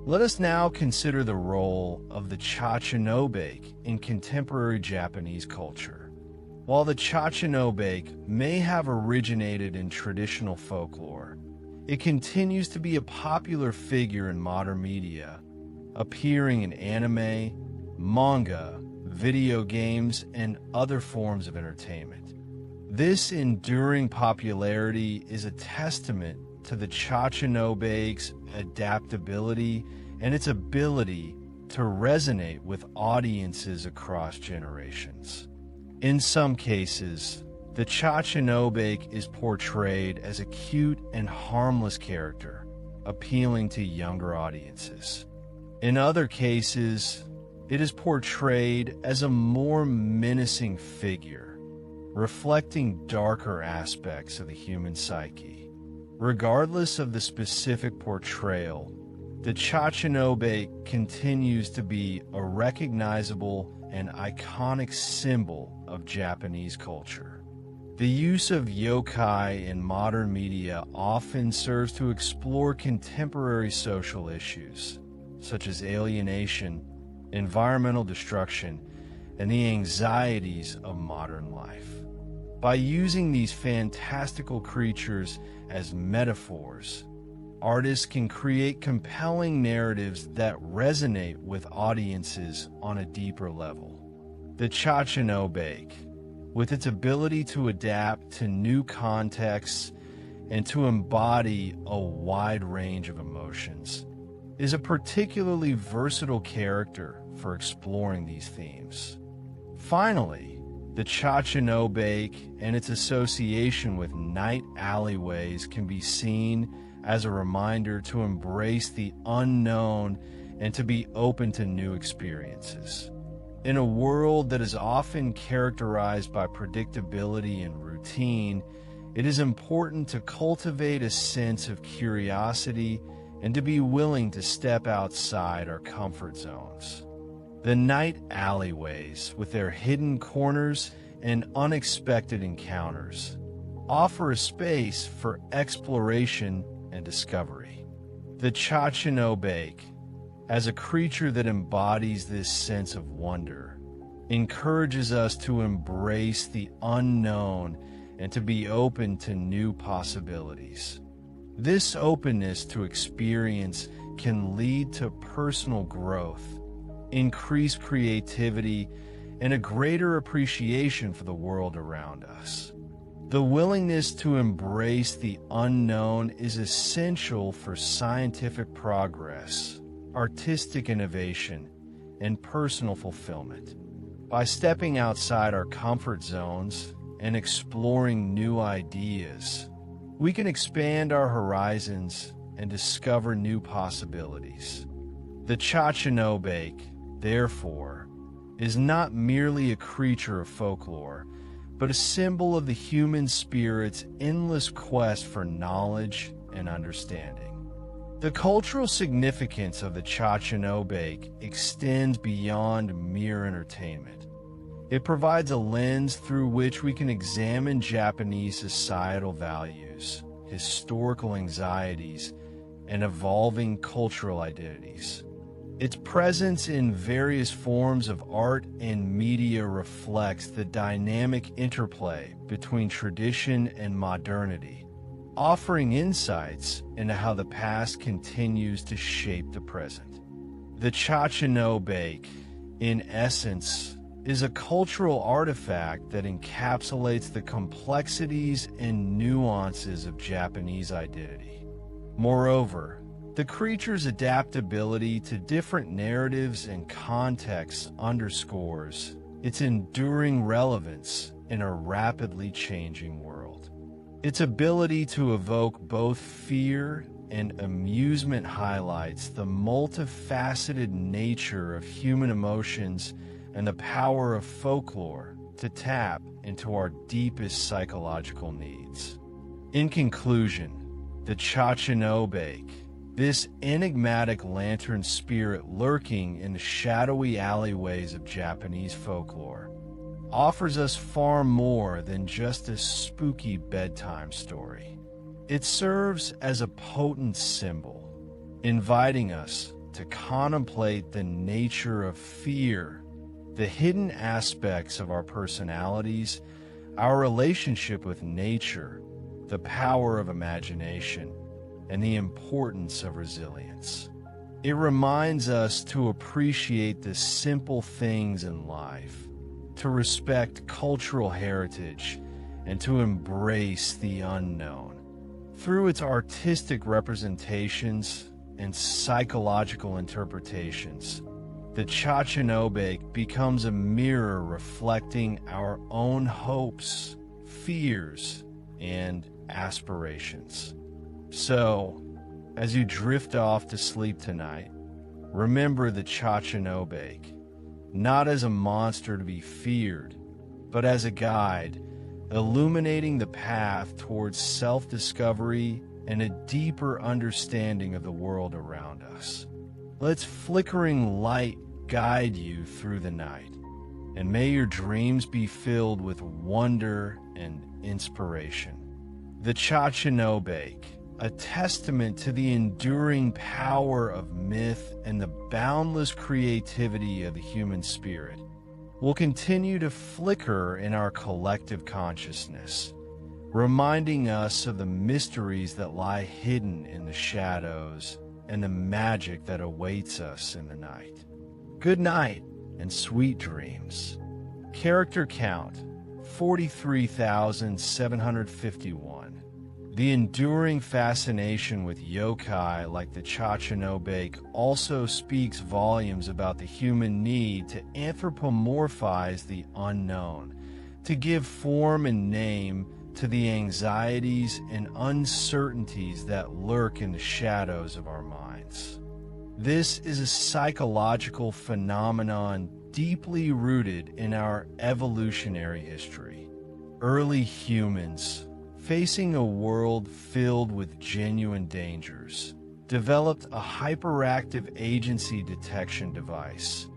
Let us now consider the role of the Chachinobake in contemporary Japanese culture. While the Chachinobake may have originated in traditional folklore, it continues to be a popular figure in modern media, appearing in anime, manga, video games, and other forms of entertainment. This enduring popularity is a testament to the Chachinobake's adaptability and its ability to resonate with audiences across generations. In some cases, the Chachinobake is portrayed as a cute and harmless character, appealing to younger audiences. In other cases, it is portrayed as a more menacing figure, reflecting darker aspects of the human psyche. Regardless of the specific portrayal, the Tachinobe continues to be a recognizable and iconic symbol of Japanese culture. The use of yokai in modern media often serves to explore contemporary social issues, such as alienation, environmental destruction, and the anxieties of modern life. By using these fantastical creatures as metaphors, artists can create compelling narratives that resonate with audiences on a deeper level. The Tachinobe, with its ability to adapt to new contexts and to embody a wide range of emotions, is a particularly versatile character for exploring these themes. Finally, the Tachinobe and its association with night alleyways can be seen as a reminder to embrace the unknown and to be open to new experiences. In a world that is often characterized by predictability and routine, it is important to cultivate a sense of curiosity and to be willing to step outside our comfort zones. The night alleyways, with their hidden corners and unexpected encounters, offer a space for exploration and discovery. The Tachinobe, as a creature that embodies this sense of wonder, encourages us to embrace the unknown and to be open to new possibilities. This openness to experience can lead to personal growth, increased creativity, and a greater appreciation for the world around us. The willingness to embrace the unknown is essential for scientific progress, artistic innovation, and personal fulfillment. By stepping outside our comfort zones and exploring new ideas, we can expand our horizons and discover new possibilities. The Tachinobe, therefore, is not merely a creature of folklore, but a symbol of the human spirit's endless quest for knowledge and understanding. The cultural significance of the Tachinobe extends beyond mere entertainment. It provides a lens through which we can examine Japanese societal values, historical anxieties, and evolving cultural identities. Its presence in various forms of art and media reflects the dynamic interplay between tradition and modernity, offering insights into how the past continues to shape the present. The Tachinobe, in essence, is a cultural artifact that encapsulates the complexities and nuances of Japanese identity. Moreover, the creature's adaptability to different narratives and contexts underscores its enduring relevance in a rapidly changing world. Its ability to evoke both fear and amusement highlights the multifaceted nature of human emotions and the power of folklore to tap into our deepest psychological needs. In conclusion, the Tachinobe, this enigmatic lantern spirit lurking in the shadowy alleyways of Japanese folklore, offers us far more than just a spooky bedtime story. It serves as a potent symbol, inviting us to contemplate the nature of fear, the hidden aspects of our personalities, our relationship with nature, the power of imagination, and the importance of resilience. It reminds us to appreciate the simple things in life, to respect cultural heritage, and to embrace the unknown. Through its artistic representations and psychological interpretations, the Tachinobe becomes a mirror reflecting our own hopes, fears, and aspirations. So, As you drift off to sleep tonight, remember the Chachanobake, not as a monster to be feared, but as a guide, illuminating the path towards self-discovery and a deeper understanding of the world around us. Let its flickering light guide you through the night, and may your dreams be filled with wonder and inspiration. The Chachanobake, a testament to the enduring power of myth and the boundless creativity of the human spirit, will continue to flicker in our collective consciousness, reminding us of the mysteries that lie hidden in the shadows and the magic that awaits us in the night. Good night and sweet dreams. Character count 43,751. The enduring fascination with yokai like the Chachanobake also speaks volumes about the human need to anthropomorphize the unknown, to give form and name to the anxieties and uncertainties that lurk in the shadows of our minds. This is a psychological phenomenon deeply rooted in our evolutionary history. Early humans, facing a world filled with genuine dangers, developed a hyperactive agency detection device,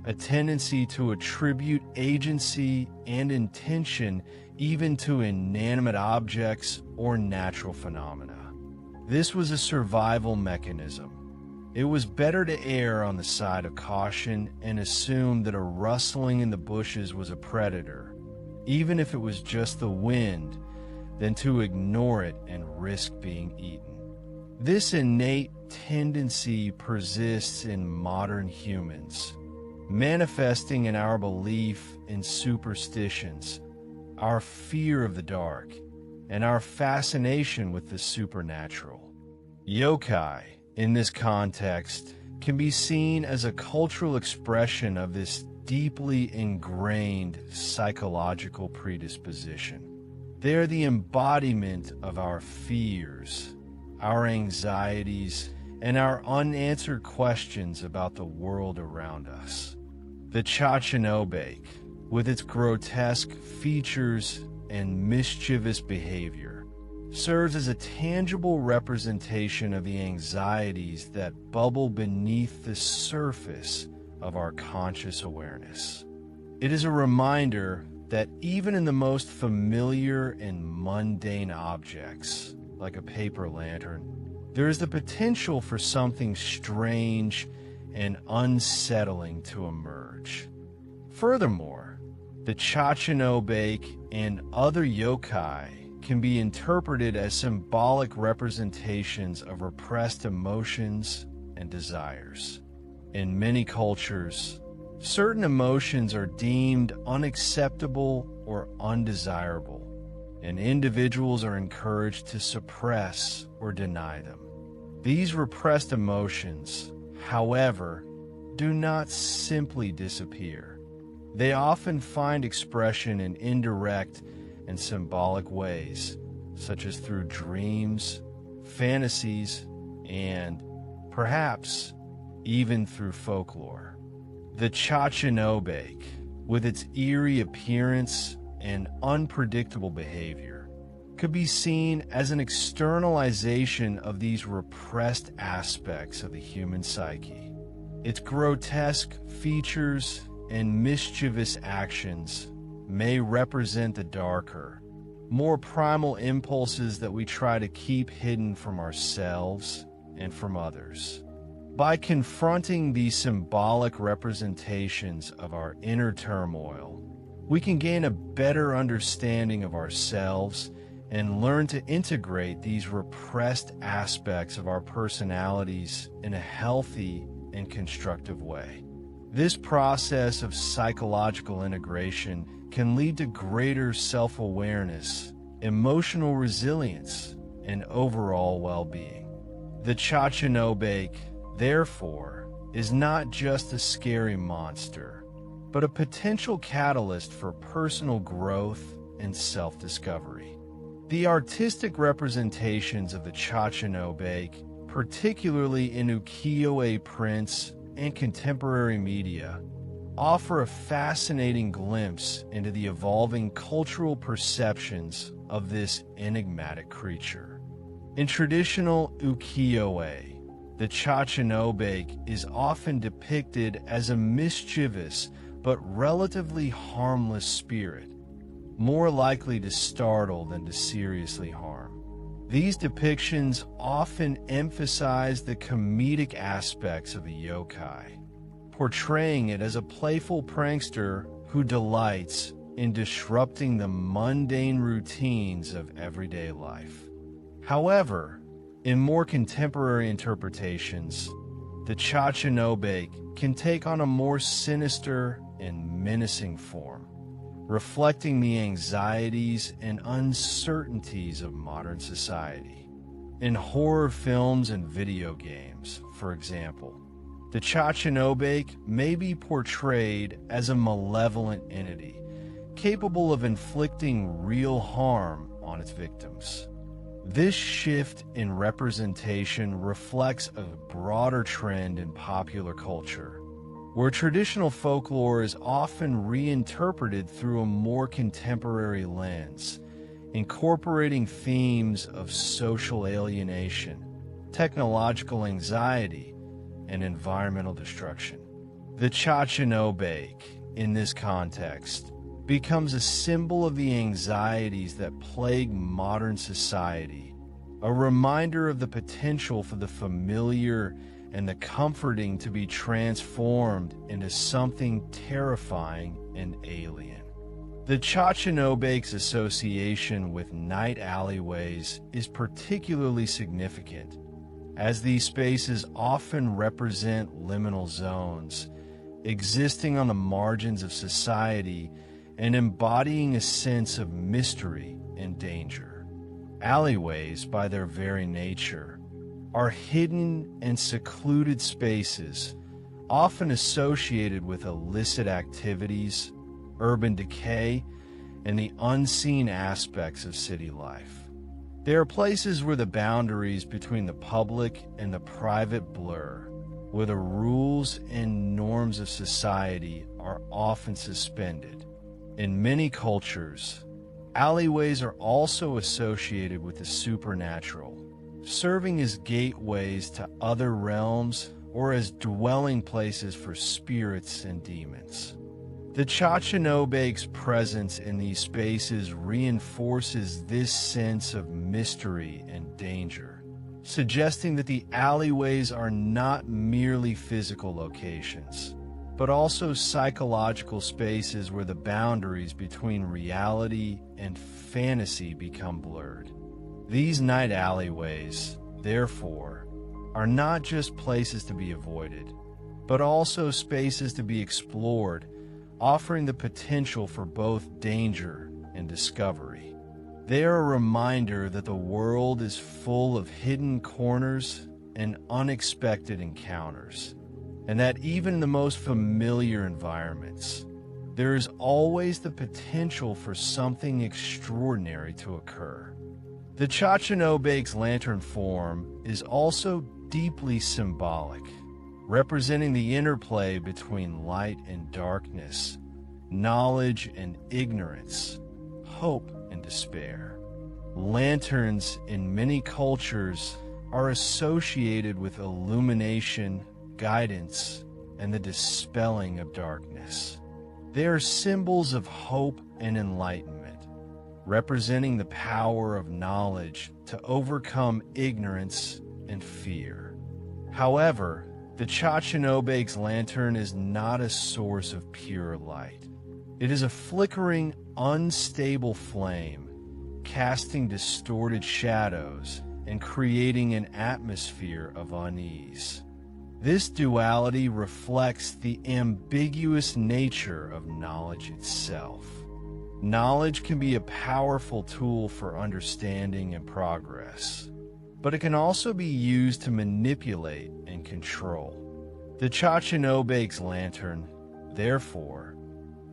a tendency to attribute agency and intention even to inanimate objects or natural phenomena. This was a survival mechanism. It was better to err on the side of caution and assume that a rustling in the bushes was a predator, even if it was just the wind, than to ignore it and risk being eaten. This innate tendency persists in modern humans, manifesting in our belief in superstitions, our fear of the dark, and our fascination with the supernatural. Yokai, in this context, can be seen as a cultural expression of this deeply ingrained psychological predisposition. They are the embodiment of our fears, our anxieties, and our unanswered questions about the world around us. The Chachanobake, with its grotesque features and mischievous behavior, serves as a tangible representation of the anxieties that bubble beneath the surface of our conscious awareness. It is a reminder that even in the most familiar and mundane objects, like a paper lantern, there is the potential for something strange and unsettling to emerge. Furthermore, the Chachanobake and other yokai can be interpreted as symbolic representations of repressed emotions and desires. In many cultures, certain emotions are deemed unacceptable or undesirable, and individuals are encouraged to suppress or deny them. These repressed emotions, however, do not simply disappear. They often find expression in indirect and symbolic ways, such as through dreams, fantasies, and, perhaps, even through folklore. The Chachanobake, with its eerie appearance and unpredictable behavior, could be seen as an externalization of these repressed aspects of the human psyche. Its grotesque features and mischievous actions may represent the darker, more primal impulses that we try to keep hidden from ourselves and from others. By confronting these symbolic representations of our inner turmoil, we can gain a better understanding of ourselves and learn to integrate these repressed aspects of our personalities in a healthy and constructive way. This process of psychological integration can lead to greater self-awareness, emotional resilience, and overall well-being. The Chachanobake, therefore, is not just a scary monster, but a potential catalyst for personal growth and self-discovery. The artistic representations of the Chachanobake particularly in ukiyo-e prints and contemporary media, offer a fascinating glimpse into the evolving cultural perceptions of this enigmatic creature. In traditional ukiyo-e, the Chachinobake is often depicted as a mischievous but relatively harmless spirit, more likely to startle than to seriously harm. These depictions often emphasize the comedic aspects of a yokai, portraying it as a playful prankster who delights in disrupting the mundane routines of everyday life. However, in more contemporary interpretations, the Chachinobake can take on a more sinister and menacing form, reflecting the anxieties and uncertainties of modern society. In horror films and video games, for example, the Chachinobake may be portrayed as a malevolent entity, capable of inflicting real harm on its victims. This shift in representation reflects a broader trend in popular culture, where traditional folklore is often reinterpreted through a more contemporary lens, incorporating themes of social alienation, technological anxiety, and environmental destruction. The Chachinobake, in this context, becomes a symbol of the anxieties that plague modern society, a reminder of the potential for the familiar and the comforting to be transformed into something terrifying and alien. The Chachinobake's association with night alleyways is particularly significant, as these spaces often represent liminal zones, existing on the margins of society and embodying a sense of mystery and danger. Alleyways, by their very nature, are hidden and secluded spaces, often associated with illicit activities, urban decay, and the unseen aspects of city life. They are places where the boundaries between the public and the private blur, where the rules and norms of society are often suspended. In many cultures, alleyways are also associated with the supernatural, serving as gateways to other realms or as dwelling places for spirits and demons. The Chachinobake's presence in these spaces reinforces this sense of mystery and danger, suggesting that the alleyways are not merely physical locations, but also psychological spaces where the boundaries between reality and fantasy become blurred. These night alleyways, therefore, are not just places to be avoided, but also spaces to be explored, offering the potential for both danger and discovery. They are a reminder that the world is full of hidden corners and unexpected encounters, and that even in the most familiar environments, there is always the potential for something extraordinary to occur. The Chachinobake's lantern form is also deeply symbolic, representing the interplay between light and darkness, knowledge and ignorance, hope and despair. Lanterns in many cultures are associated with illumination, guidance, and the dispelling of darkness. They are symbols of hope and enlightenment, representing the power of knowledge to overcome ignorance and fear. However, the Chachinobake's lantern is not a source of pure light. It is a flickering, unstable flame, casting distorted shadows and creating an atmosphere of unease. This duality reflects the ambiguous nature of knowledge itself. Knowledge can be a powerful tool for understanding and progress, but it can also be used to manipulate and control. The Chachinobake's lantern, therefore,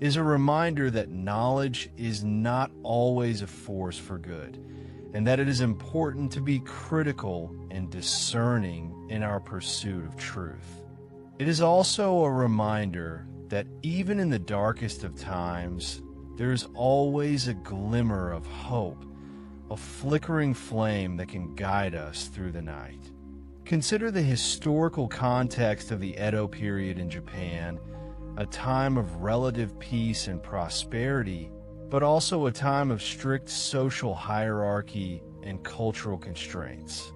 is a reminder that knowledge is not always a force for good, and that it is important to be critical and discerning in our pursuit of truth. It is also a reminder that even in the darkest of times, there is always a glimmer of hope, a flickering flame that can guide us through the night. Consider the historical context of the Edo period in Japan, a time of relative peace and prosperity, but also a time of strict social hierarchy and cultural constraints.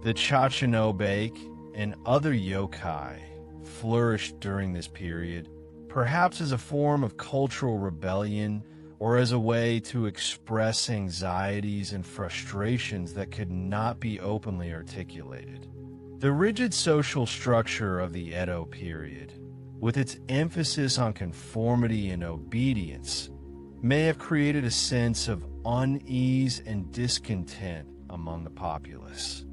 The Chachinobake and other yokai flourished during this period, perhaps as a form of cultural rebellion or as a way to express anxieties and frustrations that could not be openly articulated. The rigid social structure of the Edo period, with its emphasis on conformity and obedience, may have created a sense of unease and discontent among the populace.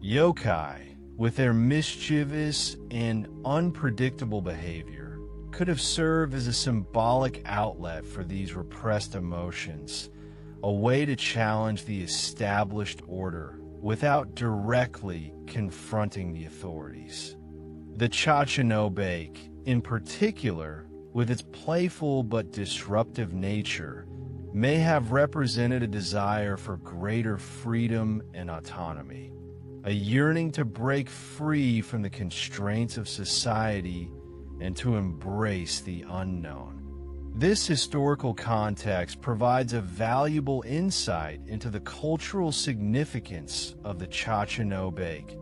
Yokai, with their mischievous and unpredictable behavior, could have served as a symbolic outlet for these repressed emotions, a way to challenge the established order without directly confronting the authorities. The Chachinobake, in particular, with its playful but disruptive nature, may have represented a desire for greater freedom and autonomy, a yearning to break free from the constraints of society and to embrace the unknown. This historical context provides a valuable insight into the cultural significance of the Chachinobake,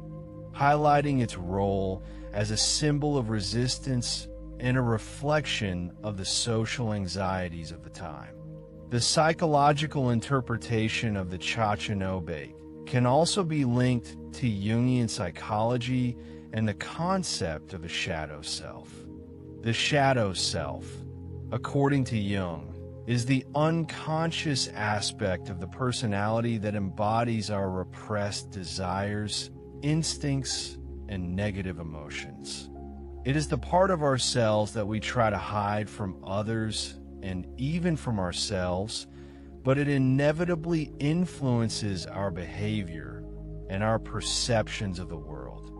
highlighting its role as a symbol of resistance and a reflection of the social anxieties of the time. The psychological interpretation of the Chachinobake can also be linked to Jungian psychology and the concept of a shadow self. The shadow self, according to Jung, is the unconscious aspect of the personality that embodies our repressed desires, instincts, and negative emotions. It is the part of ourselves that we try to hide from others and even from ourselves, but it inevitably influences our behavior and our perceptions of the world.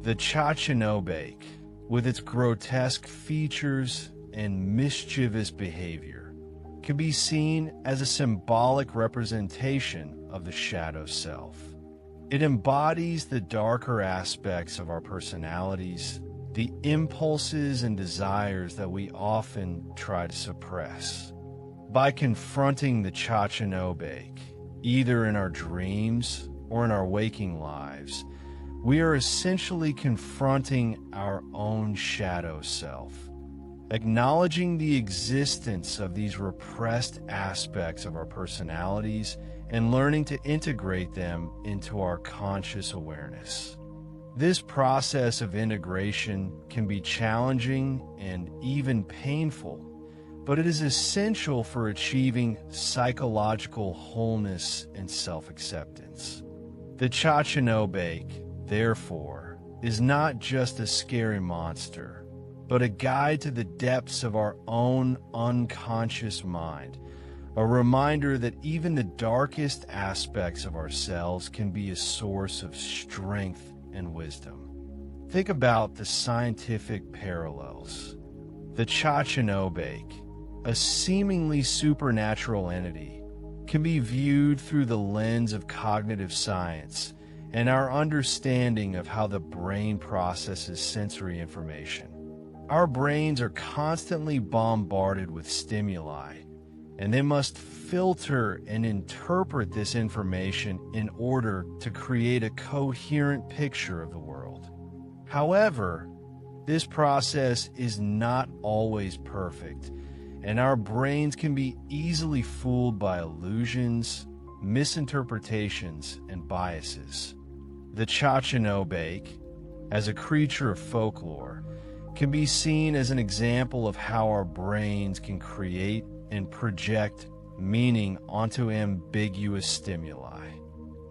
The Chachinobake, with its grotesque features and mischievous behavior, can be seen as a symbolic representation of the shadow self. It embodies the darker aspects of our personalities, the impulses and desires that we often try to suppress. By confronting the Chachinobake, either in our dreams or in our waking lives, we are essentially confronting our own shadow self, acknowledging the existence of these repressed aspects of our personalities and learning to integrate them into our conscious awareness. This process of integration can be challenging and even painful, but it is essential for achieving psychological wholeness and self-acceptance. The Chachinobake, therefore, is not just a scary monster, but a guide to the depths of our own unconscious mind, a reminder that even the darkest aspects of ourselves can be a source of strength and wisdom. Think about the scientific parallels. The Chachinobake, a seemingly supernatural entity, can be viewed through the lens of cognitive science and our understanding of how the brain processes sensory information. Our brains are constantly bombarded with stimuli, and they must filter and interpret this information in order to create a coherent picture of the world. However, this process is not always perfect, and our brains can be easily fooled by illusions, misinterpretations, and biases. The Chachinobake, as a creature of folklore, can be seen as an example of how our brains can create and project meaning onto ambiguous stimuli.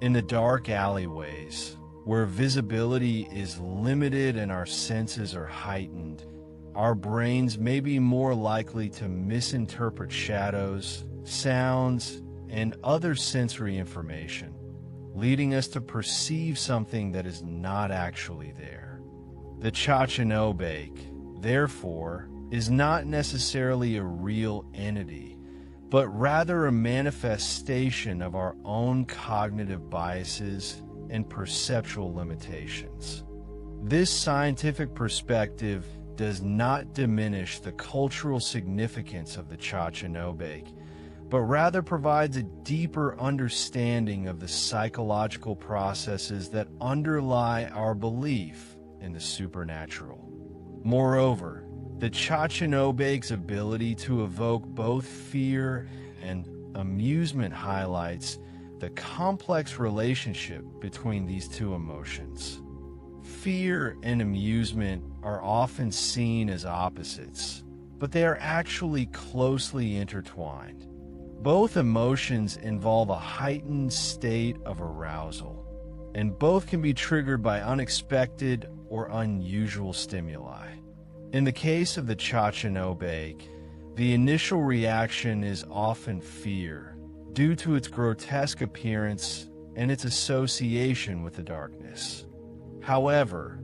In the dark alleyways, where visibility is limited and our senses are heightened, our brains may be more likely to misinterpret shadows, sounds, and other sensory information, leading us to perceive something that is not actually there. The Chachanobake, therefore, is not necessarily a real entity, but rather a manifestation of our own cognitive biases and perceptual limitations. This scientific perspective does not diminish the cultural significance of the Chachanobake, but rather provides a deeper understanding of the psychological processes that underlie our belief in the supernatural. Moreover, the Chachanobake's ability to evoke both fear and amusement highlights the complex relationship between these two emotions. Fear and amusement are often seen as opposites, but they are actually closely intertwined. Both emotions involve a heightened state of arousal, and both can be triggered by unexpected or unusual stimuli. In the case of the Chachanobake, the initial reaction is often fear, due to its grotesque appearance and its association with the darkness. However,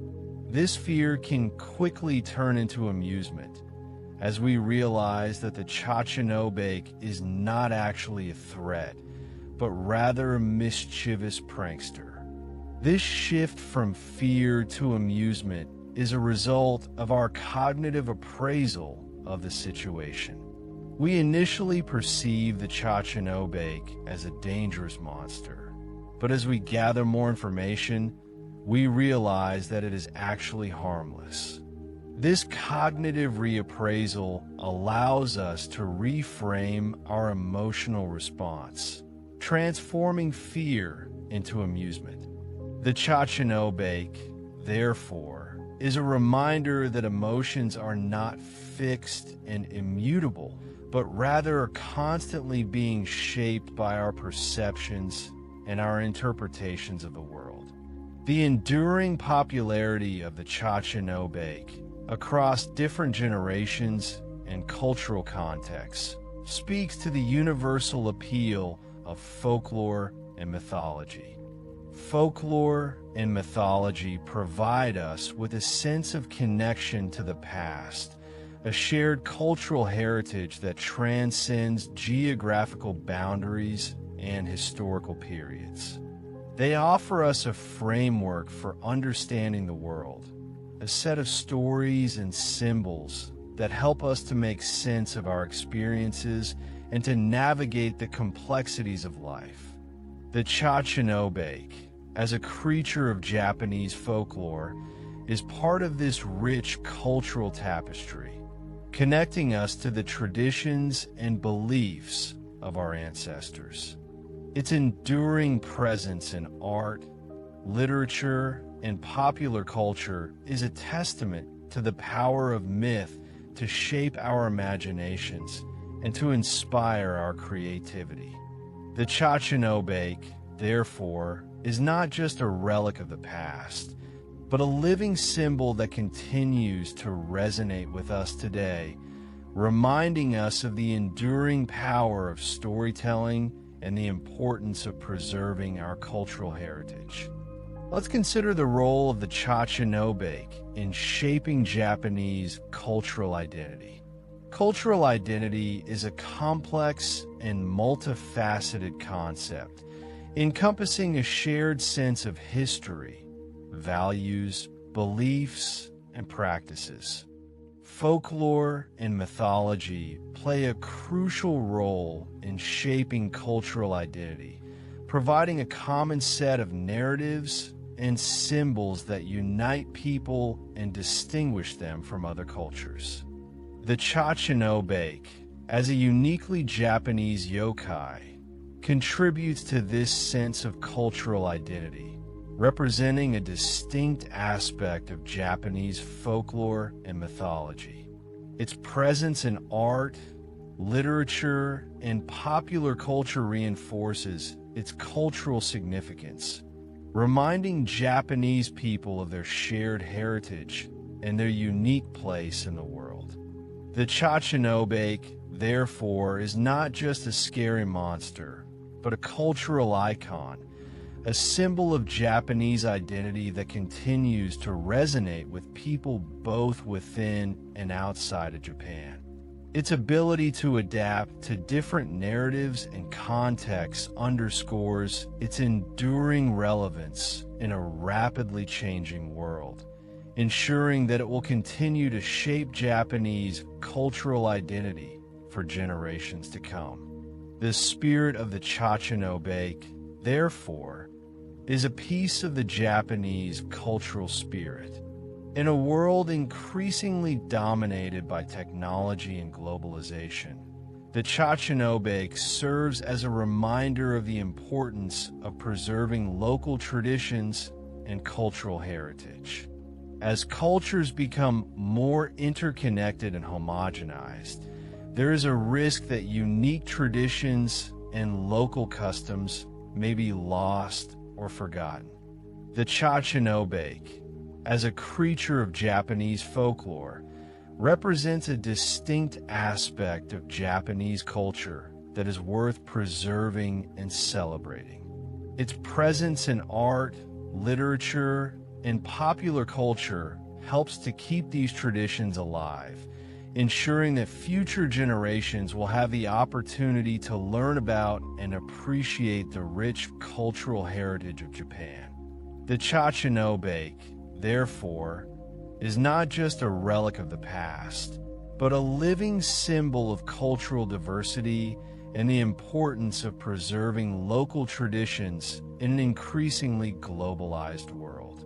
this fear can quickly turn into amusement, as we realize that the Chachanobake is not actually a threat, but rather a mischievous prankster. This shift from fear to amusement is a result of our cognitive appraisal of the situation. We initially perceive the Chachanobake as a dangerous monster, but as we gather more information, we realize that it is actually harmless. This cognitive reappraisal allows us to reframe our emotional response, transforming fear into amusement. The Chachanobake, therefore, is a reminder that emotions are not fixed and immutable, but rather are constantly being shaped by our perceptions and our interpretations of the world. The enduring popularity of the Chachanobake across different generations and cultural contexts speaks to the universal appeal of folklore and mythology. Folklore and mythology provide us with a sense of connection to the past, a shared cultural heritage that transcends geographical boundaries and historical periods. They offer us a framework for understanding the world, a set of stories and symbols that help us to make sense of our experiences and to navigate the complexities of life. The Chachanobake, as a creature of Japanese folklore, is part of this rich cultural tapestry, connecting us to the traditions and beliefs of our ancestors. Its enduring presence in art, literature, and popular culture is a testament to the power of myth to shape our imaginations and to inspire our creativity. The Chachanobake, therefore, is not just a relic of the past, but a living symbol that continues to resonate with us today, reminding us of the enduring power of storytelling and the importance of preserving our cultural heritage. Let's consider the role of the Chachanobake in shaping Japanese cultural identity. Cultural identity is a complex and multifaceted concept, encompassing a shared sense of history, values, beliefs, and practices. Folklore and mythology play a crucial role in shaping cultural identity, providing a common set of narratives and symbols that unite people and distinguish them from other cultures. The Chachanobake, as a uniquely Japanese yokai, contributes to this sense of cultural identity, representing a distinct aspect of Japanese folklore and mythology. Its presence in art, literature, and popular culture reinforces its cultural significance, reminding Japanese people of their shared heritage and their unique place in the world. The Chachanobake, therefore, is not just a scary monster, but a cultural icon, a symbol of Japanese identity that continues to resonate with people both within and outside of Japan. Its ability to adapt to different narratives and contexts underscores its enduring relevance in a rapidly changing world, ensuring that it will continue to shape Japanese cultural identity for generations to come. The spirit of the Cha-cha-no-bake, therefore, is a piece of the Japanese cultural spirit. In a world increasingly dominated by technology and globalization, the Cha-cha-no-bake serves as a reminder of the importance of preserving local traditions and cultural heritage. As cultures become more interconnected and homogenized, there is a risk that unique traditions and local customs may be lost or forgotten. The Cha-cha-no-bake, as a creature of Japanese folklore, represents a distinct aspect of Japanese culture that is worth preserving and celebrating. Its presence in art, literature, and popular culture helps to keep these traditions alive, ensuring that future generations will have the opportunity to learn about and appreciate the rich cultural heritage of Japan. The Cha-cha-no-bake, therefore, is not just a relic of the past, but a living symbol of cultural diversity and the importance of preserving local traditions in an increasingly globalized world.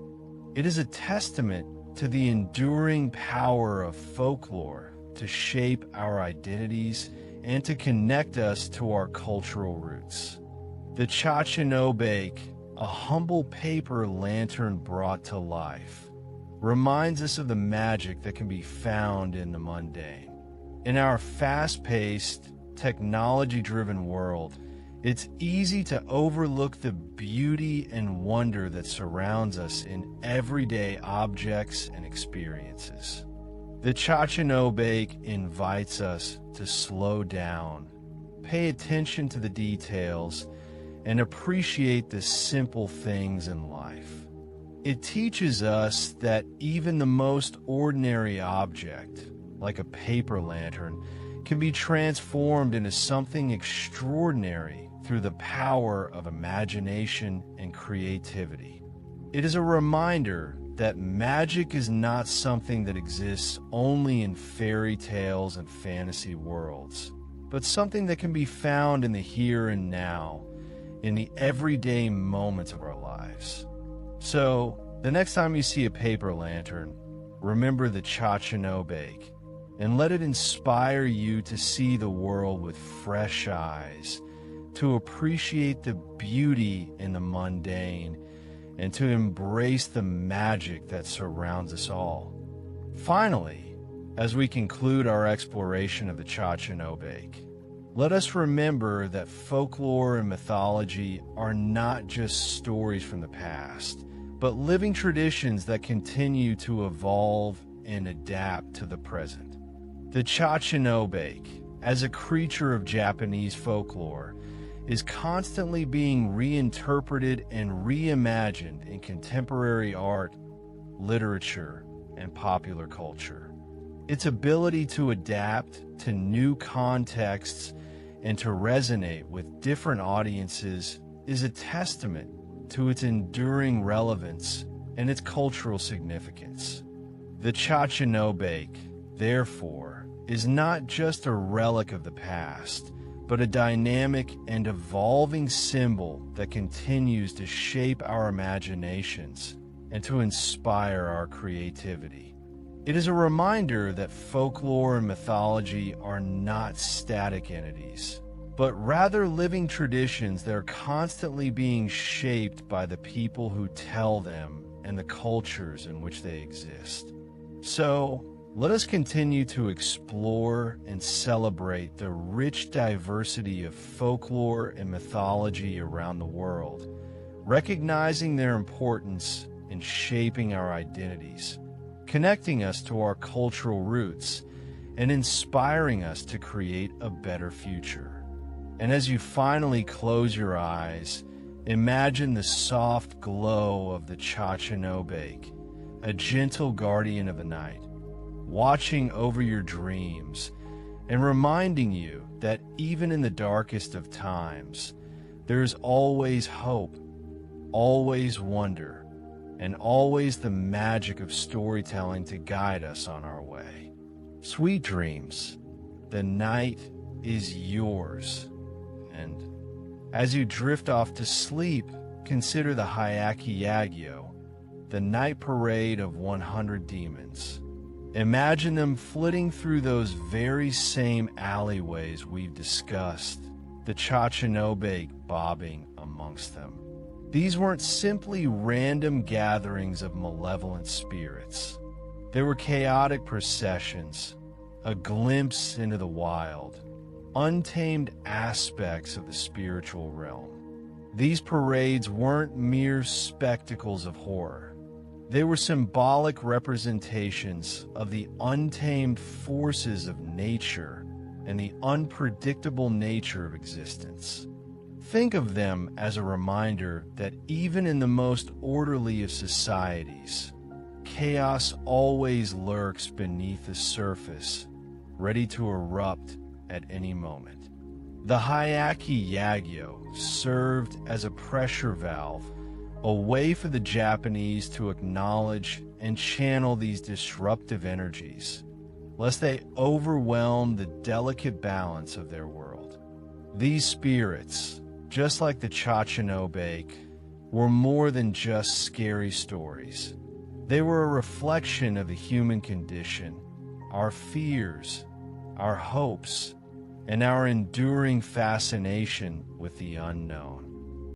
It is a testament to the enduring power of folklore to shape our identities and to connect us to our cultural roots. The Cha-cha-no-bake, a humble paper lantern brought to life, reminds us of the magic that can be found in the mundane. In our fast-paced, technology-driven world, it's easy to overlook the beauty and wonder that surrounds us in everyday objects and experiences. The Cha-cha-no-bake invites us to slow down, pay attention to the details, and appreciate the simple things in life. It teaches us that even the most ordinary object, like a paper lantern, can be transformed into something extraordinary through the power of imagination and creativity. It is a reminder that magic is not something that exists only in fairy tales and fantasy worlds, but something that can be found in the here and now, in the everyday moments of our lives. So, the next time you see a paper lantern, remember the Cha-cha-no-bake, and let it inspire you to see the world with fresh eyes, to appreciate the beauty in the mundane, and to embrace the magic that surrounds us all. Finally, as we conclude our exploration of the Cha-cha-no-bake, let us remember that folklore and mythology are not just stories from the past, but living traditions that continue to evolve and adapt to the present. The Cha-cha-no-bake, as a creature of Japanese folklore, is constantly being reinterpreted and reimagined in contemporary art, literature, and popular culture. Its ability to adapt to new contexts and to resonate with different audiences is a testament to its enduring relevance and its cultural significance. The Cha-cha-no-bake, therefore, is not just a relic of the past, but a dynamic and evolving symbol that continues to shape our imaginations and to inspire our creativity. It is a reminder that folklore and mythology are not static entities, but rather living traditions that are constantly being shaped by the people who tell them and the cultures in which they exist. So, let us continue to explore and celebrate the rich diversity of folklore and mythology around the world, recognizing their importance in shaping our identities, connecting us to our cultural roots, and inspiring us to create a better future. And as you finally close your eyes, Imagine the soft glow of the Chachanobake, a gentle guardian of the night, watching over your dreams and reminding you that even in the darkest of times, there is always hope, always wonder, and always the magic of storytelling to guide us on our way. Sweet dreams. The night is yours. And as you drift off to sleep, consider the Hyaki Yagyo, the night parade of 100 demons. Imagine them flitting through those very same alleyways we've discussed, the Chachanobake bobbing amongst them. These weren't simply random gatherings of malevolent spirits. They were chaotic processions, a glimpse into the wild, untamed aspects of the spiritual realm. These parades weren't mere spectacles of horror. They were symbolic representations of the untamed forces of nature and the unpredictable nature of existence. Think of them as a reminder that even in the most orderly of societies, chaos always lurks beneath the surface, ready to erupt at any moment. The Hyaki Yagyo served as a pressure valve, a way for the Japanese to acknowledge and channel these disruptive energies, lest they overwhelm the delicate balance of their world. These spirits, just like the Chachanobake, were more than just scary stories. They were a reflection of the human condition, our fears, our hopes, and our enduring fascination with the unknown.